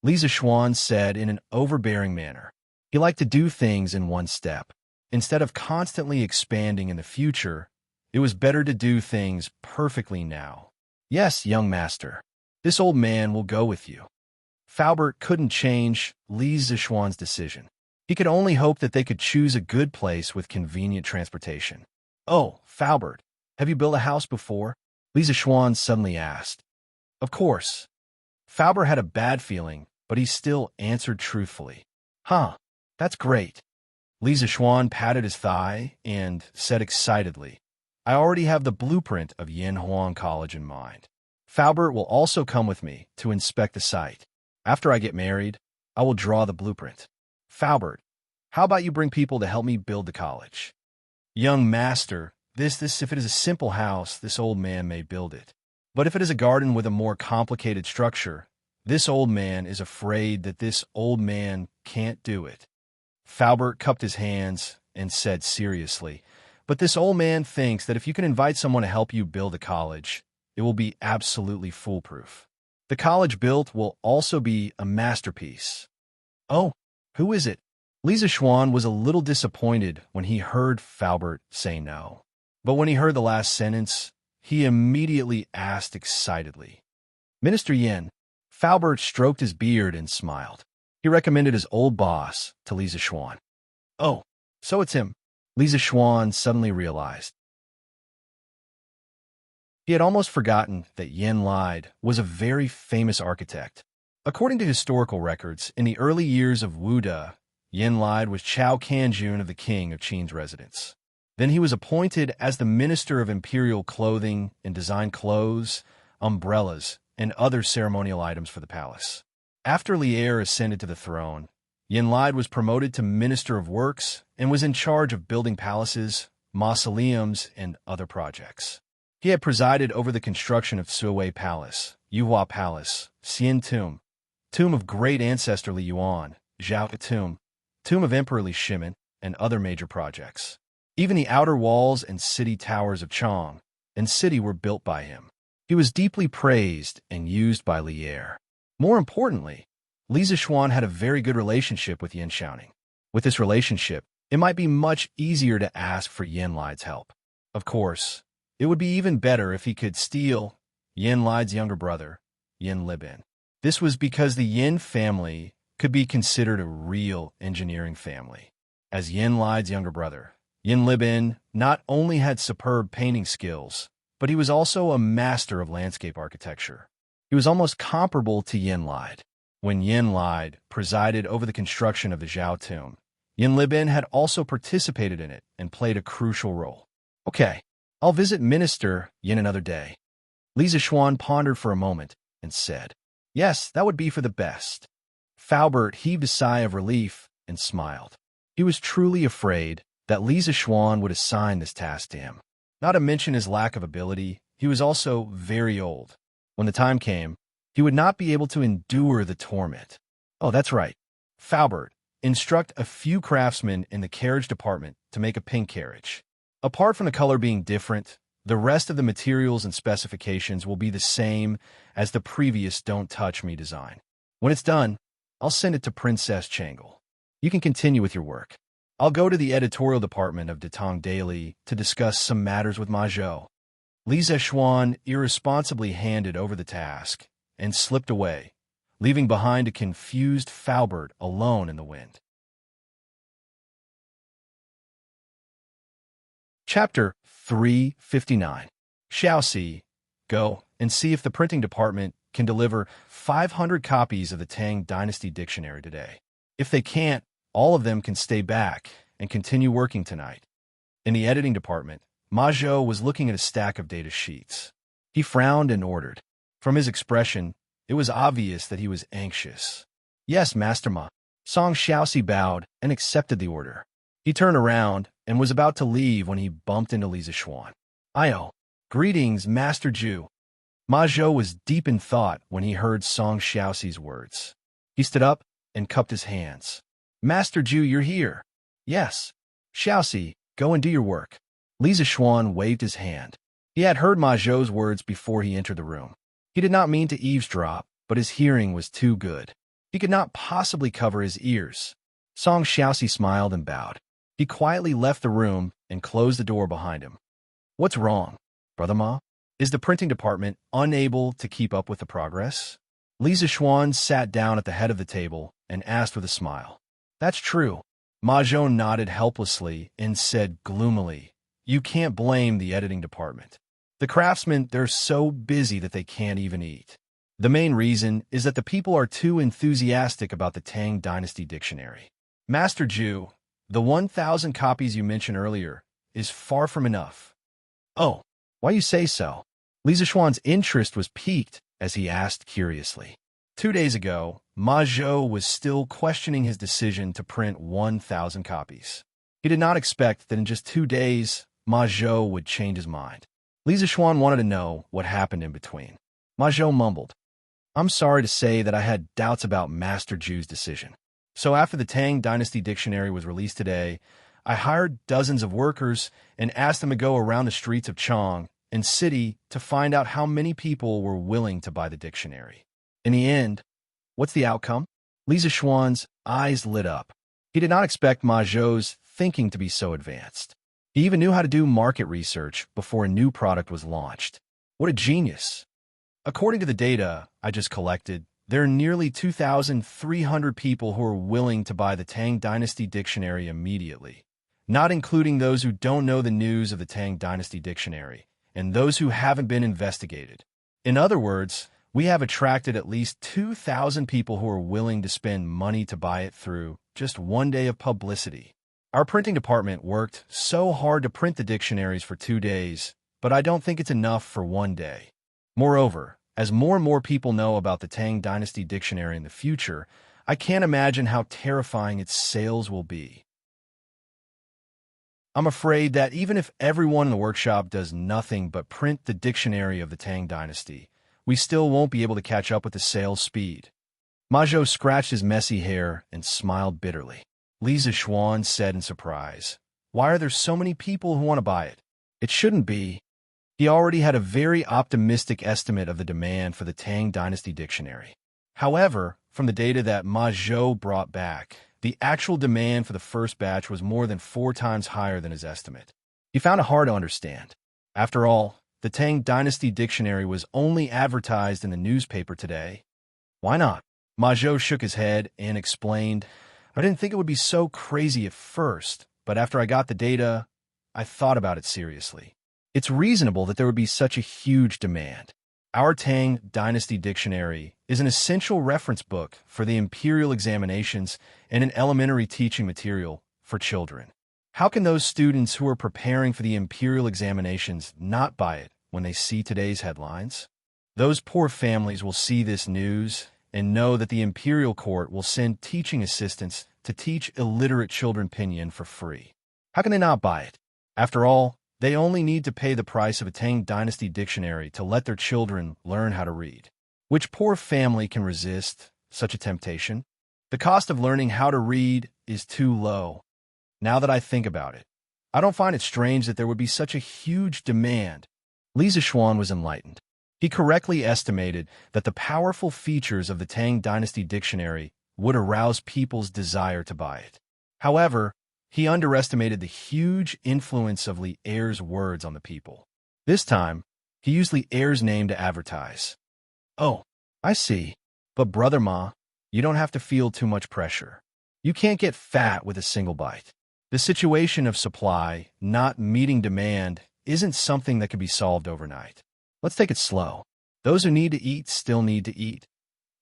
Li Zixuan said in an overbearing manner. He liked to do things in one step. Instead of constantly expanding in the future, it was better to do things perfectly now. Yes, young master. This old man will go with you. Falbert couldn't change Li Zixuan's decision. He could only hope that they could choose a good place with convenient transportation. Oh, Falbert, have you built a house before? Li Zixuan suddenly asked. Of course. Falbert had a bad feeling, but he still answered truthfully. That's great. Li Zixuan patted his thigh and said excitedly, I already have the blueprint of Yanhuang College in mind. Falbert will also come with me to inspect the site. After I get married, I will draw the blueprint. Falbert, how about you bring people to help me build the college? Young master, if it is a simple house, this old man may build it. But if it is a garden with a more complicated structure, this old man is afraid that this old man can't do it. Falbert cupped his hands and said seriously, but this old man thinks that if you can invite someone to help you build a college, it will be absolutely foolproof. The college built will also be a masterpiece. Oh, who is it? Li Zixuan was a little disappointed when he heard Falbert say no. But when he heard the last sentence, he immediately asked excitedly. Minister Yan. Falbert stroked his beard and smiled. He recommended his old boss to Li Zixuan. Oh, so it's him. Li Zixuan suddenly realized. He had almost forgotten that Yan Lide was a very famous architect. According to historical records, in the early years of Wu De, Yan Lide was Chao Kanjun of the king of Qin's residence. Then he was appointed as the Minister of Imperial Clothing and designed clothes, umbrellas, and other ceremonial items for the palace. After Lier ascended to the throne, Yenlide was promoted to Minister of Works and was in charge of building palaces, mausoleums, and other projects. He had presided over the construction of Suwei Palace, Yuhua Palace, Xian Tomb, Tomb of Great Ancestor Li Yuan, Zhao Tomb, Tomb of Emperor Li Shimin, and other major projects. Even the outer walls and city towers of Chang and city were built by him. He was deeply praised and used by Lier. More importantly, Li Zishuan had a very good relationship with Yin Xiaoning. With this relationship, it might be much easier to ask for Yenlide's help. Of course, it would be even better if he could steal Yenlide's younger brother, Yin Libin. This was because the Yin family could be considered a real engineering family. As Yenlide's younger brother, Yin Libin not only had superb painting skills, but he was also a master of landscape architecture. He was almost comparable to Yenlide. When Yenlide presided over the construction of the Zhao Tomb, Yin Libin had also participated in it and played a crucial role. Okay, I'll visit Minister Yin another day. Li Zishuan pondered for a moment and said, yes, that would be for the best. Faubert heaved a sigh of relief and smiled. He was truly afraid that Li Zishuan would assign this task to him. Not to mention his lack of ability, he was also very old. When the time came, he would not be able to endure the torment. Oh, that's right. Faubert, instruct a few craftsmen in the carriage department to make a pink carriage. Apart from the color being different, the rest of the materials and specifications will be the same as the previous Don't Touch Me design. When it's done, I'll send it to Princess Changle. You can continue with your work. I'll go to the editorial department of Datong Daily to discuss some matters with Ma Zhou. Li Zishuan irresponsibly handed over the task and slipped away, leaving behind a confused Faubert alone in the wind. Chapter 359. Xiaoxi, go and see if the printing department can deliver 500 copies of the Tang Dynasty Dictionary today. If they can't, all of them can stay back and continue working tonight. In the editing department, Ma Zhou was looking at a stack of data sheets. He frowned and ordered. From his expression, it was obvious that he was anxious. Yes, Master Ma. Song Xiaoxi bowed and accepted the order. He turned around and was about to leave when he bumped into Li Zishuan. Ayo, greetings, Master Zhu. Ma Zhou was deep in thought when he heard Song Xiaoxi's words. He stood up and cupped his hands. Master Zhu, you're here. Yes. Xiaoxi, go and do your work. Li Zishuan waved his hand. He had heard Ma Zhou's words before he entered the room. He did not mean to eavesdrop, but his hearing was too good. He could not possibly cover his ears. Song Xiaoxi smiled and bowed. He quietly left the room and closed the door behind him. What's wrong, Brother Ma? Is the printing department unable to keep up with the progress? Li Zishuan sat down at the head of the table and asked with a smile. That's true. Ma Zhou nodded helplessly and said gloomily, you can't blame the editing department. The craftsmen, they're so busy that they can't even eat. The main reason is that the people are too enthusiastic about the Tang Dynasty Dictionary. Master Zhu, the 1,000 copies you mentioned earlier is far from enough. Oh, why you say so? Li Zishuan's interest was piqued as he asked curiously. 2 days ago, Ma Zhou was still questioning his decision to print 1,000 copies. He did not expect that in just 2 days, Ma Zhou would change his mind. Li Zishuan wanted to know what happened in between. Ma Zhou mumbled, I'm sorry to say that I had doubts about Master Zhu's decision. So after the Tang Dynasty Dictionary was released today, I hired dozens of workers and asked them to go around the streets of Chang and city to find out how many people were willing to buy the dictionary. In the end, what's the outcome? Li Zishuan's eyes lit up. He did not expect Ma Zhou's thinking to be so advanced. He even knew how to do market research before a new product was launched. What a genius. According to the data I just collected, there are nearly 2,300 people who are willing to buy the Tang Dynasty Dictionary immediately, not including those who don't know the news of the Tang Dynasty Dictionary and those who haven't been investigated. In other words, we have attracted at least 2,000 people who are willing to spend money to buy it through just 1 day of publicity. Our printing department worked so hard to print the dictionaries for 2 days, but I don't think it's enough for one day. Moreover, as more and more people know about the Tang Dynasty dictionary in the future, I can't imagine how terrifying its sales will be. I'm afraid that even if everyone in the workshop does nothing but print the dictionary of the Tang Dynasty, we still won't be able to catch up with the sales speed. Majo scratched his messy hair and smiled bitterly. Lisa Xuan said in surprise, "Why are there so many people who want to buy it? It shouldn't be." He already had a very optimistic estimate of the demand for the Tang Dynasty dictionary. However, from the data that Majo brought back, the actual demand for the first batch was more than 4 times higher than his estimate. He found it hard to understand. After all, the Tang Dynasty dictionary was only advertised in the newspaper today. Why not? Majo shook his head and explained, "I didn't think it would be so crazy at first, but after I got the data, I thought about it seriously. It's reasonable that there would be such a huge demand. Our Tang Dynasty Dictionary is an essential reference book for the imperial examinations and an elementary teaching material for children. How can those students who are preparing for the imperial examinations not buy it when they see today's headlines? Those poor families will see this news and know that the imperial court will send teaching assistants to teach illiterate children pinyin for free. How can they not buy it? After all, they only need to pay the price of a Tang Dynasty dictionary to let their children learn how to read. Which poor family can resist such a temptation? The cost of learning how to read is too low. Now that I think about it, I don't find it strange that there would be such a huge demand." Li Zixuan was enlightened. He correctly estimated that the powerful features of the Tang Dynasty dictionary would arouse people's desire to buy it. However, he underestimated the huge influence of Li Er's words on the people. This time, he used Li Er's name to advertise. "Oh, I see. But Brother Ma, you don't have to feel too much pressure. You can't get fat with a single bite. The situation of supply not meeting demand isn't something that can be solved overnight. Let's take it slow. Those who need to eat still need to eat,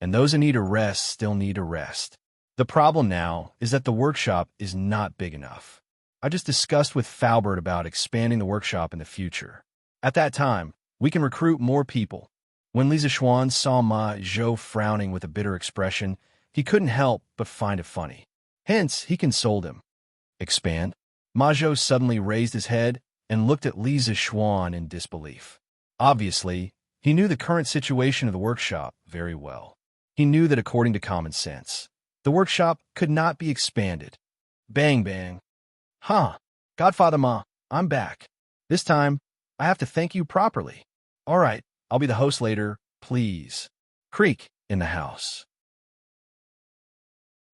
and those who need to rest still need to rest. The problem now is that the workshop is not big enough. I just discussed with Faubert about expanding the workshop in the future. At that time, we can recruit more people." When Li Zixuan saw Ma Zhou frowning with a bitter expression, he couldn't help but find it funny. Hence, he consoled him. "Expand?" Ma Zhou suddenly raised his head and looked at Li Zixuan in disbelief. Obviously, he knew the current situation of the workshop very well. He knew that according to common sense, the workshop could not be expanded. Bang, bang. "Huh. Godfather Ma, I'm back. This time, I have to thank you properly. All right, I'll be the host later, please." Creak in the house.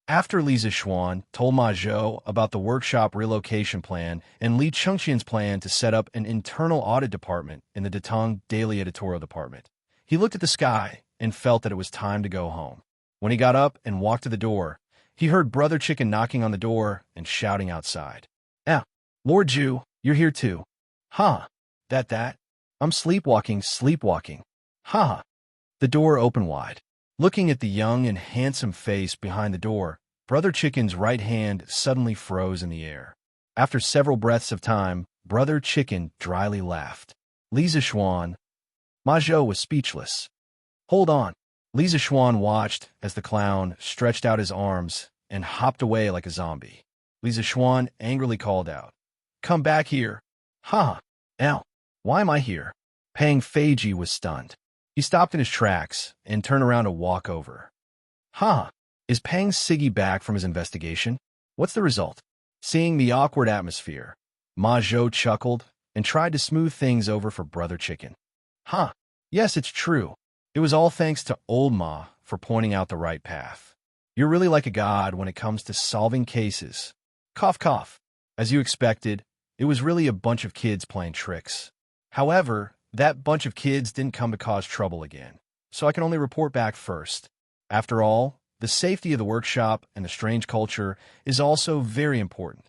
After Li Zixuan told Ma Zhou about the workshop relocation plan and Li Chengqian's plan to set up an internal audit department in the Datong Daily Editorial Department, he looked at the sky and felt that it was time to go home. When he got up and walked to the door, he heard Brother Chicken knocking on the door and shouting outside. "Ah, Lord Zhu, you're here too. Huh, that. I'm sleepwalking. Ha." The door opened wide. Looking at the young and handsome face behind the door, Brother Chicken's right hand suddenly froze in the air. After several breaths of time, Brother Chicken dryly laughed. Li Zixuan. Ma Zhou was speechless. "Hold on." Li Zixuan watched as the clown stretched out his arms and hopped away like a zombie. Li Zixuan angrily called out, "Come back here." "Ha! Ow! Why am I here?" Pang Feiji was stunned. He stopped in his tracks and turned around to walk over. "Ha! Is Pang Siggy back from his investigation? What's the result?" Seeing the awkward atmosphere, Ma Zhou chuckled and tried to smooth things over for Brother Chicken. "Huh, yes, it's true. It was all thanks to old Ma for pointing out the right path. You're really like a god when it comes to solving cases." Cough, cough. As you expected, it was really a bunch of kids playing tricks. However, that bunch of kids didn't come to cause trouble again, so I can only report back first. After all, the safety of the workshop and the strange culture is also very important.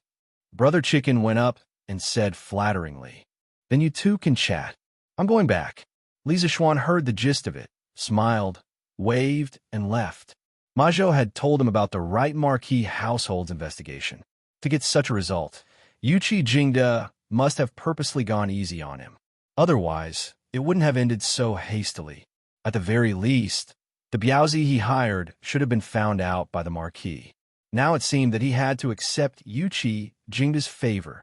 Brother Chicken went up and said flatteringly, "Then you two can chat. I'm going back." Li Zixuan heard the gist of it, smiled, waved, and left. Ma Zhou had told him about the Right Marquis household's investigation. To get such a result, Yuqi Jingde must have purposely gone easy on him. Otherwise, it wouldn't have ended so hastily. At the very least, the Biaozi he hired should have been found out by the Marquis. Now it seemed that he had to accept Yuqi Jingde's favor.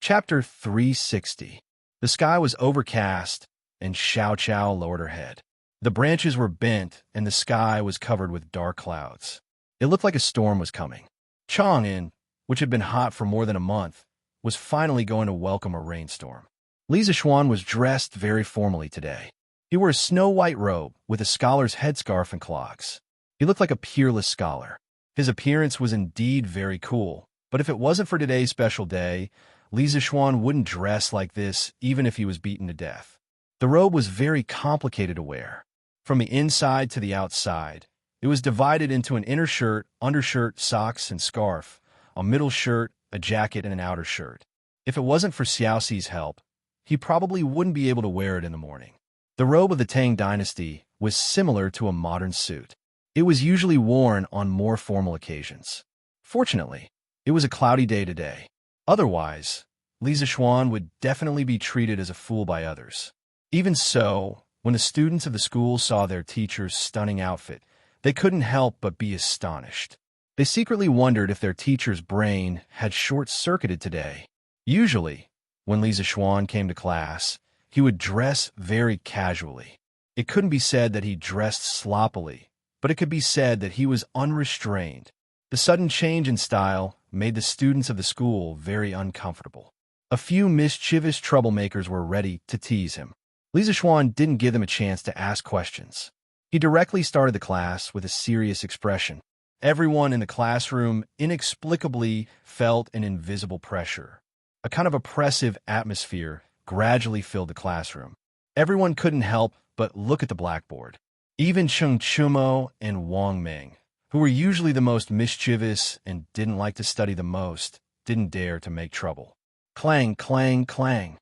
Chapter 360. The sky was overcast, and Xiao Qiao lowered her head. The branches were bent, and the sky was covered with dark clouds. It looked like a storm was coming. Chang'an, which had been hot for more than a month, was finally going to welcome a rainstorm. Li Zixuan was dressed very formally today. He wore a snow-white robe with a scholar's headscarf and clogs. He looked like a peerless scholar. His appearance was indeed very cool, but if it wasn't for today's special day, Li Zixuan wouldn't dress like this even if he was beaten to death. The robe was very complicated to wear. From the inside to the outside, it was divided into an inner shirt, undershirt, socks, and scarf, a middle shirt, a jacket, and an outer shirt. If it wasn't for Xiaoxi's help, he probably wouldn't be able to wear it in the morning. The robe of the Tang Dynasty was similar to a modern suit. It was usually worn on more formal occasions. Fortunately, it was a cloudy day today. Otherwise, Li Zixuan would definitely be treated as a fool by others. Even so, when the students of the school saw their teacher's stunning outfit, they couldn't help but be astonished. They secretly wondered if their teacher's brain had short-circuited today. Usually, when Li Zixuan came to class, he would dress very casually. It couldn't be said that he dressed sloppily, but it could be said that he was unrestrained. The sudden change in style made the students of the school very uncomfortable. A few mischievous troublemakers were ready to tease him. Li Zixuan didn't give them a chance to ask questions. He directly started the class with a serious expression. Everyone in the classroom inexplicably felt an invisible pressure. A kind of oppressive atmosphere gradually filled the classroom. Everyone couldn't help but look at the blackboard. Even Cheng Chumo and Wang Ming, who were usually the most mischievous and didn't like to study the most, didn't dare to make trouble. Clang, clang, clang.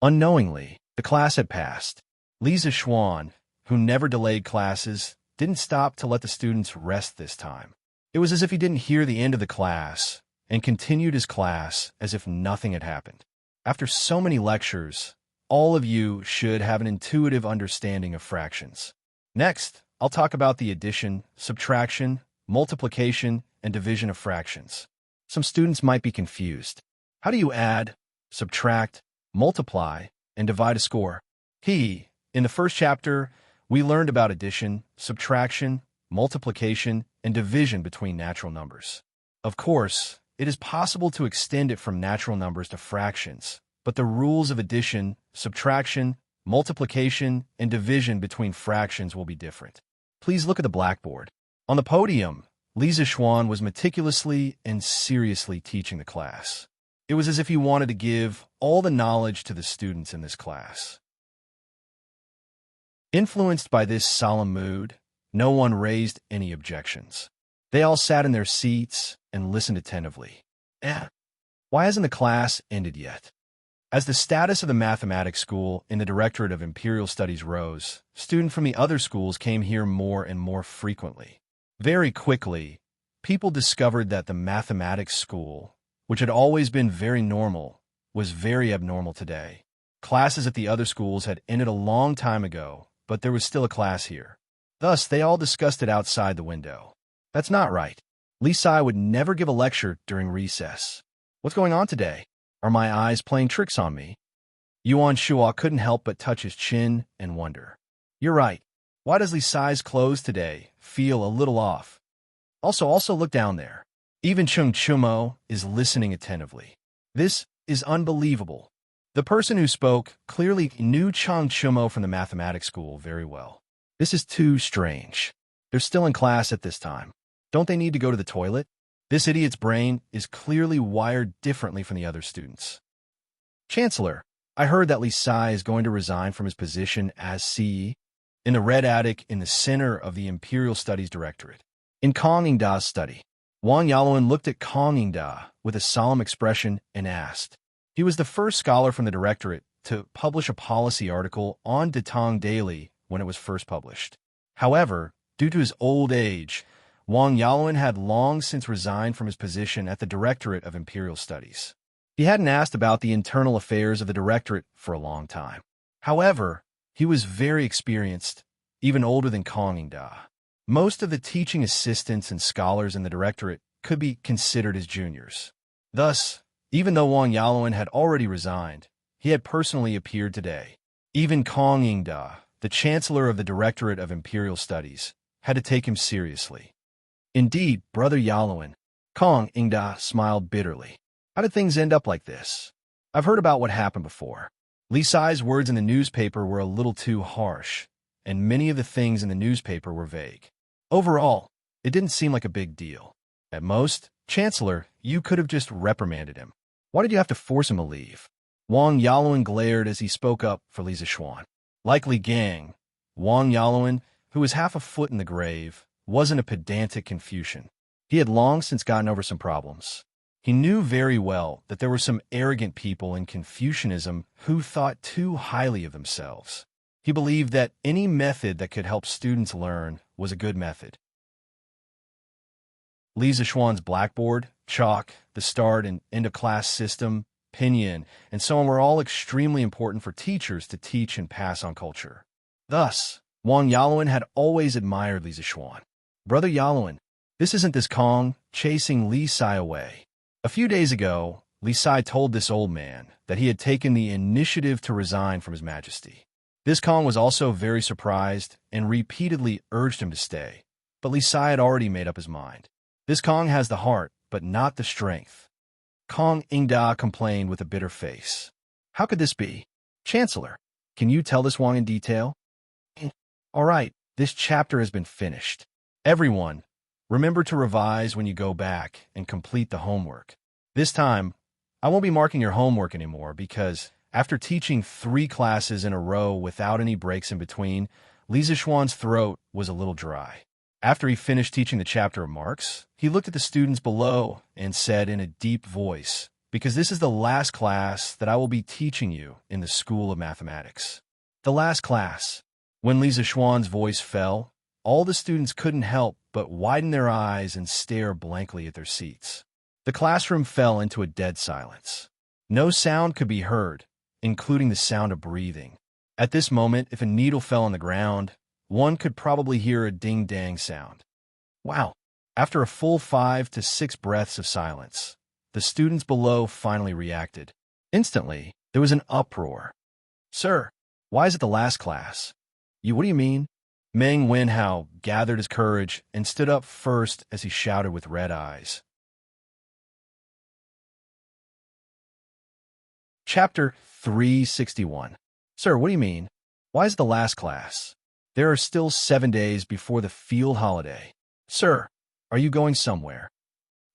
Unknowingly, the class had passed. Li Zixuan, who never delayed classes, didn't stop to let the students rest this time. It was as if he didn't hear the end of the class and continued his class as if nothing had happened. After so many lectures, all of you should have an intuitive understanding of fractions. Next, I'll talk about the addition, subtraction, multiplication, and division of fractions. Some students might be confused. How do you add, subtract, multiply, and divide a score? In the first chapter, we learned about addition, subtraction, multiplication, and division between natural numbers. Of course, it is possible to extend it from natural numbers to fractions, but the rules of addition, subtraction, multiplication, and division between fractions will be different. Please look at the blackboard. On the podium, Li Zixuan was meticulously and seriously teaching the class. It was as if he wanted to give all the knowledge to the students in this class. Influenced by this solemn mood, no one raised any objections. They all sat in their seats and listened attentively. Why hasn't the class ended yet? As the status of the mathematics school in the Directorate of Imperial Studies rose, students from the other schools came here more and more frequently. Very quickly, people discovered that the mathematics school, which had always been very normal, was very abnormal today. Classes at the other schools had ended a long time ago, but there was still a class here. Thus, they all discussed it outside the window. That's not right. Li Sai would never give a lecture during recess. What's going on today? Are my eyes playing tricks on me? Yuan Shuo couldn't help but touch his chin and wonder. You're right. Why does Li Sai's clothes today feel a little off? Also look down there. Even Cheng Chumo is listening attentively. This is unbelievable. The person who spoke clearly knew Cheng Chumo from the mathematics school very well. This is too strange. They're still in class at this time. Don't they need to go to the toilet? This idiot's brain is clearly wired differently from the other students. Chancellor, I heard that Li Sai is going to resign from his position as CE in the red attic in the center of the Imperial Studies Directorate. In Kong Yingda's study, Wang Yaluan looked at Kong Yingda with a solemn expression and asked. He was the first scholar from the Directorate to publish a policy article on Tang Daily when it was first published. However, due to his old age, Wang Yaluan had long since resigned from his position at the Directorate of Imperial Studies. He hadn't asked about the internal affairs of the Directorate for a long time. However, he was very experienced, even older than Kong Ingda. Most of the teaching assistants and scholars in the Directorate could be considered as juniors. Thus, even though Wang Yaluan had already resigned, he had personally appeared today. Even Kong Ingda, the Chancellor of the Directorate of Imperial Studies, had to take him seriously. Indeed, Brother Yaluan, Kong Ingda smiled bitterly. How did things end up like this? I've heard about what happened before. Li Sai's words in the newspaper were a little too harsh, and many of the things in the newspaper were vague. Overall, it didn't seem like a big deal. At most, Chancellor, you could have just reprimanded him. Why did you have to force him to leave? Wang Yaluan glared as he spoke up for Li Zishuan. Like Li Gang, Wang Yaluan, who was half a foot in the grave, wasn't a pedantic Confucian. He had long since gotten over some problems. He knew very well that there were some arrogant people in Confucianism who thought too highly of themselves. He believed that any method that could help students learn was a good method. Li Zishuan's blackboard, chalk, the start and end of class system, pinyin, and so on were all extremely important for teachers to teach and pass on culture. Thus, Wang Yaluan had always admired Li Zishuan. Brother Yaluan, this isn't this Kong chasing Li Sai away. A few days ago, Li Sai told this old man that he had taken the initiative to resign from His Majesty. This Kong was also very surprised and repeatedly urged him to stay, but Li Sai had already made up his mind. This Kong has the heart, but not the strength. Kong Ingda complained with a bitter face. How could this be? Chancellor, can you tell this Wang in detail? All right, this chapter has been finished. Everyone, remember to revise when you go back and complete the homework. This time, I won't be marking your homework anymore because after teaching 3 classes in a row without any breaks in between, Li Zishuan's throat was a little dry. After he finished teaching the chapter of marks, he looked at the students below and said in a deep voice, "Because this is the last class that I will be teaching you in the School of Mathematics." The last class. When Li Zishuan's voice fell, all the students couldn't help but widen their eyes and stare blankly at their seats. The classroom fell into a dead silence. No sound could be heard, including the sound of breathing. At this moment, if a needle fell on the ground, one could probably hear a ding-dang sound. Wow! After a full 5 to 6 breaths of silence, the students below finally reacted. Instantly, there was an uproar. "Sir, why is it the last class?" What do you mean?" Meng Wenhao gathered his courage and stood up first as he shouted with red eyes. Chapter 361. "Sir, what do you mean? Why is it the last class? There are still 7 days before the field holiday. Sir, are you going somewhere?"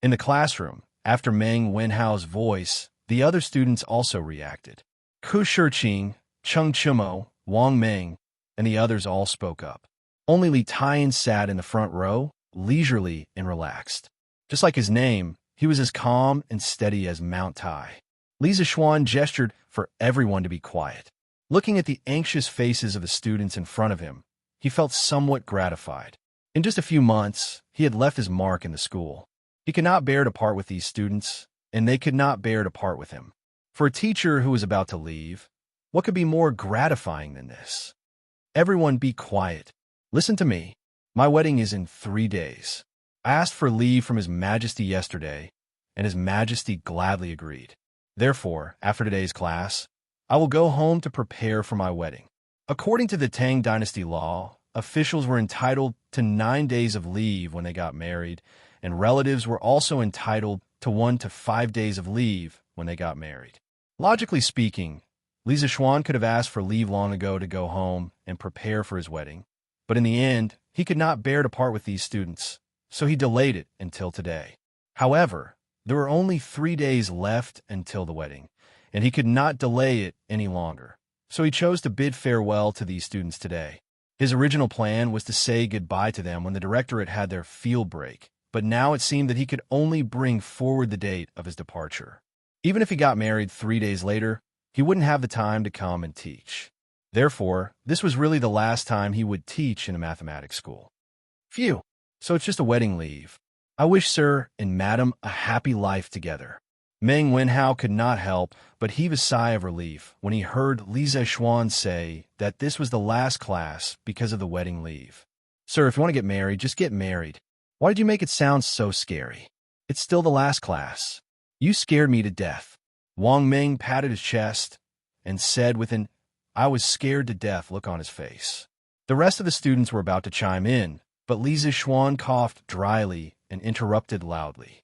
In the classroom, after Meng Wenhao's voice, the other students also reacted. Ku Shiqing, Cheng Chumo, Wang Meng, and the others all spoke up. Only Li Taiyan sat in the front row, leisurely and relaxed. Just like his name, he was as calm and steady as Mount Tai. Li Zishuan gestured for everyone to be quiet. Looking at the anxious faces of the students in front of him, he felt somewhat gratified. In just a few months, he had left his mark in the school. He could not bear to part with these students, and they could not bear to part with him. For a teacher who was about to leave, what could be more gratifying than this? Everyone be quiet. Listen to me. My wedding is in 3 days. I asked for leave from His Majesty yesterday, and His Majesty gladly agreed. Therefore, after today's class, I will go home to prepare for my wedding. According to the Tang Dynasty law, officials were entitled to 9 days of leave when they got married, and relatives were also entitled to 1 to 5 days of leave when they got married. Logically speaking, Li Zishuan could have asked for leave long ago to go home and prepare for his wedding, but in the end, he could not bear to part with these students, so he delayed it until today. However, there were only 3 days left until the wedding, and he could not delay it any longer, so he chose to bid farewell to these students today. His original plan was to say goodbye to them when the directorate had their field break, but now it seemed that he could only bring forward the date of his departure. Even if he got married 3 days later, he wouldn't have the time to come and teach. Therefore, this was really the last time he would teach in a mathematics school. Phew! So it's just a wedding leave. I wish sir and madam a happy life together. Meng Wenhao could not help but heave a sigh of relief when he heard Li Zexuan say that this was the last class because of the wedding leave. Sir, if you want to get married, just get married. Why did you make it sound so scary? It's still the last class. You scared me to death. Wang Ming patted his chest and said with an "I was scared to death" look on his face. The rest of the students were about to chime in, but Li Zexuan coughed dryly and interrupted loudly.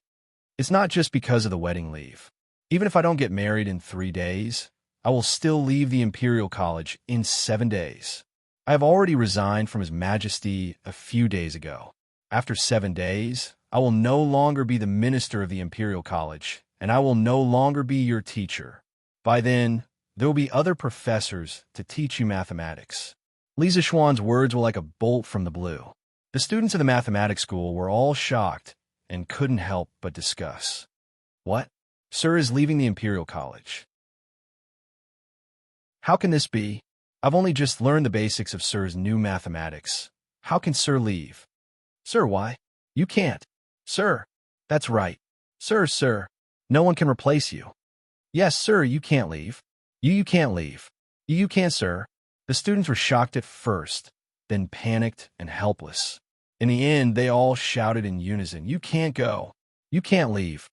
It's not just because of the wedding leave. Even if I don't get married in 3 days, I will still leave the Imperial College in 7 days. I have already resigned from His Majesty a few days ago. After 7 days, I will no longer be the minister of the Imperial College, and I will no longer be your teacher. By then, there will be other professors to teach you mathematics. Li Zexuan's words were like a bolt from the blue. The students of the mathematics school were all shocked and couldn't help but discuss. What? Sir is leaving the Imperial College. How can this be? I've only just learned the basics of Sir's new mathematics. How can Sir leave? Sir, why? You can't. Sir. That's right. Sir. No one can replace you. Yes, sir, you can't leave. You can't leave. You can't, sir. The students were shocked at first, then panicked and helpless. In the end, they all shouted in unison, "You can't go. You can't leave."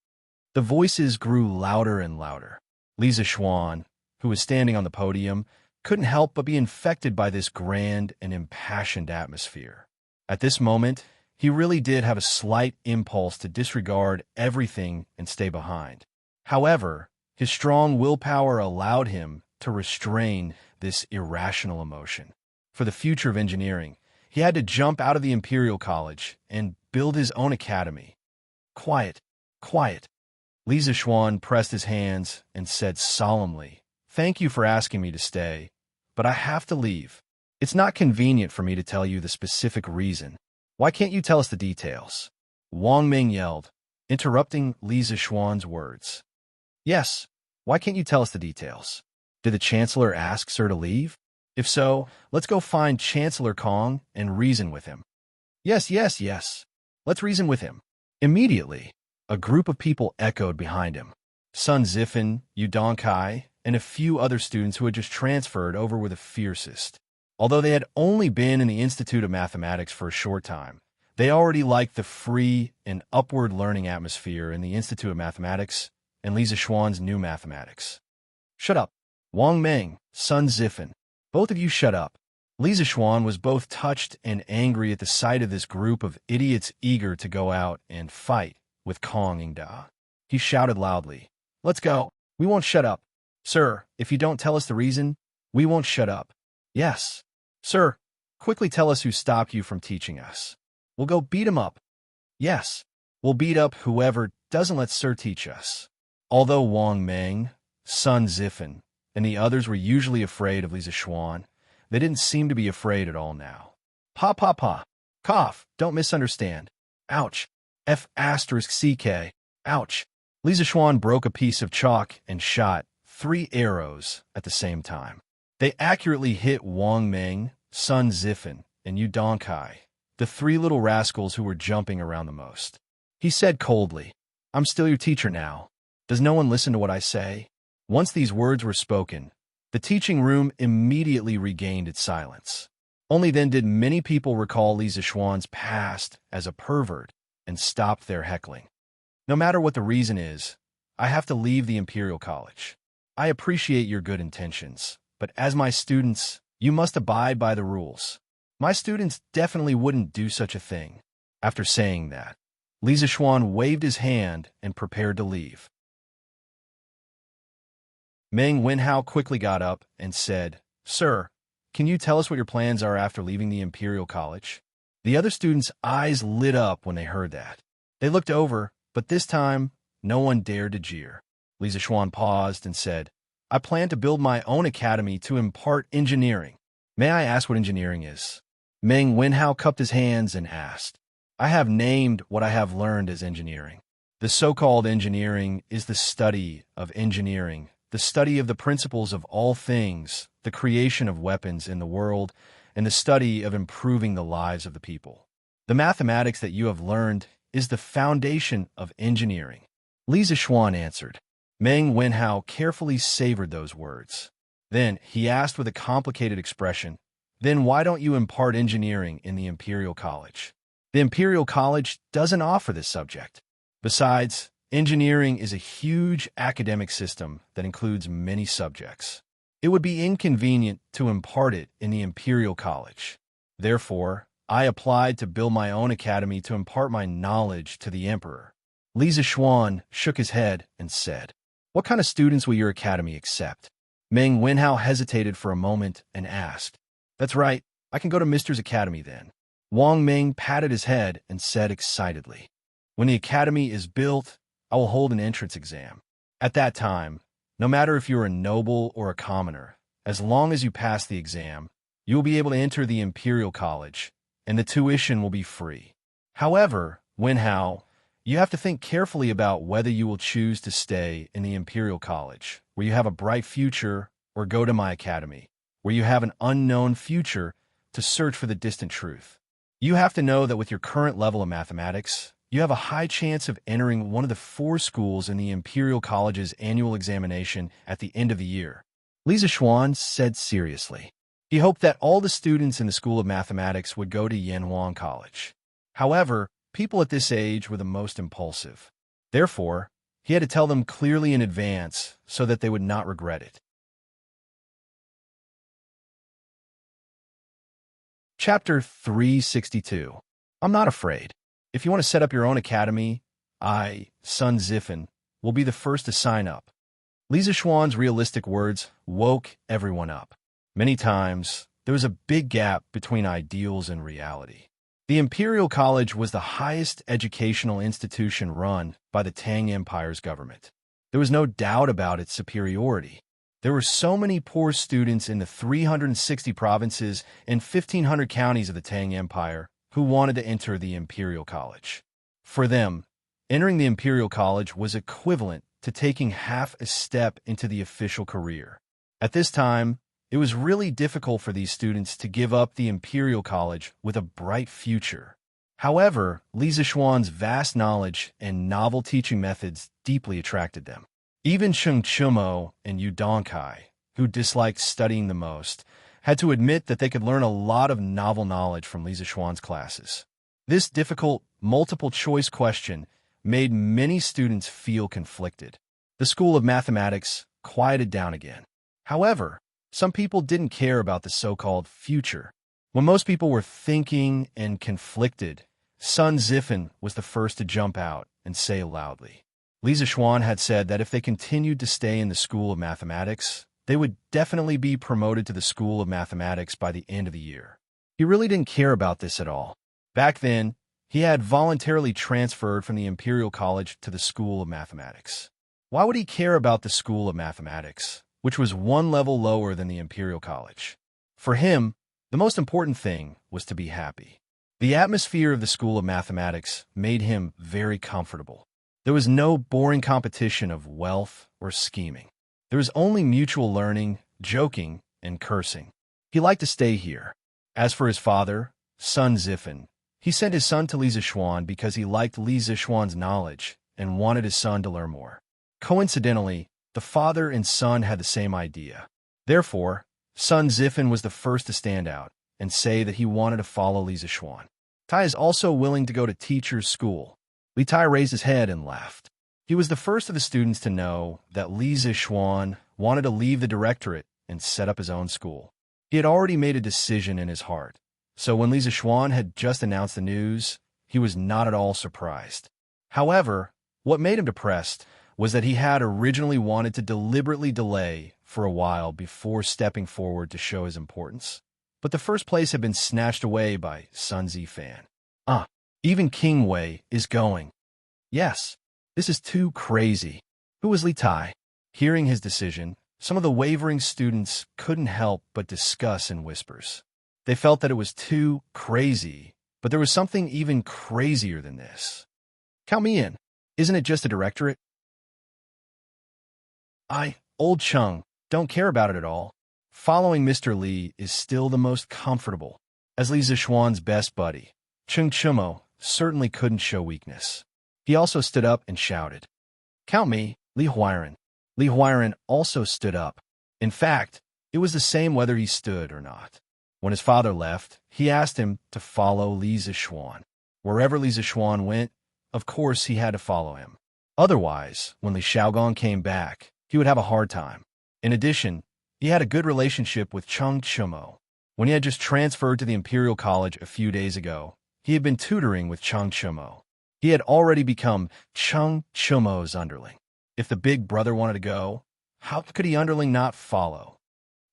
The voices grew louder and louder. Li Zexuan, who was standing on the podium, couldn't help but be infected by this grand and impassioned atmosphere. At this moment, he really did have a slight impulse to disregard everything and stay behind. However, his strong willpower allowed him to restrain this irrational emotion. For the future of engineering, he had to jump out of the Imperial College and build his own academy. Quiet. Li Zexuan pressed his hands and said solemnly, "Thank you for asking me to stay, but I have to leave. It's not convenient for me to tell you the specific reason. Why can't you tell us the details?" Wang Ming yelled, interrupting Li Zexuan's words. "Yes, why can't you tell us the details? Did the Chancellor ask Sir to leave? If so, let's go find Chancellor Kong and reason with him." Yes. Let's reason with him." Immediately, a group of people echoed behind him. Sun Zifan, Yu Donkai, and a few other students who had just transferred over were the fiercest. Although they had only been in the Institute of Mathematics for a short time, they already liked the free and upward learning atmosphere in the Institute of Mathematics and Li Zexuan's new mathematics. "Shut up. Wang Ming, Sun Zifan. Both of you shut up." Li Zexuan was both touched and angry at the sight of this group of idiots eager to go out and fight with Kong Ingda. He shouted loudly, "Let's go. We won't shut up. Sir, if you don't tell us the reason, we won't shut up." Yes. Sir, quickly tell us who stopped you from teaching us. We'll go beat him up. Yes. We'll beat up whoever doesn't let Sir teach us. Although Wang Ming, Sun Zifan, and the others were usually afraid of Li Zexuan, they didn't seem to be afraid at all now. Pa. Cough. Don't misunderstand. Ouch. F***CK. Ouch. Li Zexuan broke a piece of chalk and shot 3 arrows at the same time. They accurately hit Wang Ming, Sun Zifan, and Yu Donkai, the 3 little rascals who were jumping around the most. He said coldly, "I'm still your teacher now. Does no one listen to what I say?" Once these words were spoken, the teaching room immediately regained its silence. Only then did many people recall Li Zexuan's past as a pervert and stopped their heckling. No matter what the reason is, I have to leave the Imperial College. I appreciate your good intentions, but as my students, you must abide by the rules. My students definitely wouldn't do such a thing. After saying that, Li Zexuan waved his hand and prepared to leave. Meng Wenhao quickly got up and said, "Sir, can you tell us what your plans are after leaving the Imperial College?" The other students' eyes lit up when they heard that. They looked over, but this time, no one dared to jeer. Li Zexuan paused and said, "I plan to build my own academy to impart engineering. May I ask what engineering is?" Meng Wenhao cupped his hands and asked, "I have named what I have learned as engineering. The so-called engineering is the study of engineering, the study of the principles of all things, the creation of weapons in the world, and the study of improving the lives of the people. The mathematics that you have learned is the foundation of engineering. Li Zixuan answered. Meng Wenhao carefully savored those words. Then he asked with a complicated expression, "Then why don't you impart engineering in the Imperial College?" The Imperial College doesn't offer this subject. Besides, engineering is a huge academic system that includes many subjects. It would be inconvenient to impart it in the Imperial College. Therefore, I applied to build my own academy to impart my knowledge to the Emperor. Li Zixuan shook his head and said, "What kind of students will your academy accept?" Meng Wenhao hesitated for a moment and asked, "That's right, I can go to Mister's academy then." Wang Ming patted his head and said excitedly, "When the academy is built, I will hold an entrance exam. At that time, no matter if you're a noble or a commoner, as long as you pass the exam, you will be able to enter the Imperial College, and the tuition will be free. However, Wenhao, you have to think carefully about whether you will choose to stay in the Imperial College, where you have a bright future, or go to my academy, where you have an unknown future to search for the distant truth. You have to know that with your current level of mathematics, you have a high chance of entering one of the 4 schools in the Imperial College's annual examination at the end of the year." Li Zixuan said seriously. He hoped that all the students in the School of Mathematics would go to Yanhuang College. However, people at this age were the most impulsive. Therefore, he had to tell them clearly in advance so that they would not regret it. Chapter 362. I'm not afraid. If you want to set up your own academy, I, Sun Zifen, will be the first to sign up. Li Zixuan's realistic words woke everyone up. Many times, there was a big gap between ideals and reality. The Imperial College was the highest educational institution run by the Tang Empire's government. There was no doubt about its superiority. There were so many poor students in the 360 provinces and 1,500 counties of the Tang Empire who wanted to enter the Imperial College. For them, entering the Imperial College was equivalent to taking half a step into the official career. At this time, it was really difficult for these students to give up the Imperial College with a bright future. However, Li Zixuan's vast knowledge and novel teaching methods deeply attracted them. Even Sheng Chumo and Yu Dongkai, who disliked studying the most, had to admit that they could learn a lot of novel knowledge from Li Zixuan's classes. This difficult, multiple-choice question made many students feel conflicted. The School of Mathematics quieted down again. However, some people didn't care about the so-called future. When most people were thinking and conflicted, Sun Zifen was the first to jump out and say loudly. Li Zixuan had said that if they continued to stay in the School of Mathematics, they would definitely be promoted to the School of Mathematics by the end of the year. He really didn't care about this at all. Back then, he had voluntarily transferred from the Imperial College to the School of Mathematics. Why would he care about the School of Mathematics, which was 1 level lower than the Imperial College? For him, the most important thing was to be happy. The atmosphere of the School of Mathematics made him very comfortable. There was no boring competition of wealth or scheming. There was only mutual learning, joking, and cursing. He liked to stay here. As for his father, Sun Zifen, he sent his son to Li Zixuan because he liked Li Zixuan's knowledge and wanted his son to learn more. Coincidentally, the father and son had the same idea. Therefore, Sun Zifen was the first to stand out and say that he wanted to follow Li Zixuan. Tai is also willing to go to teacher's school. Li Tai raised his head and laughed. He was the first of the students to know that Li Zixuan wanted to leave the directorate and set up his own school. He had already made a decision in his heart, so when Li Zixuan had just announced the news, he was not at all surprised. However, what made him depressed was that he had originally wanted to deliberately delay for a while before stepping forward to show his importance. But the first place had been snatched away by Sun Zifan. Even King Wei is going. Yes, this is too crazy. Who was Li Tai? Hearing his decision, some of the wavering students couldn't help but discuss in whispers. They felt that it was too crazy, but there was something even crazier than this. Count me in. Isn't it just a directorate? Old Chung, don't care about it at all. Following Mr. Li is still the most comfortable. As Li Zixuan's best buddy, Chung Chumo certainly couldn't show weakness. He also stood up and shouted, "Count me, Li Huiran." Li Huiran also stood up. In fact, it was the same whether he stood or not. When his father left, he asked him to follow Li Zishuan. Wherever Li Zishuan went, of course he had to follow him. Otherwise, when Li Shaogong came back, he would have a hard time. In addition, he had a good relationship with Chung Chumo. When he had just transferred to the Imperial College a few days ago, he had been tutoring with Chung Chumo. He had already become Chung Chumo's underling. If the big brother wanted to go, how could he underling not follow?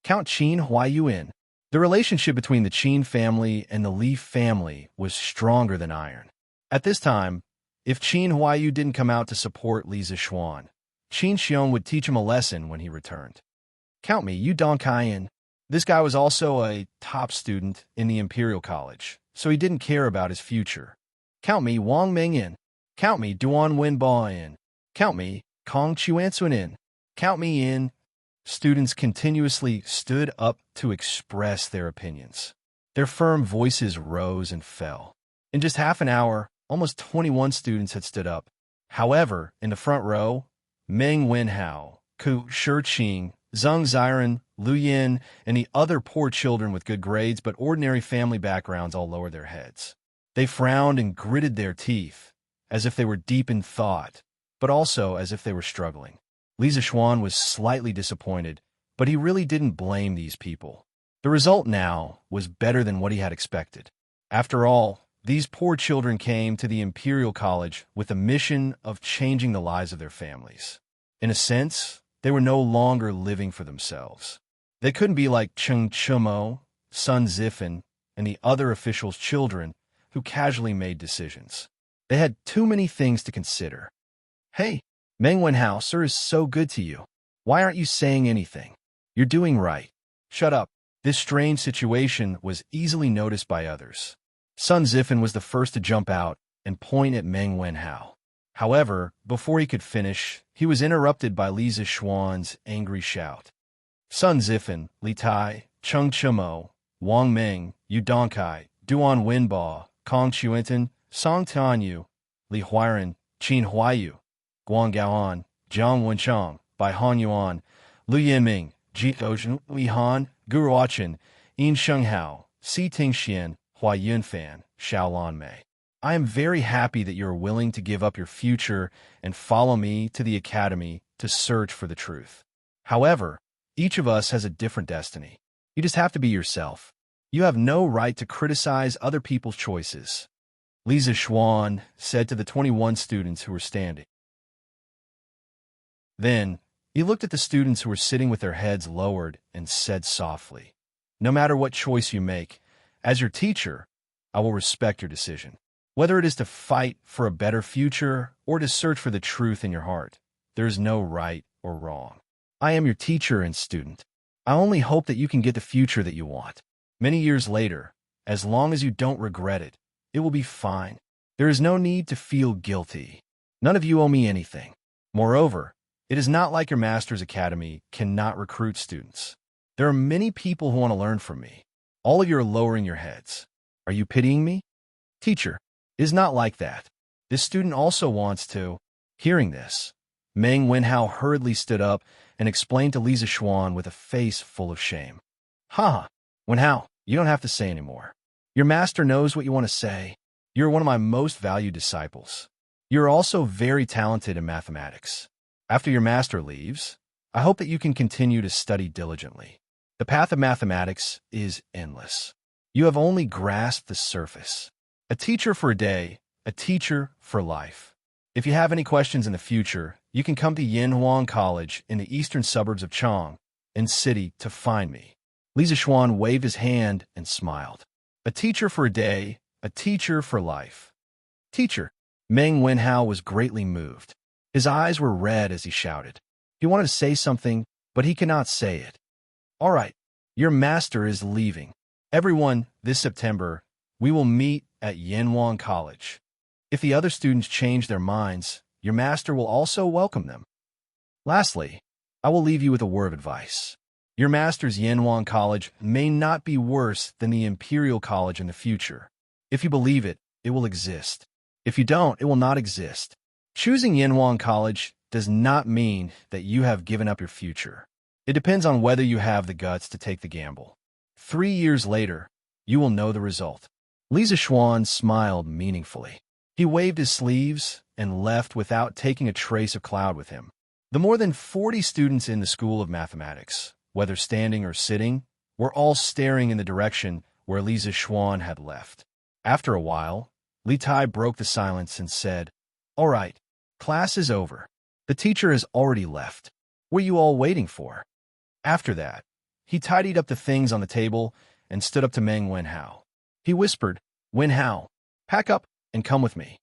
Count Qin Huayuan. The relationship between the Qin family and the Li family was stronger than iron. At this time, if Qin Huayu didn't come out to support Li Zishuan, Qin Xiong would teach him a lesson when he returned. Count me, Yu Dongkaiyan. This guy was also a top student in the Imperial College, so he didn't care about his future. Count me, Wang Mengyin. Count me, Duan Wenbaoyin. Count me, Kong Chuansuanin. Count me in. Students continuously stood up to express their opinions. Their firm voices rose and fell. In just half an hour, almost 21 students had stood up. However, in the front row, Meng Wenhao, Ku Shiqing, Zheng Ziren, Lu Yin, and the other poor children with good grades but ordinary family backgrounds all lowered their heads. They frowned and gritted their teeth, as if they were deep in thought, but also as if they were struggling. Li Zishuan was slightly disappointed, but he really didn't blame these people. The result now was better than what he had expected. After all, these poor children came to the Imperial College with the mission of changing the lives of their families. In a sense, they were no longer living for themselves. They couldn't be like Chung Chumo, Sun Zifan, and the other officials' children who casually made decisions. They had too many things to consider. Hey, Meng Wenhao, sir is so good to you. Why aren't you saying anything? You're doing right. Shut up. This strange situation was easily noticed by others. Sun Zifan was the first to jump out and point at Meng Wenhao. However, before he could finish, he was interrupted by Li Zishuan's angry shout. Sun Zifan, Li Tai, Chung Chumo, Wang Meng, Yu Donkai, Duan Wenba, Kong Chuantan, Song Tanyu, Li Huiran, Qin Huayu, Guang Gaoan, Jiang Wenchang, Bai Han Yuan, Lu Yiming, Ji Dozhen, Li Han, Guruachin, Yin Shenghao, Si Tingxian, Hua Yunfan, Xiaolan Mei. I am very happy that you are willing to give up your future and follow me to the academy to search for the truth. However, each of us has a different destiny. You just have to be yourself. You have no right to criticize other people's choices. Li Zishuan said to the 21 students who were standing. Then, he looked at the students who were sitting with their heads lowered and said softly, "No matter what choice you make, as your teacher, I will respect your decision. Whether it is to fight for a better future or to search for the truth in your heart, there is no right or wrong. I am your teacher and student. I only hope that you can get the future that you want. Many years later, as long as you don't regret it, it will be fine. There is no need to feel guilty. None of you owe me anything. Moreover, it is not like your master's academy cannot recruit students. There are many people who want to learn from me. All of you are lowering your heads. Are you pitying me? Teacher, it is not like that. This student also wants to." Hearing this, Meng Wenhao hurriedly stood up and explained to Li Zishuan with a face full of shame. "Ha! Wenhao, you don't have to say anymore. Your master knows what you want to say. You're one of my most valued disciples. You're also very talented in mathematics. After your master leaves, I hope that you can continue to study diligently. The path of mathematics is endless. You have only grasped the surface. A teacher for a day, a teacher for life. If you have any questions in the future, you can come to Yinhuang College in the eastern suburbs of Chang and City to find me." Li Zishuan waved his hand and smiled. A teacher for a day, a teacher for life. Teacher. Meng Wenhao was greatly moved. His eyes were red as he shouted. He wanted to say something, but he could not say it. "All right, your master is leaving. Everyone, this September, we will meet at Yinhuang College. If the other students change their minds, your master will also welcome them. Lastly, I will leave you with a word of advice. Your master's Yinhuang College may not be worse than the Imperial College in the future. If you believe it, it will exist. If you don't, it will not exist. Choosing Yanwang College does not mean that you have given up your future. It depends on whether you have the guts to take the gamble. 3 years later, you will know the result. Li Zishuan smiled meaningfully. He waved his sleeves and left without taking a trace of cloud with him. The more than 40 students in the School of Mathematics, whether standing or sitting, were all staring in the direction where Li Zishuan had left. After a while, Li Tai broke the silence and said, "All right, class is over. The teacher has already left. What are you all waiting for?" After that, he tidied up the things on the table and stood up to Meng Wenhao. He whispered, "Wenhao, pack up and come with me."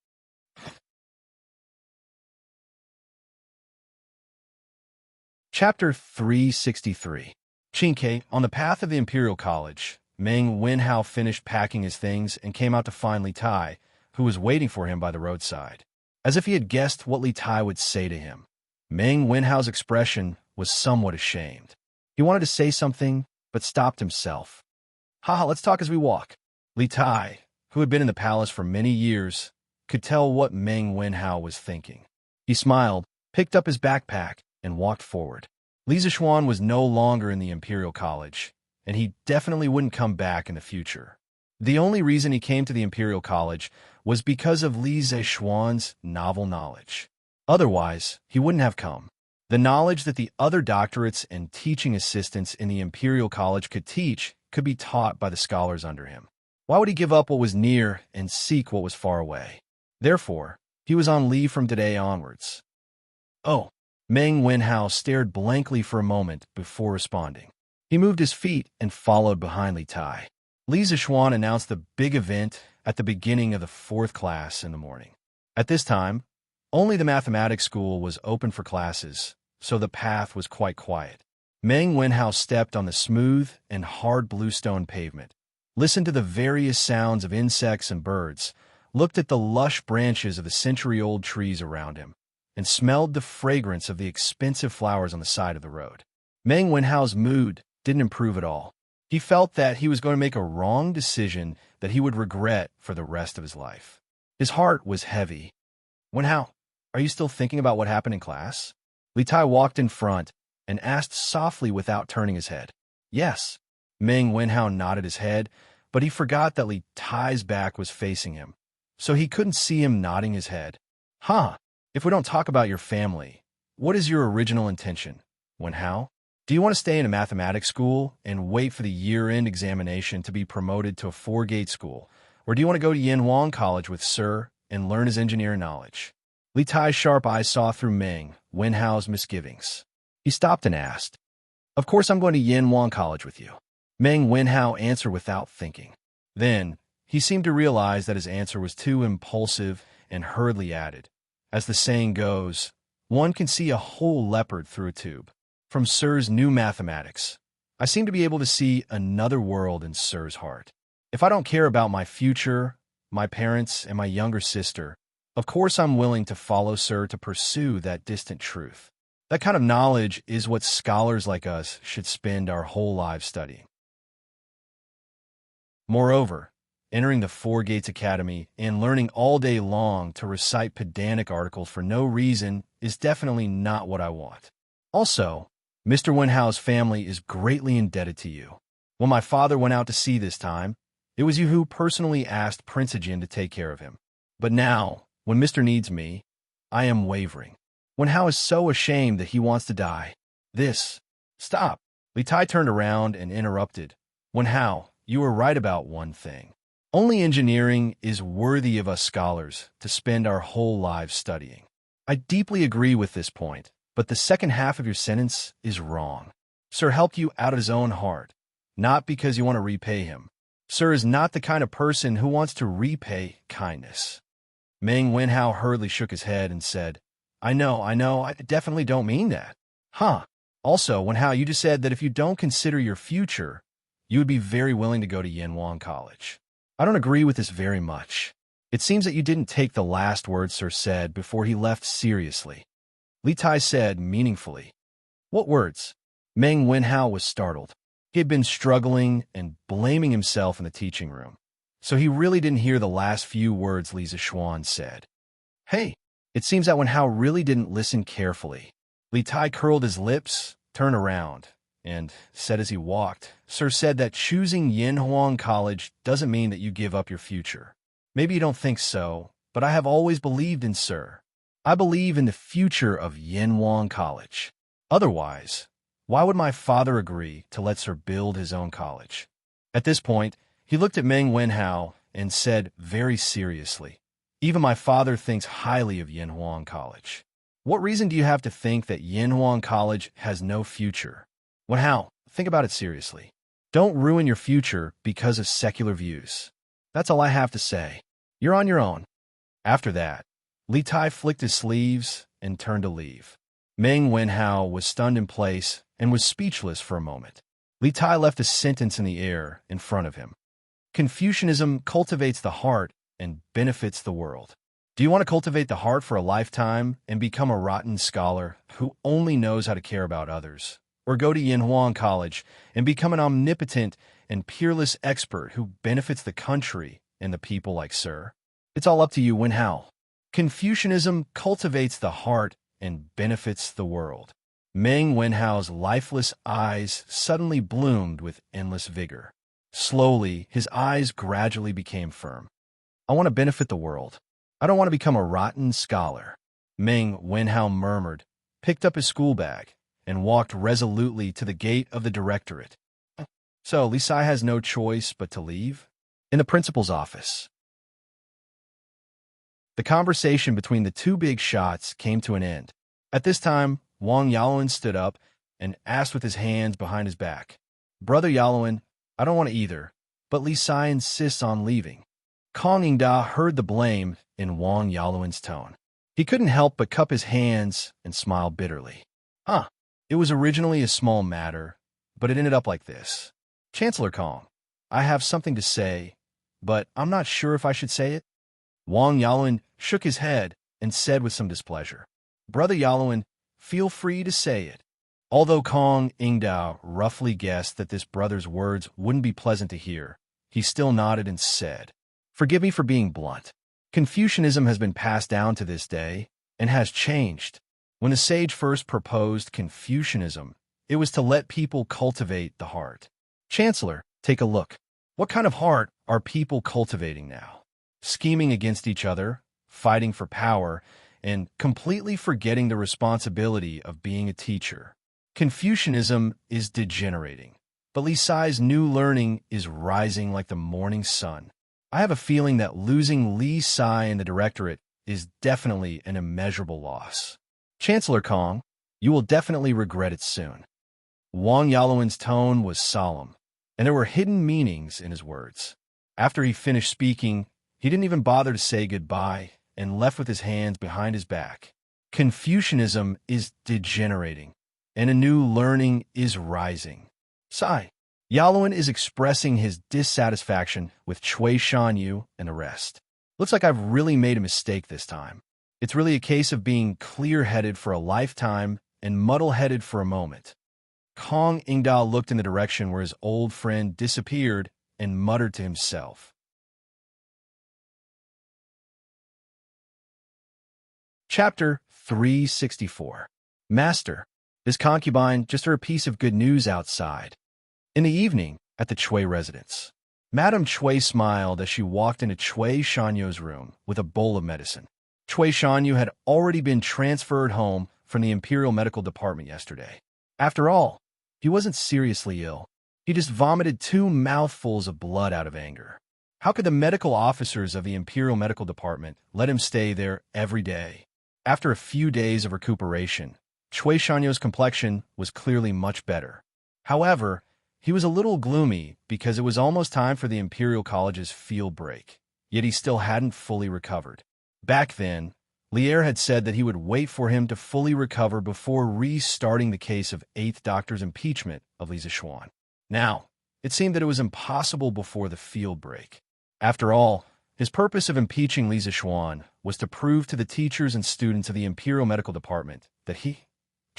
Chapter 363. Qingke, on the path of the Imperial College, Meng Wenhao finished packing his things and came out to find Li Tai, who was waiting for him by the roadside. As if he had guessed what Li Tai would say to him, Meng Wenhao's expression was somewhat ashamed. He wanted to say something, but stopped himself. "Haha, let's talk as we walk." Li Tai, who had been in the palace for many years, could tell what Meng Wenhao was thinking. He smiled, picked up his backpack, and walked forward. Li Zishuan was no longer in the Imperial College, and he definitely wouldn't come back in the future. The only reason he came to the Imperial College was because of Li Zishuan's novel knowledge. Otherwise, he wouldn't have come. The knowledge that the other doctorates and teaching assistants in the Imperial College could teach could be taught by the scholars under him. Why would he give up what was near and seek what was far away? Therefore, he was on leave from today onwards. "Oh." Meng Wenhao stared blankly for a moment before responding. He moved his feet and followed behind Li Tai. Li Zishuan announced the big event at the beginning of the 4th class in the morning. At this time, only the mathematics school was open for classes, so the path was quite quiet. Meng Wenhao stepped on the smooth and hard bluestone pavement, listened to the various sounds of insects and birds, looked at the lush branches of the century-old trees around him, and smelled the fragrance of the expensive flowers on the side of the road. Meng Wenhao's mood didn't improve at all. He felt that he was going to make a wrong decision that he would regret for the rest of his life. His heart was heavy. "Wenhao, are you still thinking about what happened in class?" Li Tai walked in front and asked softly without turning his head. "Yes." Meng Wenhao nodded his head, but he forgot that Li Tai's back was facing him, so he couldn't see him nodding his head. "Huh. If we don't talk about your family, what is your original intention, Wenhao? Do you want to stay in a mathematics school and wait for the year-end examination to be promoted to a 4-gate school, or do you want to go to Yanwang College with Sir and learn his engineering knowledge?" Li Tai's sharp eyes saw through Meng Wenhao's misgivings. He stopped and asked, "Of course I'm going to Yanwang College with you." Meng Wenhao answered without thinking. Then, he seemed to realize that his answer was too impulsive and hurriedly added, "As the saying goes, one can see a whole leopard through a tube. From Sir's new mathematics, I seem to be able to see another world in Sir's heart. If I don't care about my future, my parents, and my younger sister, of course I'm willing to follow Sir to pursue that distant truth. That kind of knowledge is what scholars like us should spend our whole lives studying." Moreover, entering the 4 Gates Academy and learning all day long to recite pedantic articles for no reason is definitely not what I want. Also, Mr. Wenhao's family is greatly indebted to you. When my father went out to sea this time, it was you who personally asked Prince Ajin to take care of him. But now, when Mr. needs me, I am wavering. Wenhao is so ashamed that he wants to die. Stop. Li Tai turned around and interrupted. "Wenhao, you were right about one thing. Only engineering is worthy of us scholars to spend our whole lives studying. I deeply agree with this point, but the second half of your sentence is wrong. Sir helped you out of his own heart, not because you want to repay him. Sir is not the kind of person who wants to repay kindness." Meng Wenhao hurriedly shook his head and said, I know, I definitely don't mean that." "Huh. Also, Wenhao, you just said that if you don't consider your future, you would be very willing to go to Yanwang College. I don't agree with this very much. It seems that you didn't take the last words Sir said before he left seriously." Li Tai said meaningfully. "What words?" Meng Wenhao was startled. He had been struggling and blaming himself in the teaching room. so he really didn't hear the last few words Lisa Schwan said. Hey, it seems that Wen Hao really didn't listen carefully. Li Tai curled his lips, turned around, and said as he walked, Sir said that choosing Yinhuang College doesn't mean that you give up your future. Maybe you don't think so, but I have always believed in Sir. I believe in the future of Yinhuang College. Otherwise, why would my father agree to let Sir build his own college? At this point, he looked at Meng Wenhao and said very seriously, even my father thinks highly of Yinhuang College. What reason do you have to think that Yinhuang College has no future? Wenhao, think about it seriously. Don't ruin your future because of secular views. That's all I have to say. You're on your own. After that, Li Tai flicked his sleeves and turned to leave. Meng Wenhao was stunned in place and was speechless for a moment. Li Tai left a sentence in the air in front of him. Confucianism cultivates the heart and benefits the world. Do you want to cultivate the heart for a lifetime and become a rotten scholar who only knows how to care about others? Or go to Yinhuang College and become an omnipotent and peerless expert who benefits the country and the people like Sir? It's all up to you, Wenhao. Confucianism cultivates the heart and benefits the world. Meng Wenhao's lifeless eyes suddenly bloomed with endless vigor. Slowly, his eyes gradually became firm. I want to benefit the world. I don't want to become a rotten scholar. Meng Wenhao murmured, picked up his school bag, and walked resolutely to the gate of the directorate. So, Li Sai has no choice but to leave? In the principal's office. The conversation between the two big shots came to an end. At this time, Wang Yaowen stood up and asked with his hands behind his back, Brother Yaowen, I don't want to either, but Li Sai insists on leaving. Kong Yingda heard the blame in Wang Yaowen's tone. He couldn't help but cup his hands and smile bitterly. It was originally a small matter, but it ended up like this. Chancellor Kong, I have something to say, but I'm not sure if I should say it. Wang Yaowen shook his head and said with some displeasure, Brother Yaowen, feel free to say it. Although Kong Yingda roughly guessed that this brother's words wouldn't be pleasant to hear, he still nodded and said, Forgive me for being blunt. Confucianism has been passed down to this day and has changed. When the sage first proposed Confucianism, it was to let people cultivate the heart. Chancellor, take a look. What kind of heart are people cultivating now? Scheming against each other, fighting for power, and completely forgetting the responsibility of being a teacher. Confucianism is degenerating, but Li Sai's new learning is rising like the morning sun. I have a feeling that losing Li Sai in the directorate is definitely an immeasurable loss. Chancellor Kong, you will definitely regret it soon. Wang Yaowen's tone was solemn, and there were hidden meanings in his words. After he finished speaking, he didn't even bother to say goodbye and left with his hands behind his back. Confucianism is degenerating, and a new learning is rising. Sigh. Yaowen is expressing his dissatisfaction with Cui Shanyu and the rest. Looks like I've really made a mistake this time. It's really a case of being clear-headed for a lifetime and muddle-headed for a moment. Kong Yingda looked in the direction where his old friend disappeared and muttered to himself. Chapter 364. Master, his concubine just heard a piece of good news outside. In the evening, at the Cui residence, Madame Cui smiled as she walked into Cui Shanyu's room with a bowl of medicine. Cui Shanyu had already been transferred home from the Imperial Medical Department yesterday. After all, he wasn't seriously ill. He just vomited 2 mouthfuls of blood out of anger. How could the medical officers of the Imperial Medical Department let him stay there every day? After a few days of recuperation, Cui Shanyu's complexion was clearly much better. However, he was a little gloomy because it was almost time for the Imperial College's field break, yet he still hadn't fully recovered. Back then, Lier had said that he would wait for him to fully recover before restarting the case of 8th Doctor's impeachment of Lisa Schwan. Now, it seemed that it was impossible before the field break. After all, his purpose of impeaching Lisa Schwan was to prove to the teachers and students of the Imperial Medical Department that he,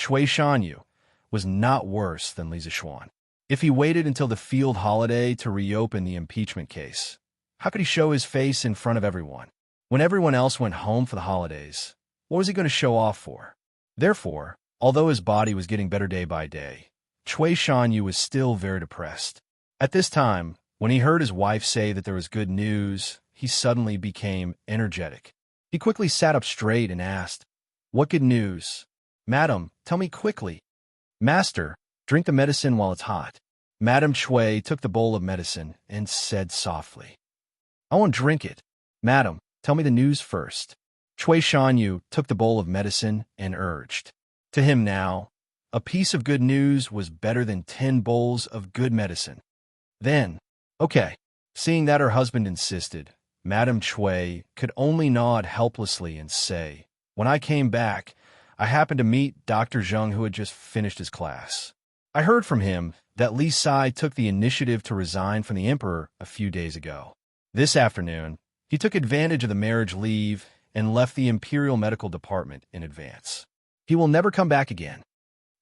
Cui Shanyu, was not worse than Lisa Schwan. If he waited until the field holiday to reopen the impeachment case, How could he show his face in front of everyone? When everyone else went home for the holidays, what was he going to show off for? Therefore, although his body was getting better day by day, Cui Shanyu was still very depressed. At this time, when he heard his wife say that there was good news, he suddenly became energetic. He quickly sat up straight and asked, "What good news? Madam, tell me quickly." "Master, drink the medicine while it's hot." Madam Cui took the bowl of medicine and said softly, "I won't drink it. Madam, tell me the news first." Cui Shanyu took the bowl of medicine and urged. To him now, a piece of good news was better than 10 bowls of good medicine. Then, okay. Seeing that her husband insisted, Madam Cui could only nod helplessly and say, "When I came back, I happened to meet Dr. Zheng, who had just finished his class. I heard from him that Li Sai took the initiative to resign from the emperor a few days ago. This afternoon, he took advantage of the marriage leave and left the Imperial Medical Department in advance. He will never come back again."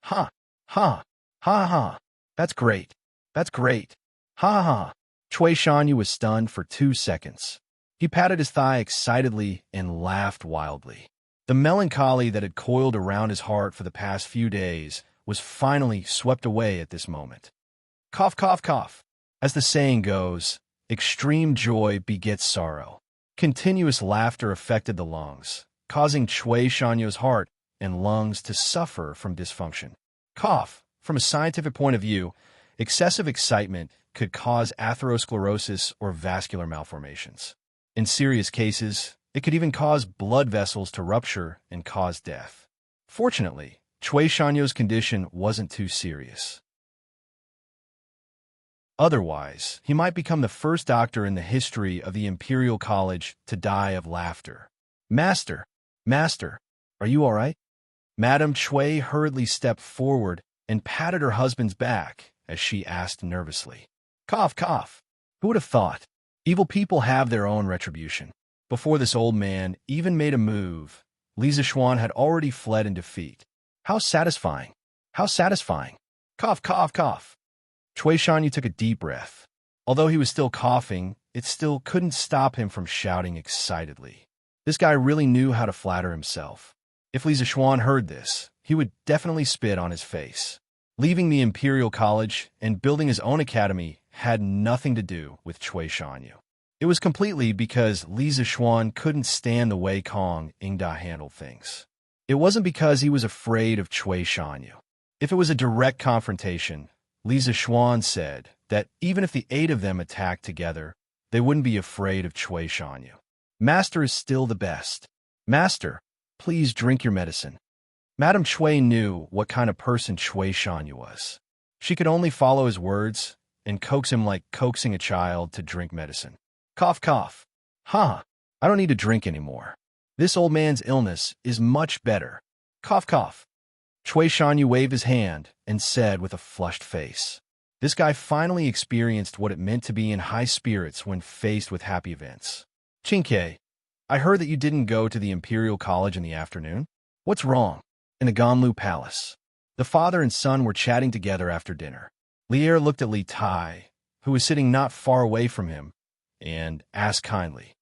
Ha, ha, ha, ha. That's great. That's great. Ha, ha. Cui Shanyu was stunned for 2 seconds. He patted his thigh excitedly and laughed wildly. The melancholy that had coiled around his heart for the past few days was finally swept away at this moment. Cough, cough, cough. As the saying goes, extreme joy begets sorrow. Continuous laughter affected the lungs, causing Cui Shanyu's heart and lungs to suffer from dysfunction. Cough, from a scientific point of view, excessive excitement could cause atherosclerosis or vascular malformations. In serious cases, it could even cause blood vessels to rupture and cause death. Fortunately, Cui Shanyu's condition wasn't too serious. Otherwise, he might become the first doctor in the history of the Imperial College to die of laughter. Master, are you all right?" Madam Cui hurriedly stepped forward and patted her husband's back as she asked nervously. Cough, cough. Who would have thought? Evil people have their own retribution. Before this old man even made a move, Li Zishuan had already fled in defeat. How satisfying! How satisfying! Cough, cough, cough. Cui Shanyu took a deep breath. Although he was still coughing, it still couldn't stop him from shouting excitedly. This guy really knew how to flatter himself. If Li Zishuan heard this, he would definitely spit on his face. Leaving the Imperial College and building his own academy had nothing to do with Cui Shanyu. It was completely because Li Zishuan couldn't stand the way Kong Ingda handled things. It wasn't because he was afraid of Cui Shanyu. If it was a direct confrontation, Li Zishuan said that even if the 8 of them attacked together, they wouldn't be afraid of Cui Shanyu. Master is still the best. Master, please drink your medicine. Madam Cui knew what kind of person Cui Shanyu was. She could only follow his words and coax him like coaxing a child to drink medicine. Cough, cough. Ha, I don't need to drink anymore. This old man's illness is much better. Cough, cough. Cui Shanyu waved his hand and said with a flushed face. This guy finally experienced what it meant to be in high spirits when faced with happy events. Qingke, I heard that you didn't go to the Imperial College in the afternoon. What's wrong? In the Ganlu Palace, the father and son were chatting together after dinner. Lier looked at Li Tai, who was sitting not far away from him, and asked kindly.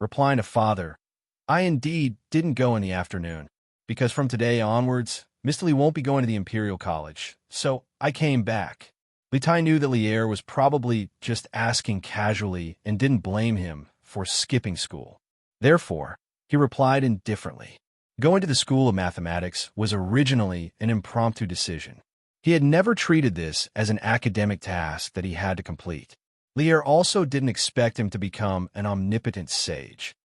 Replying to father, I indeed didn't go in the afternoon, because from today onwards, Mr. Li won't be going to the Imperial College, so I came back. Li Tai knew that Lier was probably just asking casually and didn't blame him for skipping school. Therefore, he replied indifferently. Going to the School of Mathematics was originally an impromptu decision. He had never treated this as an academic task that he had to complete. Lier also didn't expect him to become an omnipotent sage.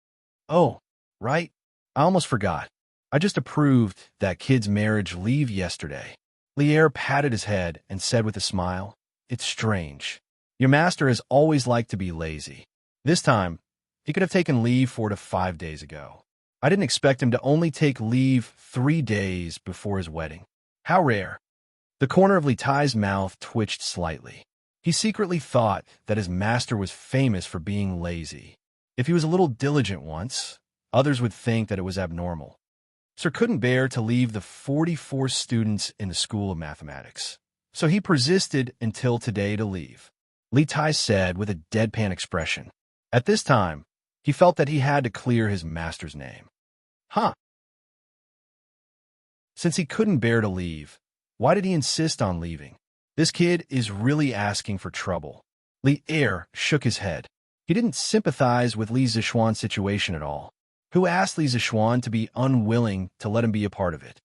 Oh, right. I almost forgot. I just approved that kid's marriage leave yesterday. Lier patted his head and said with a smile, It's strange. Your master has always liked to be lazy. This time, he could have taken leave 4 to 5 days ago. I didn't expect him to only take leave 3 days before his wedding. How rare. The corner of Li Tai's mouth twitched slightly. He secretly thought that his master was famous for being lazy. If he was a little diligent once, others would think that it was abnormal. Sir couldn't bear to leave the 44 students in the School of Mathematics, so he persisted until today to leave. Li Tai said with a deadpan expression. At this time, he felt that he had to clear his master's name. Huh. Since he couldn't bear to leave, why did he insist on leaving? This kid is really asking for trouble. Li Er shook his head. He didn't sympathize with Li Zixuan's situation at all. Who asked Li Zixuan to be unwilling to let him be a part of it?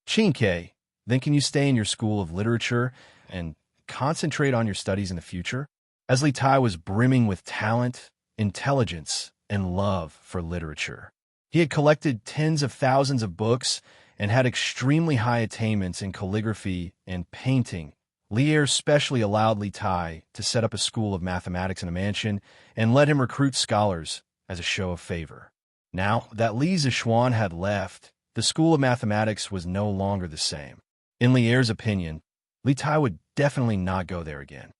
Qingke, then can you stay in your school of literature and concentrate on your studies in the future? As Li Tai was brimming with talent, intelligence, and love for literature. He had collected tens of thousands of books and had extremely high attainments in calligraphy and painting. Li Er specially allowed Li Tai to set up a school of mathematics in a mansion and let him recruit scholars as a show of favor. Now that Li Zixuan had left, the school of mathematics was no longer the same. In Li Er's opinion, Li Tai would definitely not go there again.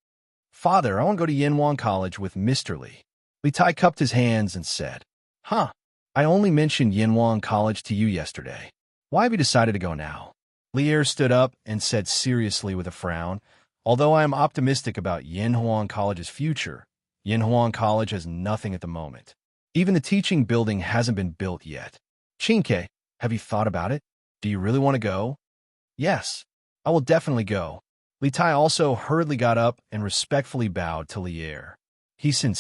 Father, I want to go to Yanhuang College with Mr. Li. Li Tai cupped his hands and said, Huh, I only mentioned Yanhuang College to you yesterday. Why have you decided to go now? Li Er stood up and said seriously with a frown, Although I am optimistic about Yanhuang College's future, Yanhuang College has nothing at the moment. Even the teaching building hasn't been built yet. Qingke, have you thought about it? Do you really want to go? Yes, I will definitely go. Li Tai also hurriedly got up and respectfully bowed to Li Er. He said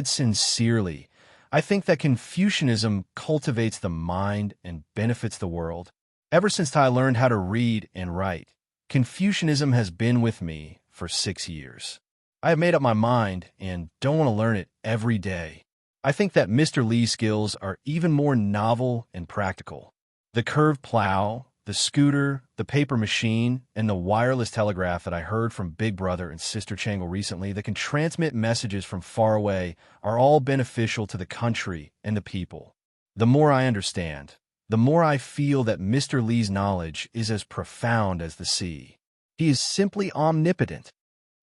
sincerely, I think that Confucianism cultivates the mind and benefits the world. Ever since I learned how to read and write, Confucianism has been with me for 6 years. I have made up my mind and don't want to learn it every day. I think that Mr. Li's skills are even more novel and practical. The curved plow, the scooter, the paper machine, and the wireless telegraph that I heard from Big Brother and Sister Changle recently that can transmit messages from far away are all beneficial to the country and the people. The more I understand, the more I feel that Mr. Li's knowledge is as profound as the sea. He is simply omnipotent.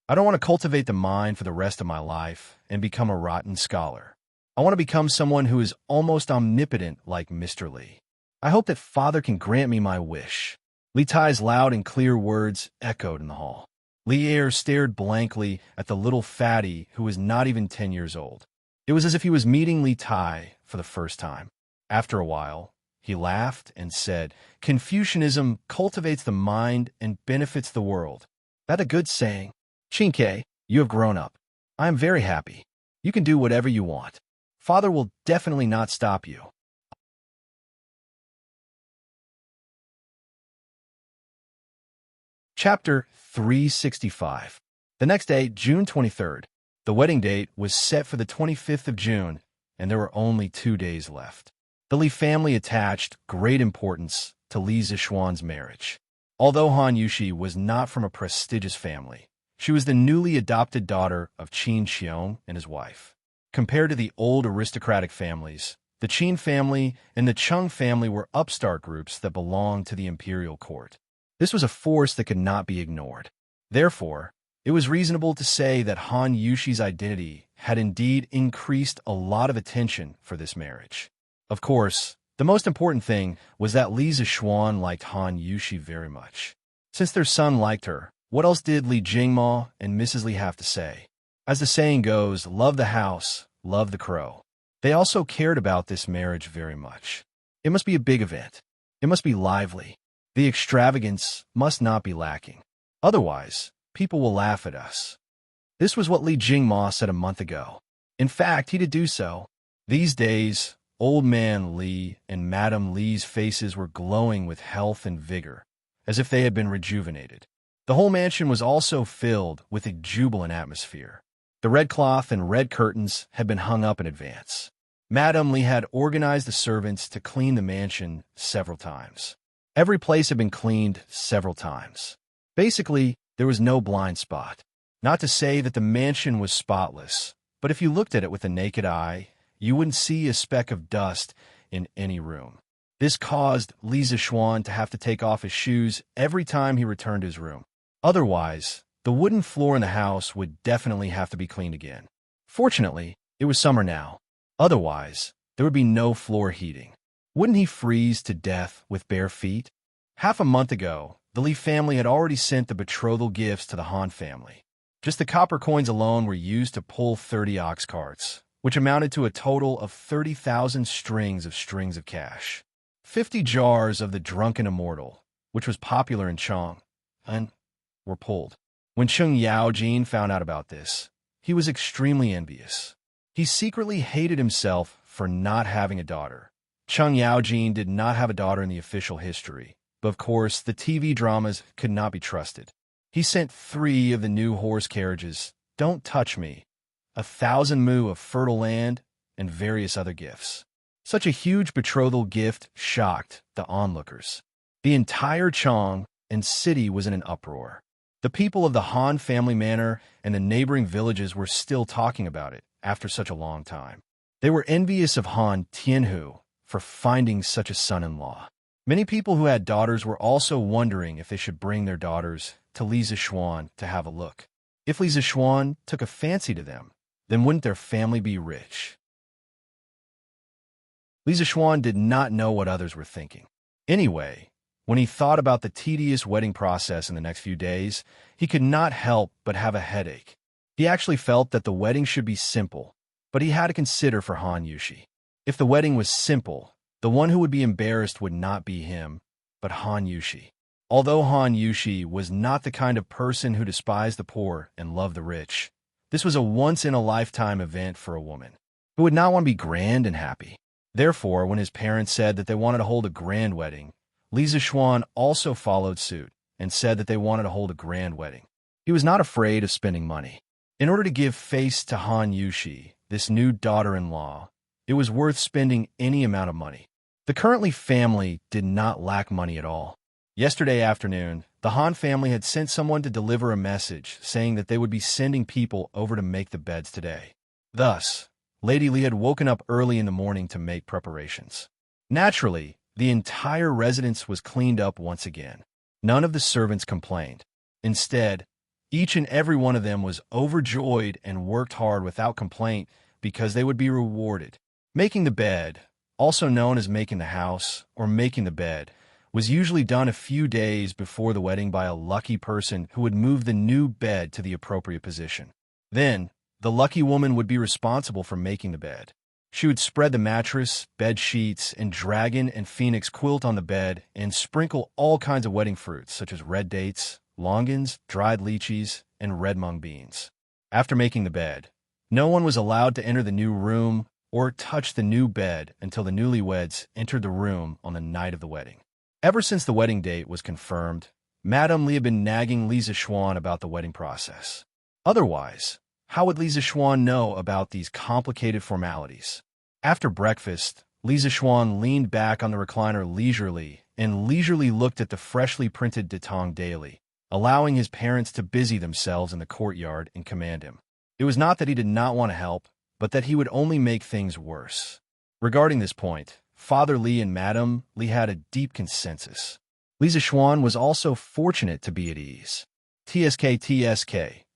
I don't want to cultivate the mind for the rest of my life and become a rotten scholar. I want to become someone who is almost omnipotent like Mr. Li. I hope that Father can grant me my wish. Li Tai's loud and clear words echoed in the hall. Li Er stared blankly at the little fatty who was not even 10 years old. It was as if he was meeting Li Tai for the first time. After a while, he laughed and said, Confucianism cultivates the mind and benefits the world. That's a good saying. Qingke, you have grown up. I am very happy. You can do whatever you want. Father will definitely not stop you. Chapter 365. The next day, June 23rd, the wedding date was set for the 25th of June, and there were only 2 days left. The Li family attached great importance to Li Zixuan's marriage. Although Han Yushi was not from a prestigious family, she was the newly adopted daughter of Qin Xiong and his wife. Compared to the old aristocratic families, the Qin family and the Chung family were upstart groups that belonged to the imperial court. This was a force that could not be ignored. Therefore, it was reasonable to say that Han Yushi's identity had indeed increased a lot of attention for this marriage. Of course, the most important thing was that Li Zixuan liked Han Yushi very much. Since their son liked her, what else did Li Jingma and Mrs. Li have to say? As the saying goes, love the house, love the crow. They also cared about this marriage very much. It must be a big event. It must be lively. The extravagance must not be lacking. Otherwise, people will laugh at us. This was what Li Jingma said a month ago. In fact, he did do so. These days, Old Man Li and Madame Li's faces were glowing with health and vigor, as if they had been rejuvenated. The whole mansion was also filled with a jubilant atmosphere. The red cloth and red curtains had been hung up in advance. Madame Li had organized the servants to clean the mansion several times. Every place had been cleaned several times. Basically, there was no blind spot. Not to say that the mansion was spotless, but if you looked at it with the naked eye, you wouldn't see a speck of dust in any room. This caused Li Zixuan to have to take off his shoes every time he returned to his room. Otherwise, the wooden floor in the house would definitely have to be cleaned again. Fortunately, it was summer now. Otherwise, there would be no floor heating. Wouldn't he freeze to death with bare feet? Half a month ago, the Li family had already sent the betrothal gifts to the Han family. Just the copper coins alone were used to pull 30 ox carts, which amounted to a total of 30,000 strings of cash. 50 jars of the drunken immortal, which was popular in Chang, and were pulled. When Cheng Yaojin found out about this, he was extremely envious. He secretly hated himself for not having a daughter. Cheng Yaojin did not have a daughter in the official history, but of course the TV dramas could not be trusted. He sent 3 of the new horse carriages, "Don't touch me," 1,000 mu of fertile land, and various other gifts. Such a huge betrothal gift shocked the onlookers. The entire Chang and city was in an uproar. The people of the Han family manor and the neighboring villages were still talking about it after such a long time. They were envious of Han Tianhu for finding such a son-in-law. Many people who had daughters were also wondering if they should bring their daughters to Li Zishuan to have a look. If Li Zishuan took a fancy to them, then wouldn't their family be rich? Li Zishuan did not know what others were thinking. Anyway, when he thought about the tedious wedding process in the next few days, he could not help but have a headache. He actually felt that the wedding should be simple, but he had to consider for Han Yushi. If the wedding was simple, the one who would be embarrassed would not be him, but Han Yushi. Although Han Yushi was not the kind of person who despised the poor and loved the rich, this was a once-in-a-lifetime event for a woman who would not want to be grand and happy. Therefore, when his parents said that they wanted to hold a grand wedding, Li Zishuan also followed suit and said that they wanted to hold a grand wedding. He was not afraid of spending money. In order to give face to Han Yushi, this new daughter-in-law, it was worth spending any amount of money. The currently family did not lack money at all. Yesterday afternoon, the Han family had sent someone to deliver a message saying that they would be sending people over to make the beds today. Thus, Lady Li had woken up early in the morning to make preparations. Naturally, the entire residence was cleaned up once again. None of the servants complained. Instead, each and every one of them was overjoyed and worked hard without complaint because they would be rewarded. Making the bed, also known as making the house or making the bed, was usually done a few days before the wedding by a lucky person who would move the new bed to the appropriate position. Then, the lucky woman would be responsible for making the bed. She would spread the mattress, bed sheets, and dragon and phoenix quilt on the bed and sprinkle all kinds of wedding fruits such as red dates, longans, dried lychees, and red mung beans. After making the bed, no one was allowed to enter the new room or touch the new bed until the newlyweds entered the room on the night of the wedding. Ever since the wedding date was confirmed, Madame Li had been nagging Li Zishuan about the wedding process. Otherwise, how would Li Zishuan know about these complicated formalities? After breakfast, Li Zishuan leaned back on the recliner and leisurely looked at the freshly printed Tang daily, allowing his parents to busy themselves in the courtyard and command him. It was not that he did not want to help, but that he would only make things worse. Regarding this point, Father Li and Madame Li had a deep consensus. Li Zishuan was also fortunate to be at ease. TSK,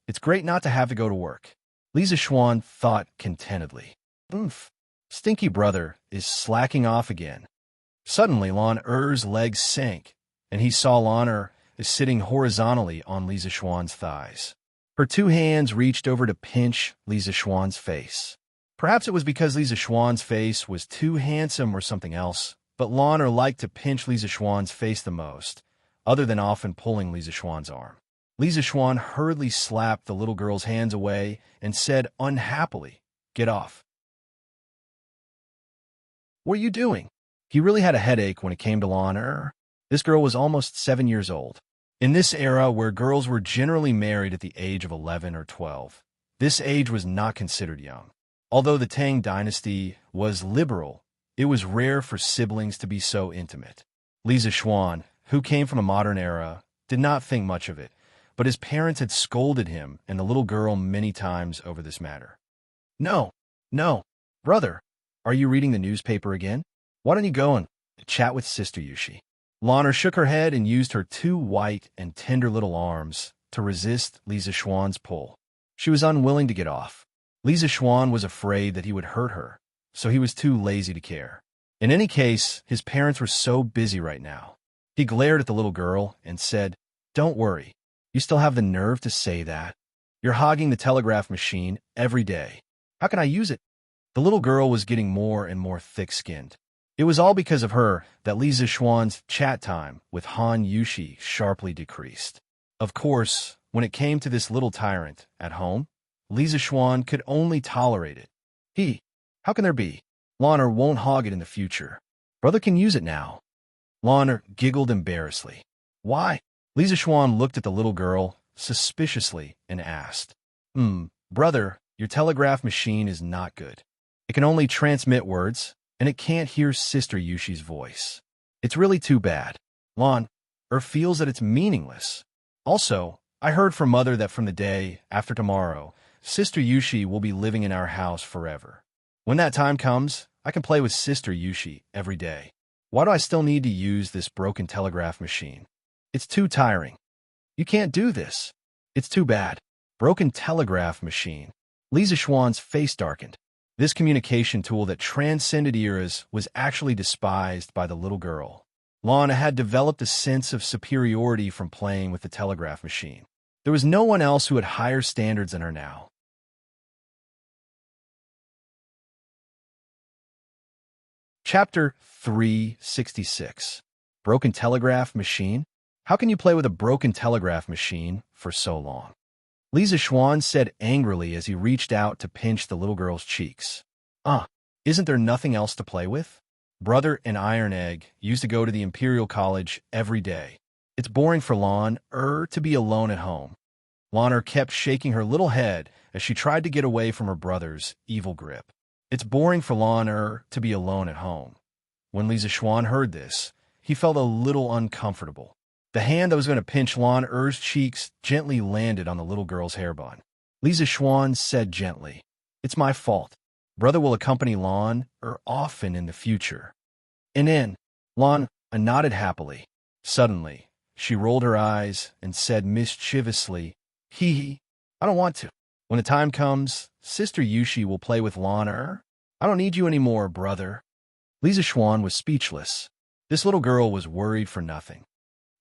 it's great not to have to go to work. Li Zishuan thought contentedly. Oof, stinky brother is slacking off again. Suddenly, Lan Er's legs sank, and he saw Lan Er is sitting horizontally on Li Zishuan's thighs. Her 2 hands reached over to pinch Li Zishuan's face. Perhaps it was because Li Zishuan's face was too handsome or something else, but Lan Er liked to pinch Li Zishuan's face the most, other than often pulling Li Zishuan's arm. Li Zishuan hurriedly slapped the little girl's hands away and said unhappily, "Get off." "What are you doing?" He really had a headache when it came to Lan Er. This girl was almost 7 years old. In this era where girls were generally married at the age of 11 or 12, this age was not considered young. Although the Tang Dynasty was liberal, it was rare for siblings to be so intimate. Li Zishuan, who came from a modern era, did not think much of it, but his parents had scolded him and the little girl many times over this matter. No, brother, are you reading the newspaper again? Why don't you go and chat with Sister Yushi? Lan Er shook her head and used her 2 white and tender little arms to resist Li Zishuan's pull. She was unwilling to get off. Li Zishuan was afraid that he would hurt her, so he was too lazy to care. In any case, his parents were so busy right now. He glared at the little girl and said, "Don't worry. You still have the nerve to say that?" You're hogging the telegraph machine every day. How can I use it? The little girl was getting more and more thick-skinned. It was all because of her that Li Zixuan's chat time with Han Yushi sharply decreased. Of course, when it came to this little tyrant at home, Li Zixuan could only tolerate it. How can there be? Lana won't hog it in the future. Brother can use it now. Lana giggled embarrassedly. Why? Li Zixuan looked at the little girl suspiciously and asked, Brother, your telegraph machine is not good. It can only transmit words, and it can't hear Sister Yushi's voice. It's really too bad. Lon feels that it's meaningless. Also, I heard from Mother that from the day after tomorrow, Sister Yushi will be living in our house forever. When that time comes, I can play with Sister Yushi every day. Why do I still need to use this broken telegraph machine? It's too tiring. You can't do this. It's too bad. Broken telegraph machine. Li Zixuan's face darkened. This communication tool that transcended eras was actually despised by the little girl. Lana had developed a sense of superiority from playing with the telegraph machine. There was no one else who had higher standards than her now. Chapter 366. Broken telegraph machine? How can you play with a broken telegraph machine for so long? Li Zixuan said angrily as he reached out to pinch the little girl's cheeks. Isn't there nothing else to play with? Brother and Iron Egg used to go to the Imperial College every day. It's boring for Lon to be alone at home. Lon kept shaking her little head as she tried to get away from her brother's evil grip. It's boring for Lon to be alone at home. When Li Zixuan heard this, he felt a little uncomfortable. The hand that was going to pinch Lon cheeks gently landed on the little girl's hairbun. Li Zixuan said gently, It's my fault. Brother will accompany Lon often in the future. And then, Lon nodded happily. Suddenly, she rolled her eyes and said mischievously, I don't want to. When the time comes, Sister Yushi will play with Lon I don't need you anymore, brother. Li Zixuan was speechless. This little girl was worried for nothing.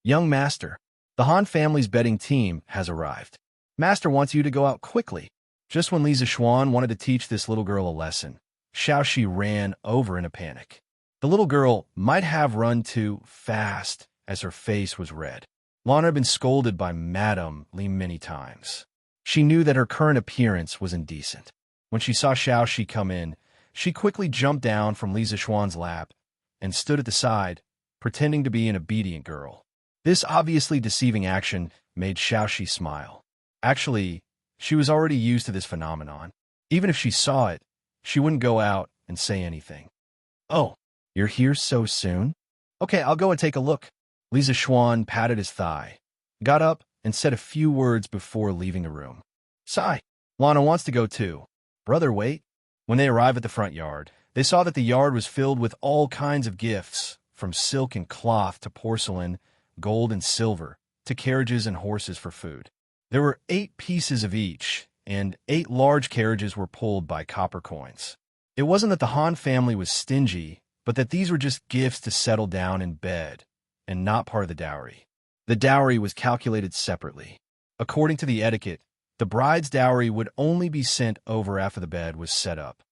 Young Master, the Han family's betting team has arrived. Master wants you to go out quickly. Just when Li Zixuan wanted to teach this little girl a lesson, Xiaoxi ran over in a panic. The little girl might have run too fast as her face was red. Lana had been scolded by Madame Li many times. She knew that her current appearance was indecent. When she saw Xiaoxi come in, she quickly jumped down from Li Zixuan's lap and stood at the side, pretending to be an obedient girl. This obviously deceiving action made Xiaoxi smile. Actually, she was already used to this phenomenon. Even if she saw it, she wouldn't go out and say anything. Oh, you're here so soon? Okay, I'll go and take a look. Li Zixuan patted his thigh, got up, and said a few words before leaving the room. Sigh, Lana wants to go too. Brother, wait. When they arrived at the front yard, they saw that the yard was filled with all kinds of gifts, from silk and cloth to porcelain, gold and silver, to carriages and horses for food. There were 8 pieces of each, and 8 large carriages were pulled by copper coins. It wasn't that the Han family was stingy, but that these were just gifts to settle down in bed, and not part of the dowry. The dowry was calculated separately. According to the etiquette, the bride's dowry would only be sent over after the bed was set up.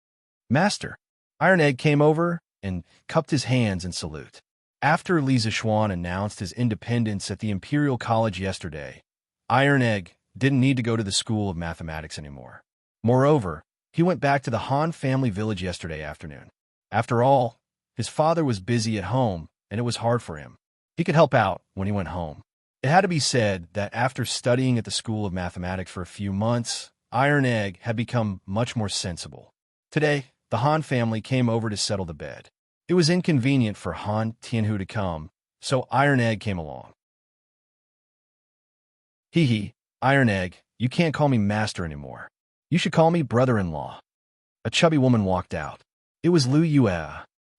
Master, Iron Egg came over and cupped his hands in salute. After Li Zixuan announced his independence at the Imperial College yesterday, Iron Egg didn't need to go to the School of Mathematics anymore. Moreover, he went back to the Han family village yesterday afternoon. After all, his father was busy at home, and it was hard for him. He could help out when he went home. It had to be said that after studying at the School of Mathematics for a few months, Iron Egg had become much more sensible. Today, the Han family came over to settle the bed. It was inconvenient for Han Tianhu to come, so Iron Egg came along. Iron Egg, you can't call me master anymore. You should call me brother-in-law. A chubby woman walked out. It was Lu Yue.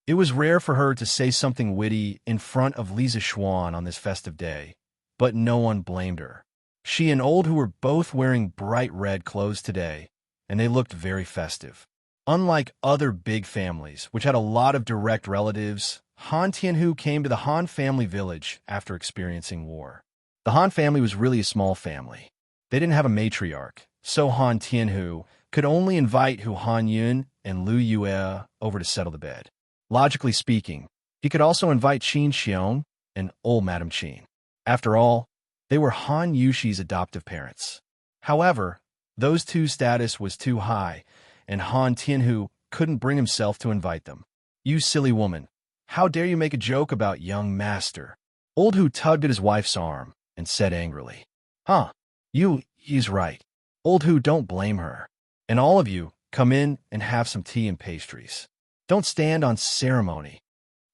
It was rare for her to say something witty in front of Li Zixuan on this festive day, but no one blamed her. She and Old Hu were both wearing bright red clothes today, and they looked very festive. Unlike other big families, which had a lot of direct relatives, Han Tianhu came to the Han family village after experiencing war. The Han family was really a small family. They didn't have a matriarch, so Han Tianhu could only invite Hu Hanyun and Lu Yue over to settle the bed. Logically speaking, he could also invite Qin Xiong and old Madame Qin. After all, they were Han Yushi's adoptive parents. However, those two status was too high, and Han Tianhu couldn't bring himself to invite them. "You silly woman, how dare you make a joke about young master?" Old Hu tugged at his wife's arm and said angrily. "Huh, he's right. Old Hu, don't blame her. And all of you, come in and have some tea and pastries. Don't stand on ceremony."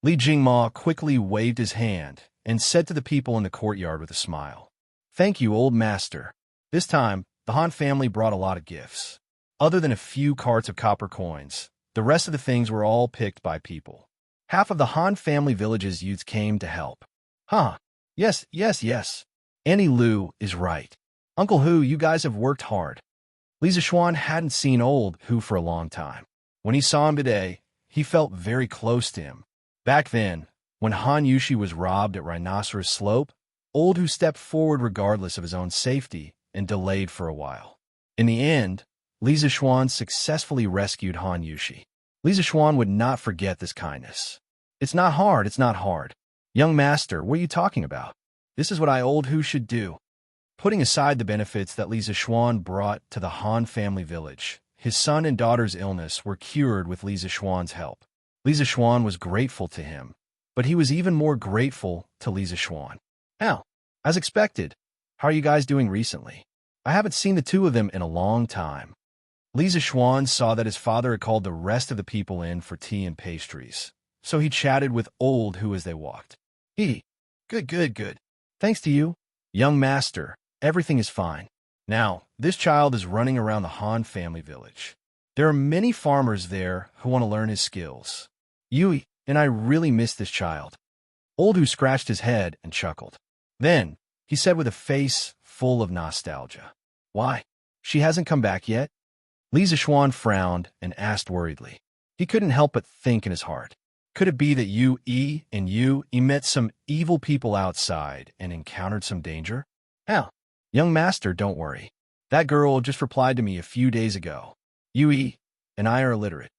Li Jingma quickly waved his hand and said to the people in the courtyard with a smile, "Thank you, old master." This time, the Han family brought a lot of gifts. Other than a few carts of copper coins, the rest of the things were all picked by people. Half of the Han family village's youths came to help. "Huh, yes. Annie Lu is right. Uncle Hu, you guys have worked hard." Li Zishuan hadn't seen old Hu for a long time. When he saw him today, he felt very close to him. Back then, when Han Yushi was robbed at Rhinoceros Slope, old Hu stepped forward regardless of his own safety and delayed for a while. In the end, Li Zishuan successfully rescued Han Yushi. Li Zishuan would not forget this kindness. It's not hard. Young master, what are you talking about? This is what old Hu should do." Putting aside the benefits that Li Zishuan brought to the Han family village, his son and daughter's illness were cured with Li Zishuan's help. Li Zishuan was grateful to him, but he was even more grateful to Li Zishuan. "Now, as expected, how are you guys doing recently? I haven't seen the two of them in a long time." Li Zishuan saw that his father had called the rest of the people in for tea and pastries, so he chatted with old Hu as they walked. Good. Thanks to you, young master, everything is fine. Now, this child is running around the Han family village. There are many farmers there who want to learn his skills. Yui and I really miss this child." Old Hu scratched his head and chuckled. Then, he said with a face full of nostalgia, "Why, she hasn't come back yet?" Li Zishuan frowned and asked worriedly. He couldn't help but think in his heart, could it be that Yu met some evil people outside and encountered some danger? "Now, young master, don't worry. That girl just replied to me a few days ago. Yu and I are illiterate.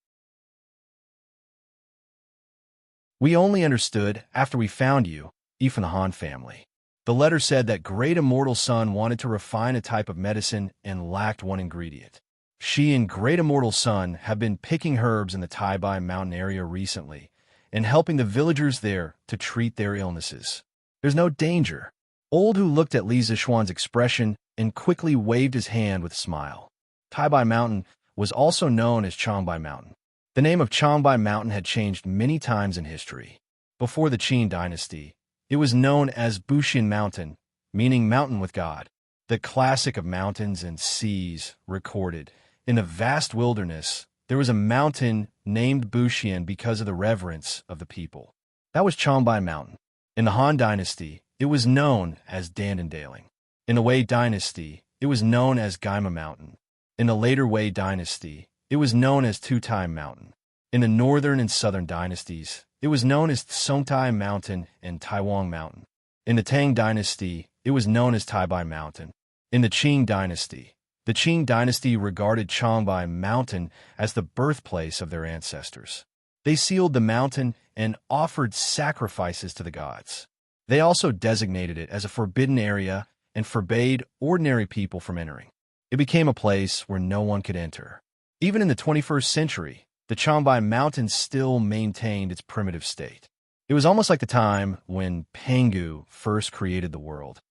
We only understood after we found you, from the Han family. The letter said that great immortal son wanted to refine a type of medicine and lacked one ingredient. She and great immortal son have been picking herbs in the Taibai mountain area recently and helping the villagers there to treat their illnesses. There's no danger." Old Hu looked at Li Zishuan's expression and quickly waved his hand with a smile. Taibai Mountain was also known as Changbai Mountain. The name of Changbai Mountain had changed many times in history. Before the Qin Dynasty, it was known as Bushin Mountain, meaning mountain with God. The classic of mountains and seas recorded. In the vast wilderness, there was a mountain named Bushian because of the reverence of the people. That was Changbai Mountain. In the Han Dynasty, it was known as Dandendaling. In the Wei Dynasty, it was known as Gaima Mountain. In the later Wei Dynasty, it was known as Tutai Mountain. In the northern and southern dynasties, it was known as Songtai Mountain and Taiwan Mountain. In the Tang Dynasty, it was known as Taibai Mountain. In the Qing Dynasty, the Qing Dynasty regarded Changbai Mountain as the birthplace of their ancestors. They sealed the mountain and offered sacrifices to the gods. They also designated it as a forbidden area and forbade ordinary people from entering. It became a place where no one could enter. Even in the 21st century, the Changbai Mountain still maintained its primitive state. It was almost like the time when Pangu first created the world.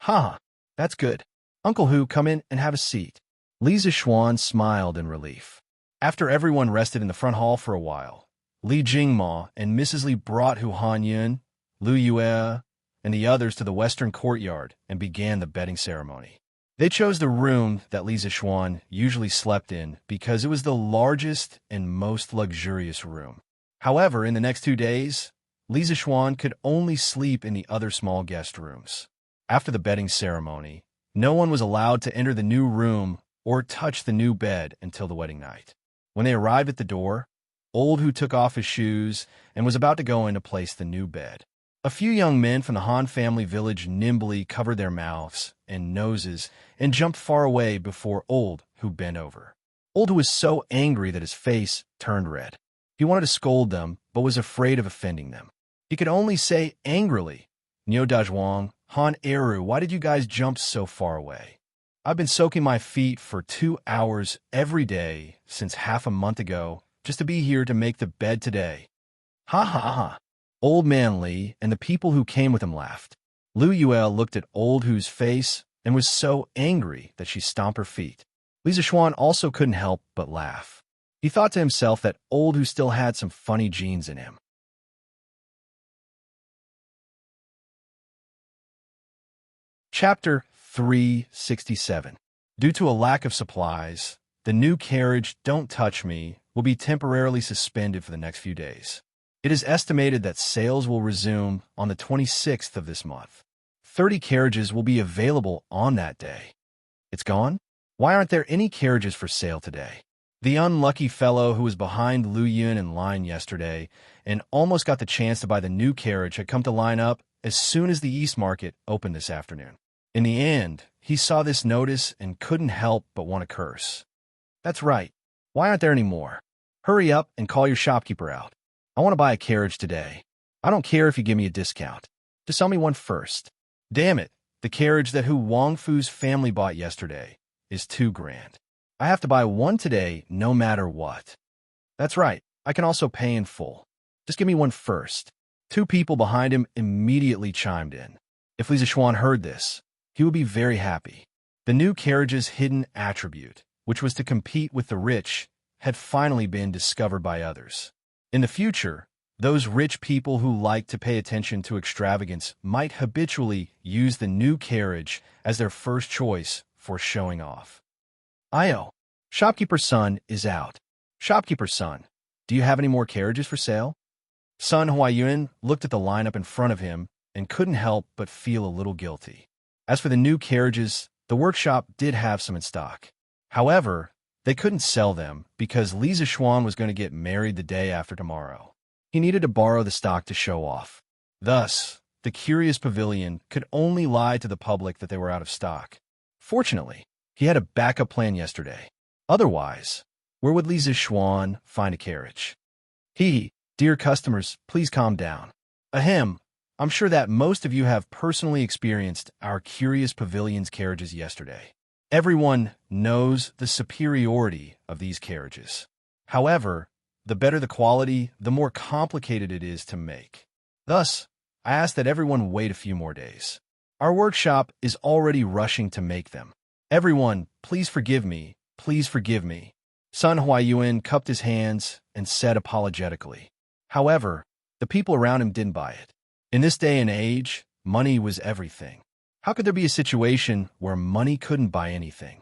"Ha, that's good. Uncle Hu, come in and have a seat." Li Zishuan smiled in relief. After everyone rested in the front hall for a while, Li Jingma and Mrs. Li brought Hu Hanyun, Lu Yue, and the others to the western courtyard and began the bedding ceremony. They chose the room that Li Zishuan usually slept in because it was the largest and most luxurious room. However, in the next 2 days, Li Zishuan could only sleep in the other small guest rooms. After the bedding ceremony, no one was allowed to enter the new room or touch the new bed until the wedding night. When they arrived at the door, old Hu took off his shoes and was about to go in to place the new bed. A few young men from the Han family village nimbly covered their mouths and noses and jumped far away before Old, who bent over. Old, who was so angry that his face turned red. He wanted to scold them, but was afraid of offending them. He could only say angrily, "Niu Dazhuang, Han Eru, why did you guys jump so far away? I've been soaking my feet for 2 hours every day since half a month ago just to be here to make the bed today." Ha ha ha. Old Man Li and the people who came with him laughed. Lu Yuel looked at Old Hu's face and was so angry that she stomped her feet. Li Zishuan also couldn't help but laugh. He thought to himself that Old Hu still had some funny genes in him. Chapter 367. Due to a lack of supplies, the new carriage Don't Touch Me will be temporarily suspended for the next few days. It is estimated that sales will resume on the 26th of this month. 30 carriages will be available on that day. It's gone? Why aren't there any carriages for sale today? The unlucky fellow who was behind Lu Yun in line yesterday and almost got the chance to buy the new carriage had come to line up as soon as the East Market opened this afternoon. In the end, he saw this notice and couldn't help but want to curse. That's right. Why aren't there any more? Hurry up and call your shopkeeper out. I want to buy a carriage today. I don't care if you give me a discount. Just sell me one first. Damn it, the carriage that Hu Wangfu's family bought yesterday is too grand. I have to buy one today no matter what. That's right, I can also pay in full. Just give me one first. 2 people behind him immediately chimed in. If Li Zishuan heard this, he would be very happy. The new carriage's hidden attribute, which was to compete with the rich, had finally been discovered by others. In the future, those rich people who like to pay attention to extravagance might habitually use the new carriage as their first choice for showing off. Io, shopkeeper's son is out. Shopkeeper's son, do you have any more carriages for sale? Sun Huayuan looked at the lineup in front of him and couldn't help but feel a little guilty. As for the new carriages, the workshop did have some in stock. However, they couldn't sell them because Li Zishuan was going to get married the day after tomorrow. He needed to borrow the stock to show off. Thus, the Curious Pavilion could only lie to the public that they were out of stock. Fortunately, he had a backup plan yesterday. Otherwise, where would Li Zishuan find a carriage? Dear customers, please calm down. Ahem, I'm sure that most of you have personally experienced our Curious Pavilion's carriages yesterday. Everyone knows the superiority of these carriages. However, the better the quality, the more complicated it is to make. Thus, I ask that everyone wait a few more days. Our workshop is already rushing to make them. Everyone, please forgive me, please forgive me. Sun Huayuan cupped his hands and said apologetically. However, the people around him didn't buy it. In this day and age, money was everything. How could there be a situation where money couldn't buy anything?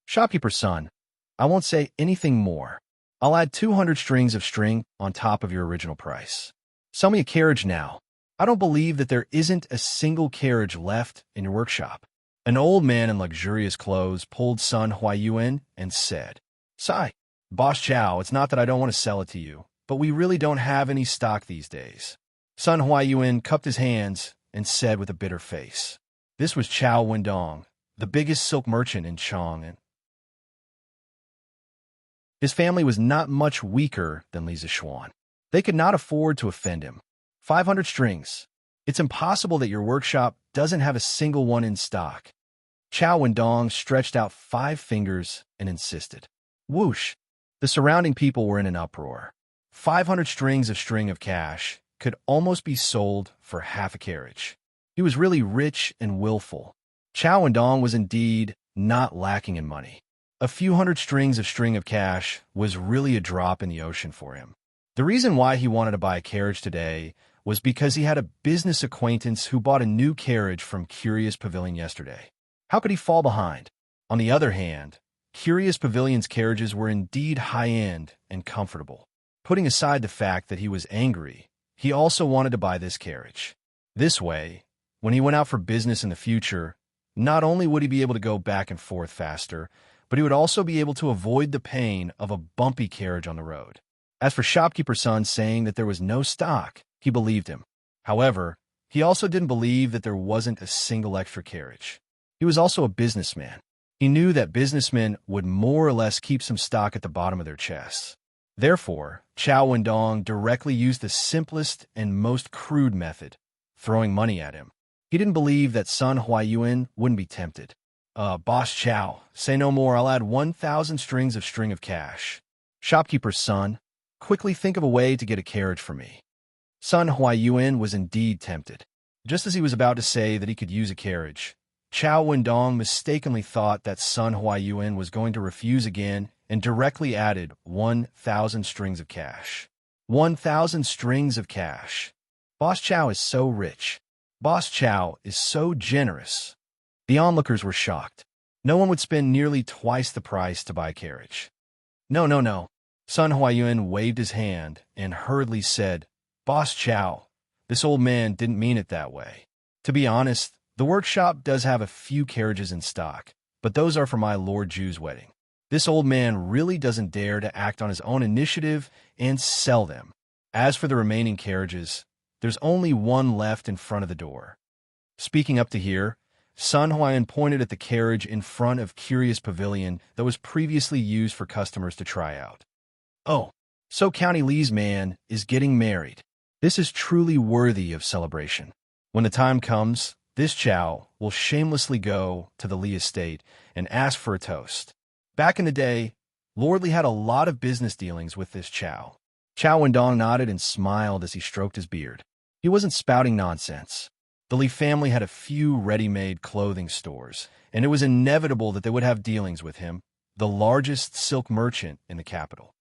Shopkeeper's son, I won't say anything more. I'll add 200 strings of string on top of your original price. Sell me a carriage now. I don't believe that there isn't a single carriage left in your workshop. An old man in luxurious clothes pulled Sun Huayuan and said, Sigh, Boss Chow, it's not that I don't want to sell it to you, but we really don't have any stock these days. Sun Huayuan cupped his hands and said with a bitter face. This was Chow Wendong, the biggest silk merchant in Chong. His family was not much weaker than Li Zishuan. They could not afford to offend him. 500 strings. It's impossible that your workshop doesn't have a single one in stock. Chow Wendong stretched out 5 fingers and insisted. Whoosh! The surrounding people were in an uproar. 500 strings of string of cash could almost be sold for half a carriage. He was really rich and willful. Chow Wendong was indeed not lacking in money. A few hundred strings of string of cash was really a drop in the ocean for him. The reason why he wanted to buy a carriage today was because he had a business acquaintance who bought a new carriage from Curious Pavilion yesterday. How could he fall behind? On the other hand, Curious Pavilion's carriages were indeed high-end and comfortable. Putting aside the fact that he was angry, he also wanted to buy this carriage. This way, when he went out for business in the future, not only would he be able to go back and forth faster, but he would also be able to avoid the pain of a bumpy carriage on the road. As for shopkeeper's son saying that there was no stock, he believed him. However, He also didn't believe that there wasn't a single extra carriage. He was also a businessman. He knew that businessmen would more or less keep some stock at the bottom of their chests. Therefore, Chao Wendong directly used the simplest and most crude method, throwing money at him. He didn't believe that Sun Huaiyuan wouldn't be tempted. Boss Chow, say no more, I'll add 1,000 strings of cash. Shopkeeper's son, quickly think of a way to get a carriage for me. Sun Huaiyuan was indeed tempted. Just as he was about to say that he could use a carriage, Chao Wendong mistakenly thought that Sun Huaiyuan was going to refuse again and directly added 1,000 strings of cash. 1,000 strings of cash. Boss Chow is so rich. Boss Chow is so generous. The onlookers were shocked. No one would spend nearly twice the price to buy a carriage. No, no, no. Sun Huaiyuan waved his hand and hurriedly said, Boss Chow, this old man didn't mean it that way. To be honest, the workshop does have a few carriages in stock, but those are for my Lord Ju's wedding. This old man really doesn't dare to act on his own initiative and sell them. As for the remaining carriages, there's only one left in front of the door. Speaking up to here, Sun Huayan pointed at the carriage in front of Curious Pavilion that was previously used for customers to try out. Oh, so County Lee's man is getting married. This is truly worthy of celebration. When the time comes, this Chow will shamelessly go to the Lee estate and ask for a toast. Back in the day, Lord Lee had a lot of business dealings with this Chow. Chao Wendong nodded and smiled as he stroked his beard. He wasn't spouting nonsense. The Lee family had a few ready-made clothing stores, and it was inevitable that they would have dealings with him, the largest silk merchant in the capital.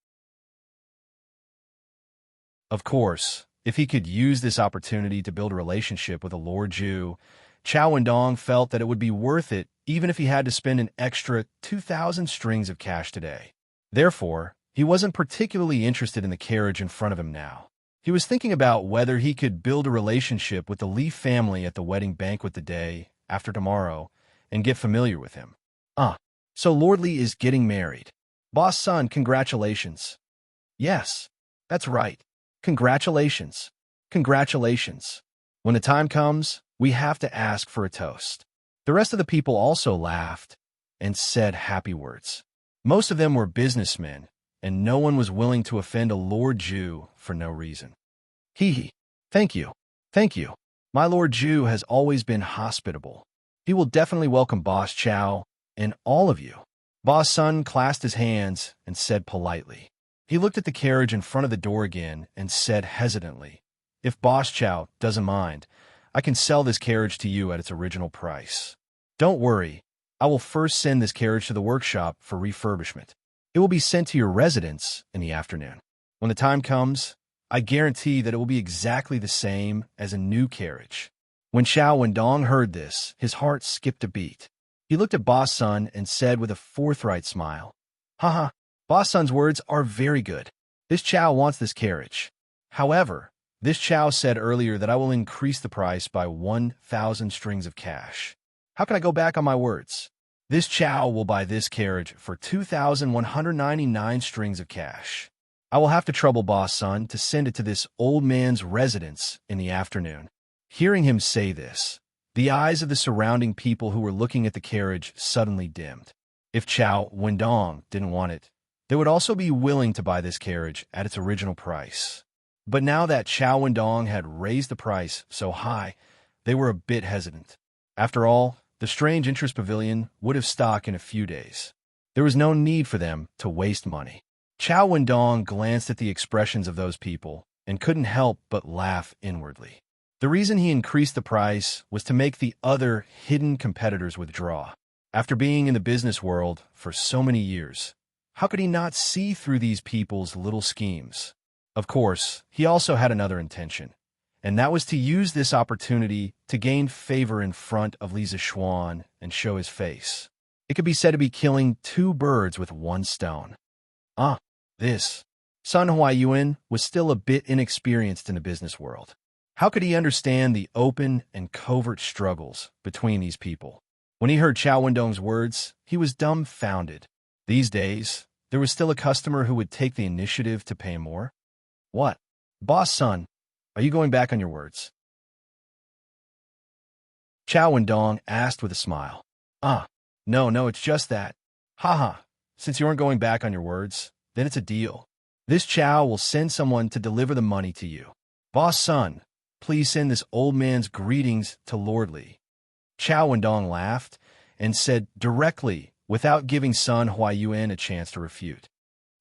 Of course, if he could use this opportunity to build a relationship with a Lord Ju, Chao Wendong felt that it would be worth it even if he had to spend an extra 2,000 strings of cash today. Therefore, he wasn't particularly interested in the carriage in front of him now. He was thinking about whether he could build a relationship with the Lee family at the wedding banquet the day after tomorrow and get familiar with him. So Lord Lee is getting married. Boss son, congratulations. Yes, that's right. Congratulations. Congratulations. When the time comes, we have to ask for a toast. The rest of the people also laughed and said happy words. Most of them were businessmen, and no one was willing to offend a Lord Ju for no reason. Hee. Thank you. Thank you. My Lord Ju has always been hospitable. He will definitely welcome Boss Chow and all of you. Boss Sun clasped his hands and said politely. He looked at the carriage in front of the door again and said hesitantly, If Boss Chow doesn't mind, I can sell this carriage to you at its original price. Don't worry, I will first send this carriage to the workshop for refurbishment. It will be sent to your residence in the afternoon. When the time comes, I guarantee that it will be exactly the same as a new carriage. When Chao Wendong heard this, his heart skipped a beat. He looked at Boss Sun and said with a forthright smile, Haha, Boss Sun's words are very good. This Chow wants this carriage. However, this Chow said earlier that I will increase the price by 1,000 strings of cash. How can I go back on my words? This Chow will buy this carriage for 2,199 strings of cash. I will have to trouble Boss Sun to send it to this old man's residence in the afternoon. Hearing him say this, the eyes of the surrounding people who were looking at the carriage suddenly dimmed. If Chao Wendong didn't want it, they would also be willing to buy this carriage at its original price. But now that Chao Wendong had raised the price so high, they were a bit hesitant. After all, the Strange Interest Pavilion would have stock in a few days. There was no need for them to waste money. Chao Wendong glanced at the expressions of those people and couldn't help but laugh inwardly. The reason he increased the price was to make the other hidden competitors withdraw. After being in the business world for so many years, how could he not see through these people's little schemes? Of course, he also had another intention, and that was to use this opportunity to gain favor in front of Li Zixuan and show his face. It could be said to be killing two birds with one stone. This. Sun Huaiyuan was still a bit inexperienced in the business world. How could he understand the open and covert struggles between these people? When he heard Chao Wendong's words, he was dumbfounded. These days, there was still a customer who would take the initiative to pay more. What? Boss Sun, are you going back on your words? Chow Wendong asked with a smile. No, it's just that. Haha, since you aren't going back on your words, then it's a deal. This Chow will send someone to deliver the money to you. Boss son, please send this old man's greetings to Lord Li. Chow Wendong laughed and said directly, without giving Sun Huayuan a chance to refute.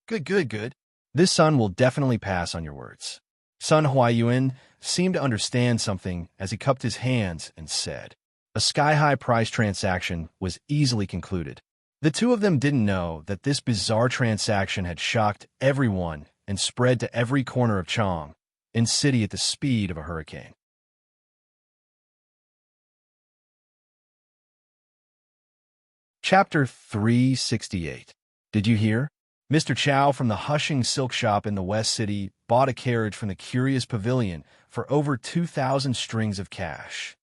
Good. This son will definitely pass on your words. Sun Huayuan seemed to understand something as he cupped his hands and said. A sky-high price transaction was easily concluded. The two of them didn't know that this bizarre transaction had shocked everyone and spread to every corner of Chang and city at the speed of a hurricane. Chapter 368. Did you hear? Mr. Chow from the hushing silk shop in the West City bought a carriage from the Curious Pavilion for over 2,000 strings of cash.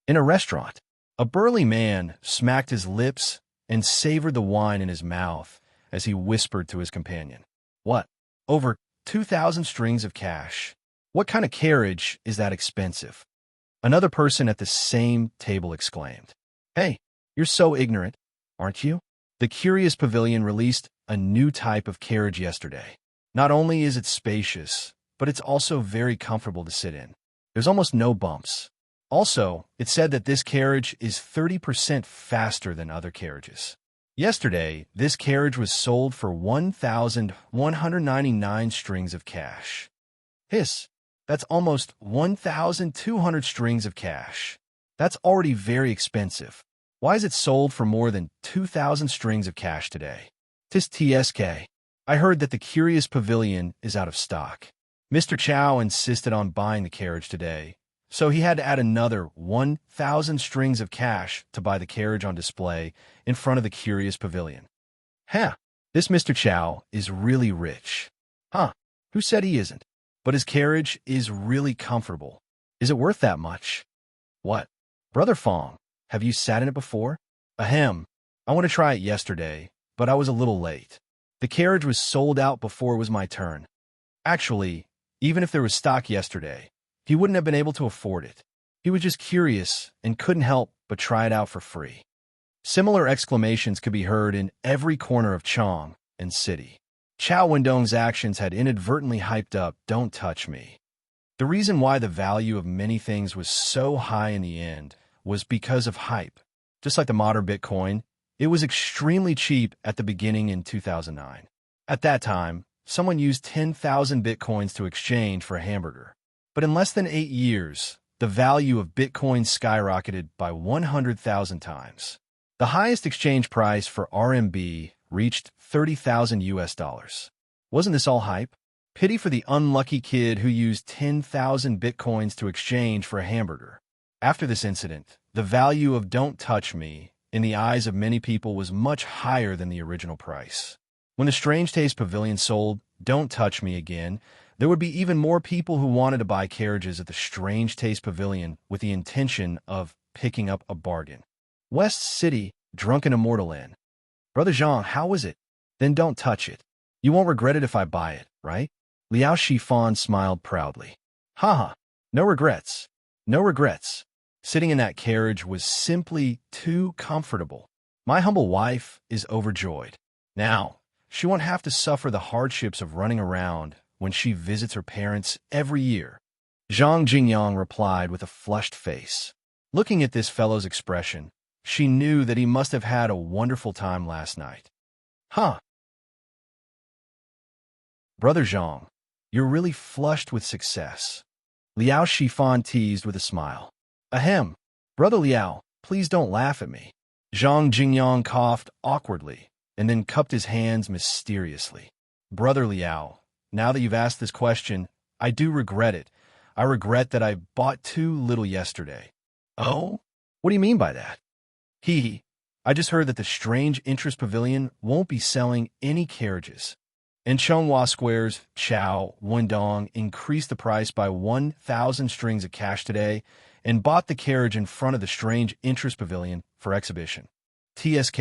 In a restaurant, a burly man smacked his lips and savored the wine in his mouth as he whispered to his companion. What? Over 2,000 strings of cash? What kind of carriage is that expensive? Another person at the same table exclaimed. Hey, you're so ignorant, aren't you? The Curious Pavilion released a new type of carriage yesterday. Not only is it spacious, but it's also very comfortable to sit in. There's almost no bumps. Also, it said that this carriage is 30% faster than other carriages. Yesterday, this carriage was sold for 1,199 strings of cash. Hiss, that's almost 1,200 strings of cash. That's already very expensive. Why is it sold for more than 2,000 strings of cash today? Tis TSK. I heard that the Curious Pavilion is out of stock. Mr. Chow insisted on buying the carriage today, so he had to add another 1,000 strings of cash to buy the carriage on display in front of the Curious Pavilion. This Mr. Chow is really rich. Who said he isn't? But his carriage is really comfortable. Is it worth that much? What? Brother Fong, have you sat in it before? Ahem. I want to try it yesterday, but I was a little late. The carriage was sold out before it was my turn. Actually, even if there was stock yesterday, he wouldn't have been able to afford it. He was just curious and couldn't help but try it out for free. Similar exclamations could be heard in every corner of Chang and city. Chow Wendong's actions had inadvertently hyped up "Don't touch me." The reason why the value of many things was so high in the end was because of hype. Just like the modern Bitcoin, it was extremely cheap at the beginning in 2009. At that time, someone used 10,000 Bitcoins to exchange for a hamburger. But in less than 8 years, the value of Bitcoin skyrocketed by 100,000 times. The highest exchange price for RMB reached 30,000 US dollars. Wasn't this all hype? Pity for the unlucky kid who used 10,000 Bitcoins to exchange for a hamburger. After this incident, the value of "Don't touch me" in the eyes of many people was much higher than the original price. When the Strange Taste Pavilion sold "Don't touch me" again, there would be even more people who wanted to buy carriages at the Strange Taste Pavilion with the intention of picking up a bargain. West City, Drunken Immortal Inn. Brother Zhang, how was it? Then don't touch it. You won't regret it if I buy it, right? Liao Shifan smiled proudly. Haha, no regrets. No regrets. Sitting in that carriage was simply too comfortable. My humble wife is overjoyed. Now, she won't have to suffer the hardships of running around when she visits her parents every year. Zhang Jingyang replied with a flushed face. Looking at this fellow's expression, she knew that he must have had a wonderful time last night. Brother Zhang, you're really flushed with success. Liao Shifan teased with a smile. Ahem. Brother Liao, please don't laugh at me. Zhang Jingyang coughed awkwardly and then cupped his hands mysteriously. Brother Liao, now that you've asked this question, I do regret it. I regret that I bought too little yesterday. Oh? What do you mean by that? I just heard that the Strange Interest Pavilion won't be selling any carriages. In Chonghua Square's Chow Wendong increased the price by 1,000 strings of cash today and bought the carriage in front of the Strange Interest Pavilion for exhibition. TSK.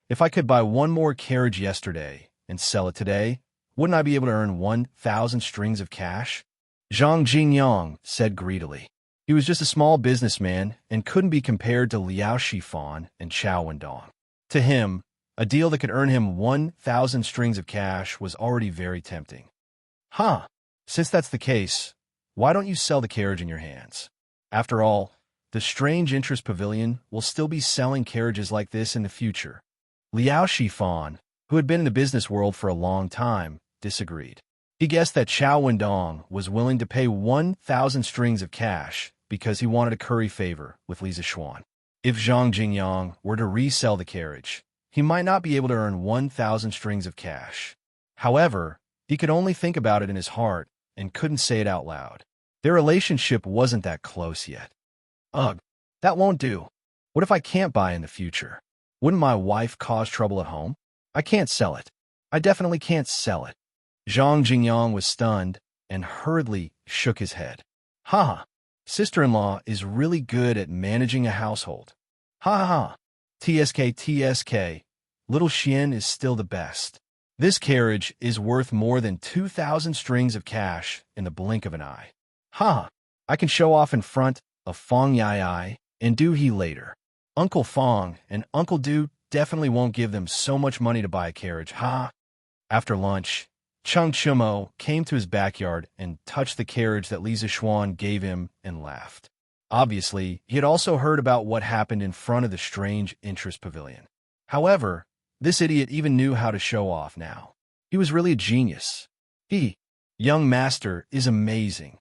If I could buy one more carriage yesterday and sell it today, wouldn't I be able to earn 1,000 strings of cash? Zhang Jingyang said greedily. He was just a small businessman and couldn't be compared to Liao Shifan and Chao Wendong. To him, a deal that could earn him 1,000 strings of cash was already very tempting. Huh, since that's the case, why don't you sell the carriage in your hands? After all, the Strange Interest Pavilion will still be selling carriages like this in the future. Liao Shifan, who had been in the business world for a long time, disagreed. He guessed that Chao Wendong was willing to pay 1,000 strings of cash because he wanted to curry favor with Li Zixuan. If Zhang Jingyang were to resell the carriage, he might not be able to earn 1,000 strings of cash. However, he could only think about it in his heart and couldn't say it out loud. Their relationship wasn't that close yet. Ugh, that won't do. What if I can't buy in the future? Wouldn't my wife cause trouble at home? I can't sell it. I definitely can't sell it. Zhang Jingyang was stunned and hurriedly shook his head. Ha! Sister-in-law is really good at managing a household. Ha ha ha! TSK. Little Xian is still the best. This carriage is worth more than 2,000 strings of cash in the blink of an eye. Ha! I can show off in front of Fong Yai and Du He later. Uncle Fong and Uncle Du definitely won't give them so much money to buy a carriage, ha! After lunch, Cheng Chumo came to his backyard and touched the carriage that Li Zixuan gave him and laughed. Obviously, he had also heard about what happened in front of the Strange Interest Pavilion. However, this idiot even knew how to show off now. He was really a genius. Young master is amazing.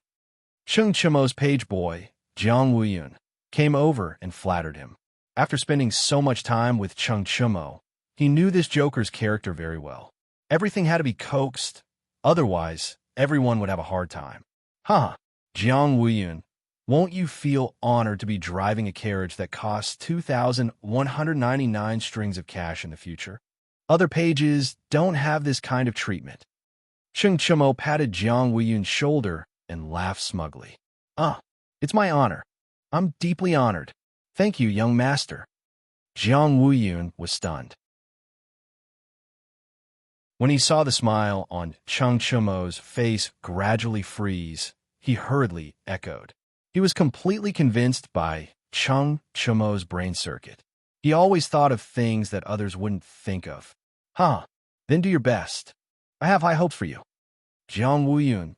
Cheng Chumo's page boy, Jiang Wuyun, came over and flattered him. After spending so much time with Cheng Chumo, he knew this joker's character very well. Everything had to be coaxed, otherwise everyone would have a hard time. Jiang Wuyun, won't you feel honored to be driving a carriage that costs 2,199 strings of cash in the future? Other pages don't have this kind of treatment. Cheng Chumo patted Jiang Wuyun's shoulder and laughed smugly. It's my honor. I'm deeply honored. Thank you, young master. Jiang Wuyun was stunned. When he saw the smile on Cheng Chumo's face gradually freeze, he hurriedly echoed. He was completely convinced by Cheng Chumo's brain circuit. He always thought of things that others wouldn't think of. Then do your best. I have high hopes for you. Jiang Wuyun.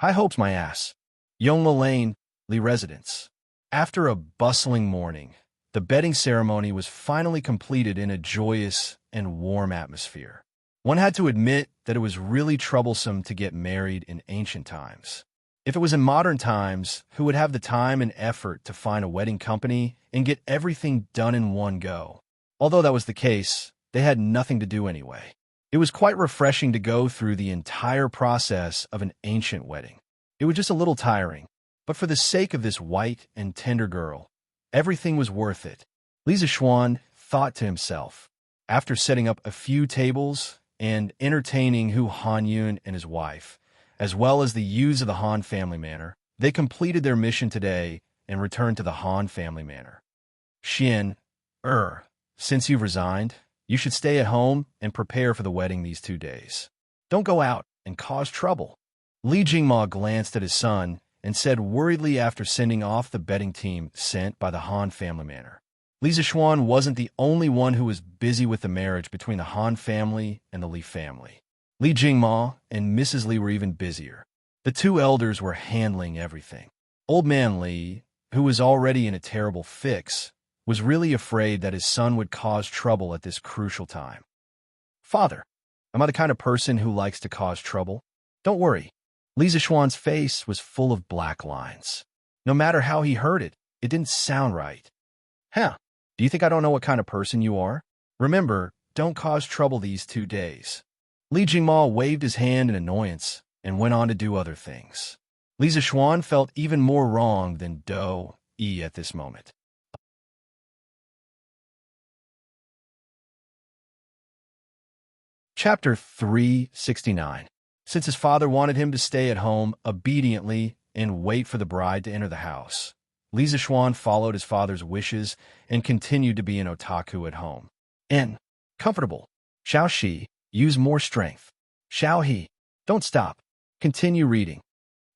High hopes, my ass. Yongla Lane, Li Residence. After a bustling morning, the bedding ceremony was finally completed in a joyous and warm atmosphere. One had to admit that it was really troublesome to get married in ancient times. If it was in modern times, who would have the time and effort to find a wedding company and get everything done in one go? Although that was the case, they had nothing to do anyway. It was quite refreshing to go through the entire process of an ancient wedding. It was just a little tiring, but for the sake of this white and tender girl, everything was worth it. Li Zixuan thought to himself. After setting up a few tables and entertaining Hu Hanyun and his wife, as well as the youths of the Han family manor, they completed their mission today and returned to the Han family manor. Xian, since you've resigned, you should stay at home and prepare for the wedding these 2 days. Don't go out and cause trouble. Li Jingma glanced at his son and said worriedly after sending off the betting team sent by the Han family manor. Li Zixuan wasn't the only one who was busy with the marriage between the Han family and the Li family. Li Jingma and Mrs. Li were even busier. The two elders were handling everything. Old man Li, who was already in a terrible fix, was really afraid that his son would cause trouble at this crucial time. Father, am I the kind of person who likes to cause trouble? Don't worry. Li Zixuan's face was full of black lines. No matter how he heard it, it didn't sound right. Do you think I don't know what kind of person you are? Remember, don't cause trouble these 2 days. Li Jingma waved his hand in annoyance and went on to do other things. Li Zixuan felt even more wrong than Do Yi at this moment. Chapter 369. Since his father wanted him to stay at home obediently and wait for the bride to enter the house, Li Zixuan followed his father's wishes and continued to be an otaku at home. Comfortable. Xiao Shi, use more strength. Xiao He, don't stop. Continue reading.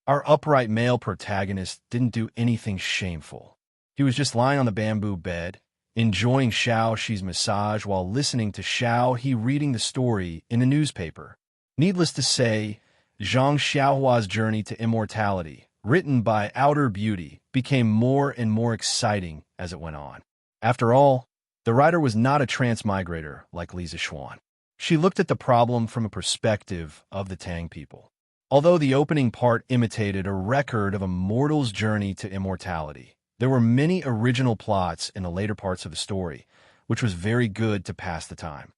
Our upright male protagonist didn't do anything shameful. He was just lying on the bamboo bed, enjoying Xiao Shi's massage while listening to Xiao He reading the story in the newspaper. Needless to say, Zhang Xiaohua's journey to immortality, written by Outer Beauty, became more and more exciting as it went on. After all, the writer was not a transmigrator like Lisa Xuan. She looked at the problem from a perspective of the Tang people. Although the opening part imitated a record of a mortal's journey to immortality, there were many original plots in the later parts of the story, which was very good to pass the time.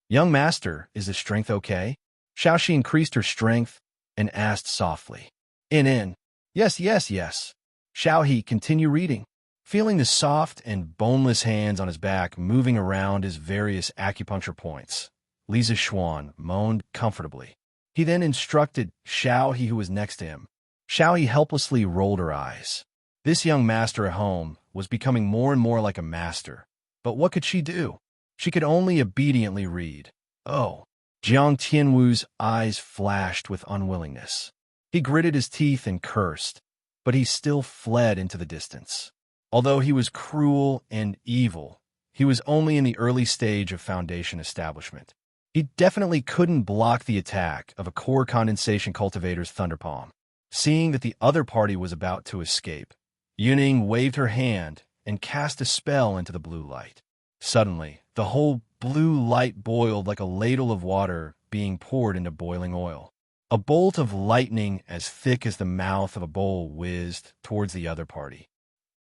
Young master, is the strength okay? Xiao Shi increased her strength and asked softly. Yes, yes, yes. Xiao He, continue reading. Feeling the soft and boneless hands on his back moving around his various acupuncture points, Lisa Xuan moaned comfortably. He then instructed Xiao He, who was next to him. Xiao He helplessly rolled her eyes. This young master at home was becoming more and more like a master. But what could she do? She could only obediently read. Oh. Jiang Tianwu's eyes flashed with unwillingness. He gritted his teeth and cursed, but he still fled into the distance. Although he was cruel and evil, he was only in the early stage of Foundation establishment. He definitely couldn't block the attack of a core condensation cultivator's thunderpalm. Seeing that the other party was about to escape, Yuning waved her hand and cast a spell into the blue light. Suddenly, the whole blue light boiled like a ladle of water being poured into boiling oil. A bolt of lightning as thick as the mouth of a bowl whizzed towards the other party.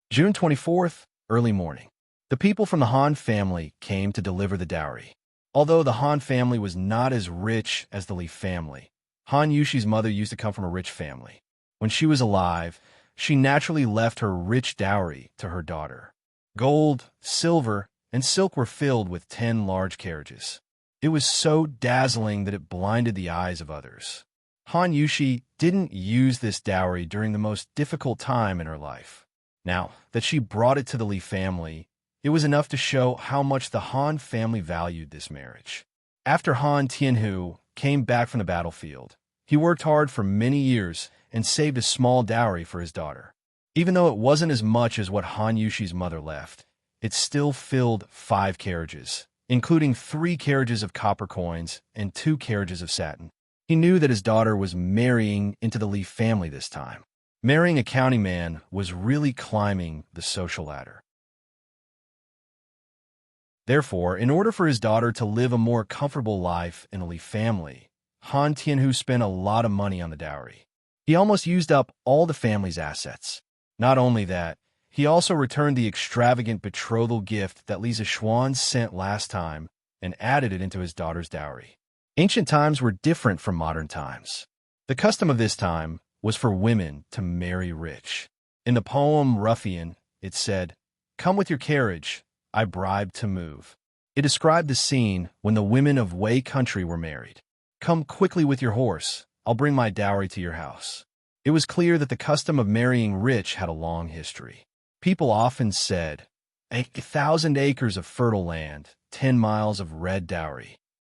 June 24th, early morning. The people from the Han family came to deliver the dowry. Although the Han family was not as rich as the Li family, Han Yushi's mother used to come from a rich family. When she was alive, she naturally left her rich dowry to her daughter. Gold, silver, and silk were filled with 10 large carriages. It was so dazzling that it blinded the eyes of others. Han Yushi didn't use this dowry during the most difficult time in her life. Now that she brought it to the Li family, it was enough to show how much the Han family valued this marriage. After Han Tianhu came back from the battlefield, he worked hard for many years and saved a small dowry for his daughter. Even though it wasn't as much as what Han Yushi's mother left, it still filled 5 carriages, including 3 carriages of copper coins and 2 carriages of satin. He knew that his daughter was marrying into the Li family this time. Marrying a county man was really climbing the social ladder. Therefore, in order for his daughter to live a more comfortable life in the Li family, Han Tianhu spent a lot of money on the dowry. He almost used up all the family's assets. Not only that, he also returned the extravagant betrothal gift that Lisa Xuan sent last time and added it into his daughter's dowry. Ancient times were different from modern times. The custom of this time was for women to marry rich. In the poem Ruffian, it said, "Come with your carriage, I bribed to move." It described the scene when the women of Wei country were married. "Come quickly with your horse, I'll bring my dowry to your house." It was clear that the custom of marrying rich had a long history. People often said, 1,000 acres of fertile land, 10 miles of red dowry.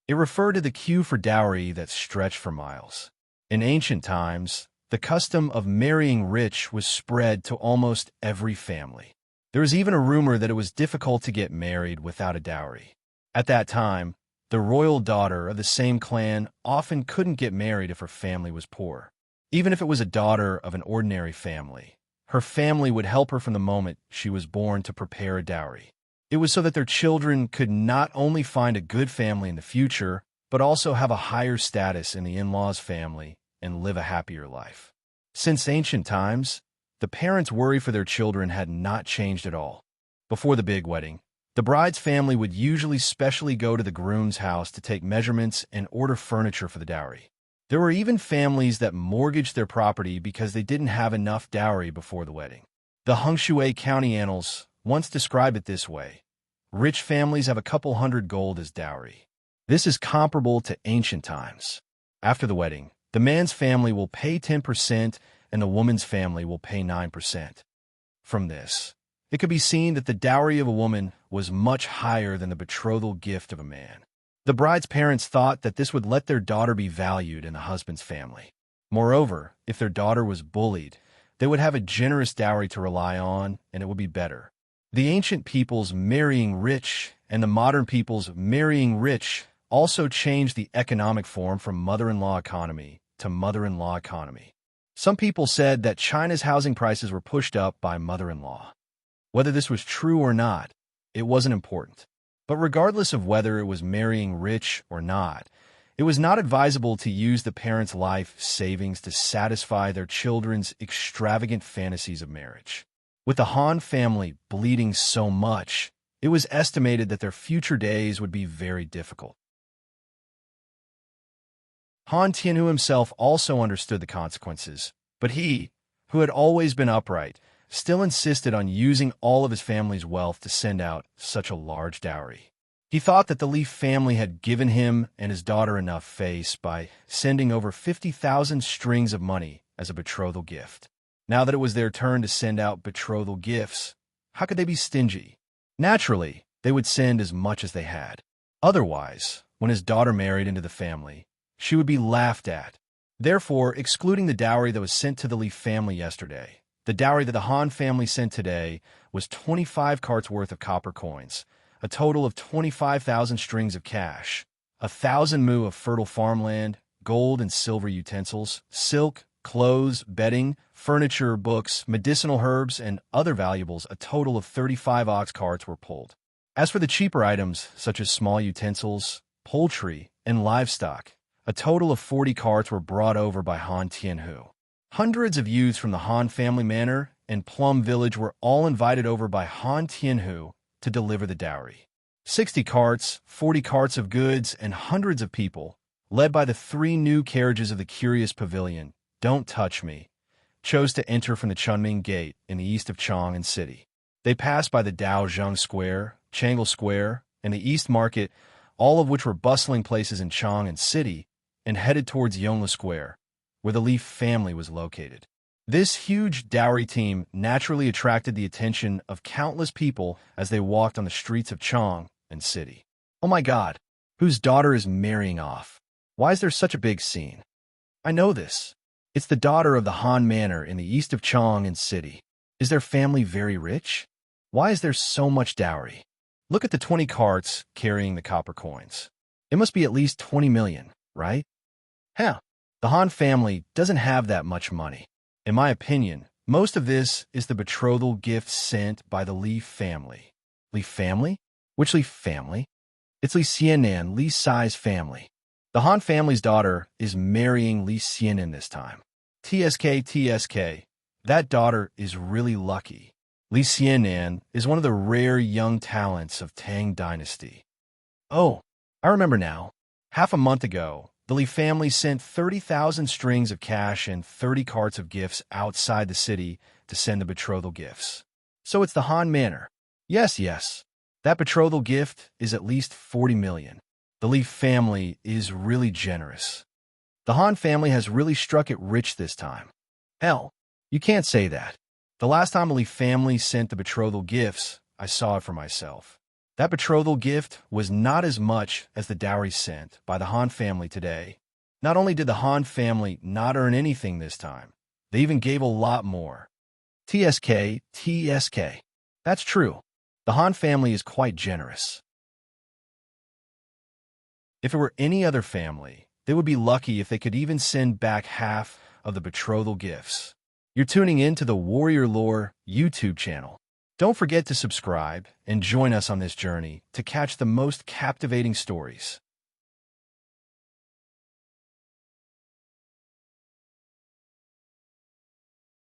It referred to the queue for dowry that stretched for miles. In ancient times, the custom of marrying rich was spread to almost every family. There was even a rumor that it was difficult to get married without a dowry. At that time, the royal daughter of the same clan often couldn't get married if her family was poor. Even if it was a daughter of an ordinary family, her family would help her from the moment she was born to prepare a dowry. It was so that their children could not only find a good family in the future, but also have a higher status in the in-laws' family and live a happier life. Since ancient times, the parents' worry for their children had not changed at all. Before the big wedding, the bride's family would usually specially go to the groom's house to take measurements and order furniture for the dowry. There were even families that mortgaged their property because they didn't have enough dowry before the wedding. The Hengshui County Annals once described it this way: rich families have a couple hundred gold as dowry. This is comparable to ancient times. After the wedding, the man's family will pay 10% and the woman's family will pay 9%. From this, it could be seen that the dowry of a woman was much higher than the betrothal gift of a man. The bride's parents thought that this would let their daughter be valued in the husband's family. Moreover, if their daughter was bullied, they would have a generous dowry to rely on, and it would be better. The ancient peoples marrying rich and the modern peoples marrying rich also changed the economic form from mother-in-law economy to mother-in-law economy. Some people said that China's housing prices were pushed up by mother-in-law. Whether this was true or not, it wasn't important. But regardless of whether it was marrying rich or not, it was not advisable to use the parents' life savings to satisfy their children's extravagant fantasies of marriage. With the Han family bleeding so much, it was estimated that their future days would be very difficult. Han Tianhu himself also understood the consequences, but he, who had always been upright, still insisted on using all of his family's wealth to send out such a large dowry. He thought that the Li family had given him and his daughter enough face by sending over 50,000 strings of money as a betrothal gift. Now that it was their turn to send out betrothal gifts, how could they be stingy? Naturally, they would send as much as they had. Otherwise, when his daughter married into the family, she would be laughed at. Therefore, excluding the dowry that was sent to the Li family yesterday, the dowry that the Han family sent today was 25 carts worth of copper coins, a total of 25,000 strings of cash, 1,000 mu of fertile farmland, gold and silver utensils, silk, clothes, bedding, furniture, books, medicinal herbs, and other valuables. A total of 35 ox carts were pulled. As for the cheaper items, such as small utensils, poultry, and livestock, a total of 40 carts were brought over by Han Tianhu. Hundreds of youths from the Han family manor and Plum Village were all invited over by Han Tianhu to deliver the dowry. 60 carts, 40 carts of goods, and hundreds of people, led by the 3 new carriages of the curious pavilion, Don't Touch Me, chose to enter from the Chunming Gate in the east of Chang'an City. They passed by the Daozheng Square, Changle Square, and the East Market, all of which were bustling places in Chang'an City, and headed towards Yongle Square, where the Li family was located. This huge dowry team naturally attracted the attention of countless people as they walked on the streets of Chang'an City. Oh my God, whose daughter is marrying off? Why is there such a big scene? I know this. It's the daughter of the Han Manor in the east of Chang'an City. Is their family very rich? Why is there so much dowry? Look at the 20 carts carrying the copper coins. It must be at least 20 million, right? Hell, the Han family doesn't have that much money. In my opinion, most of this is the betrothal gift sent by the Li family. Li family? Which Li family? It's Li Xianan, Li Sai's family. The Han family's daughter is marrying Li Xianan this time. TSK. That daughter is really lucky. Li Xianan is one of the rare young talents of Tang Dynasty. Oh, I remember now. Half a month ago, the Li family sent 30,000 strings of cash and 30 carts of gifts outside the city to send the betrothal gifts. So it's the Han Manor. Yes. That betrothal gift is at least 40 million. The Li family is really generous. The Han family has really struck it rich this time. Hell, you can't say that. The last time a Li family sent the betrothal gifts, I saw it for myself. That betrothal gift was not as much as the dowry sent by the Han family today. Not only did the Han family not earn anything this time, they even gave a lot more. TSK. That's true. The Han family is quite generous. If it were any other family, they would be lucky if they could even send back half of the betrothal gifts. You're tuning in to the Warrior Lore YouTube channel. Don't forget to subscribe and join us on this journey to catch the most captivating stories.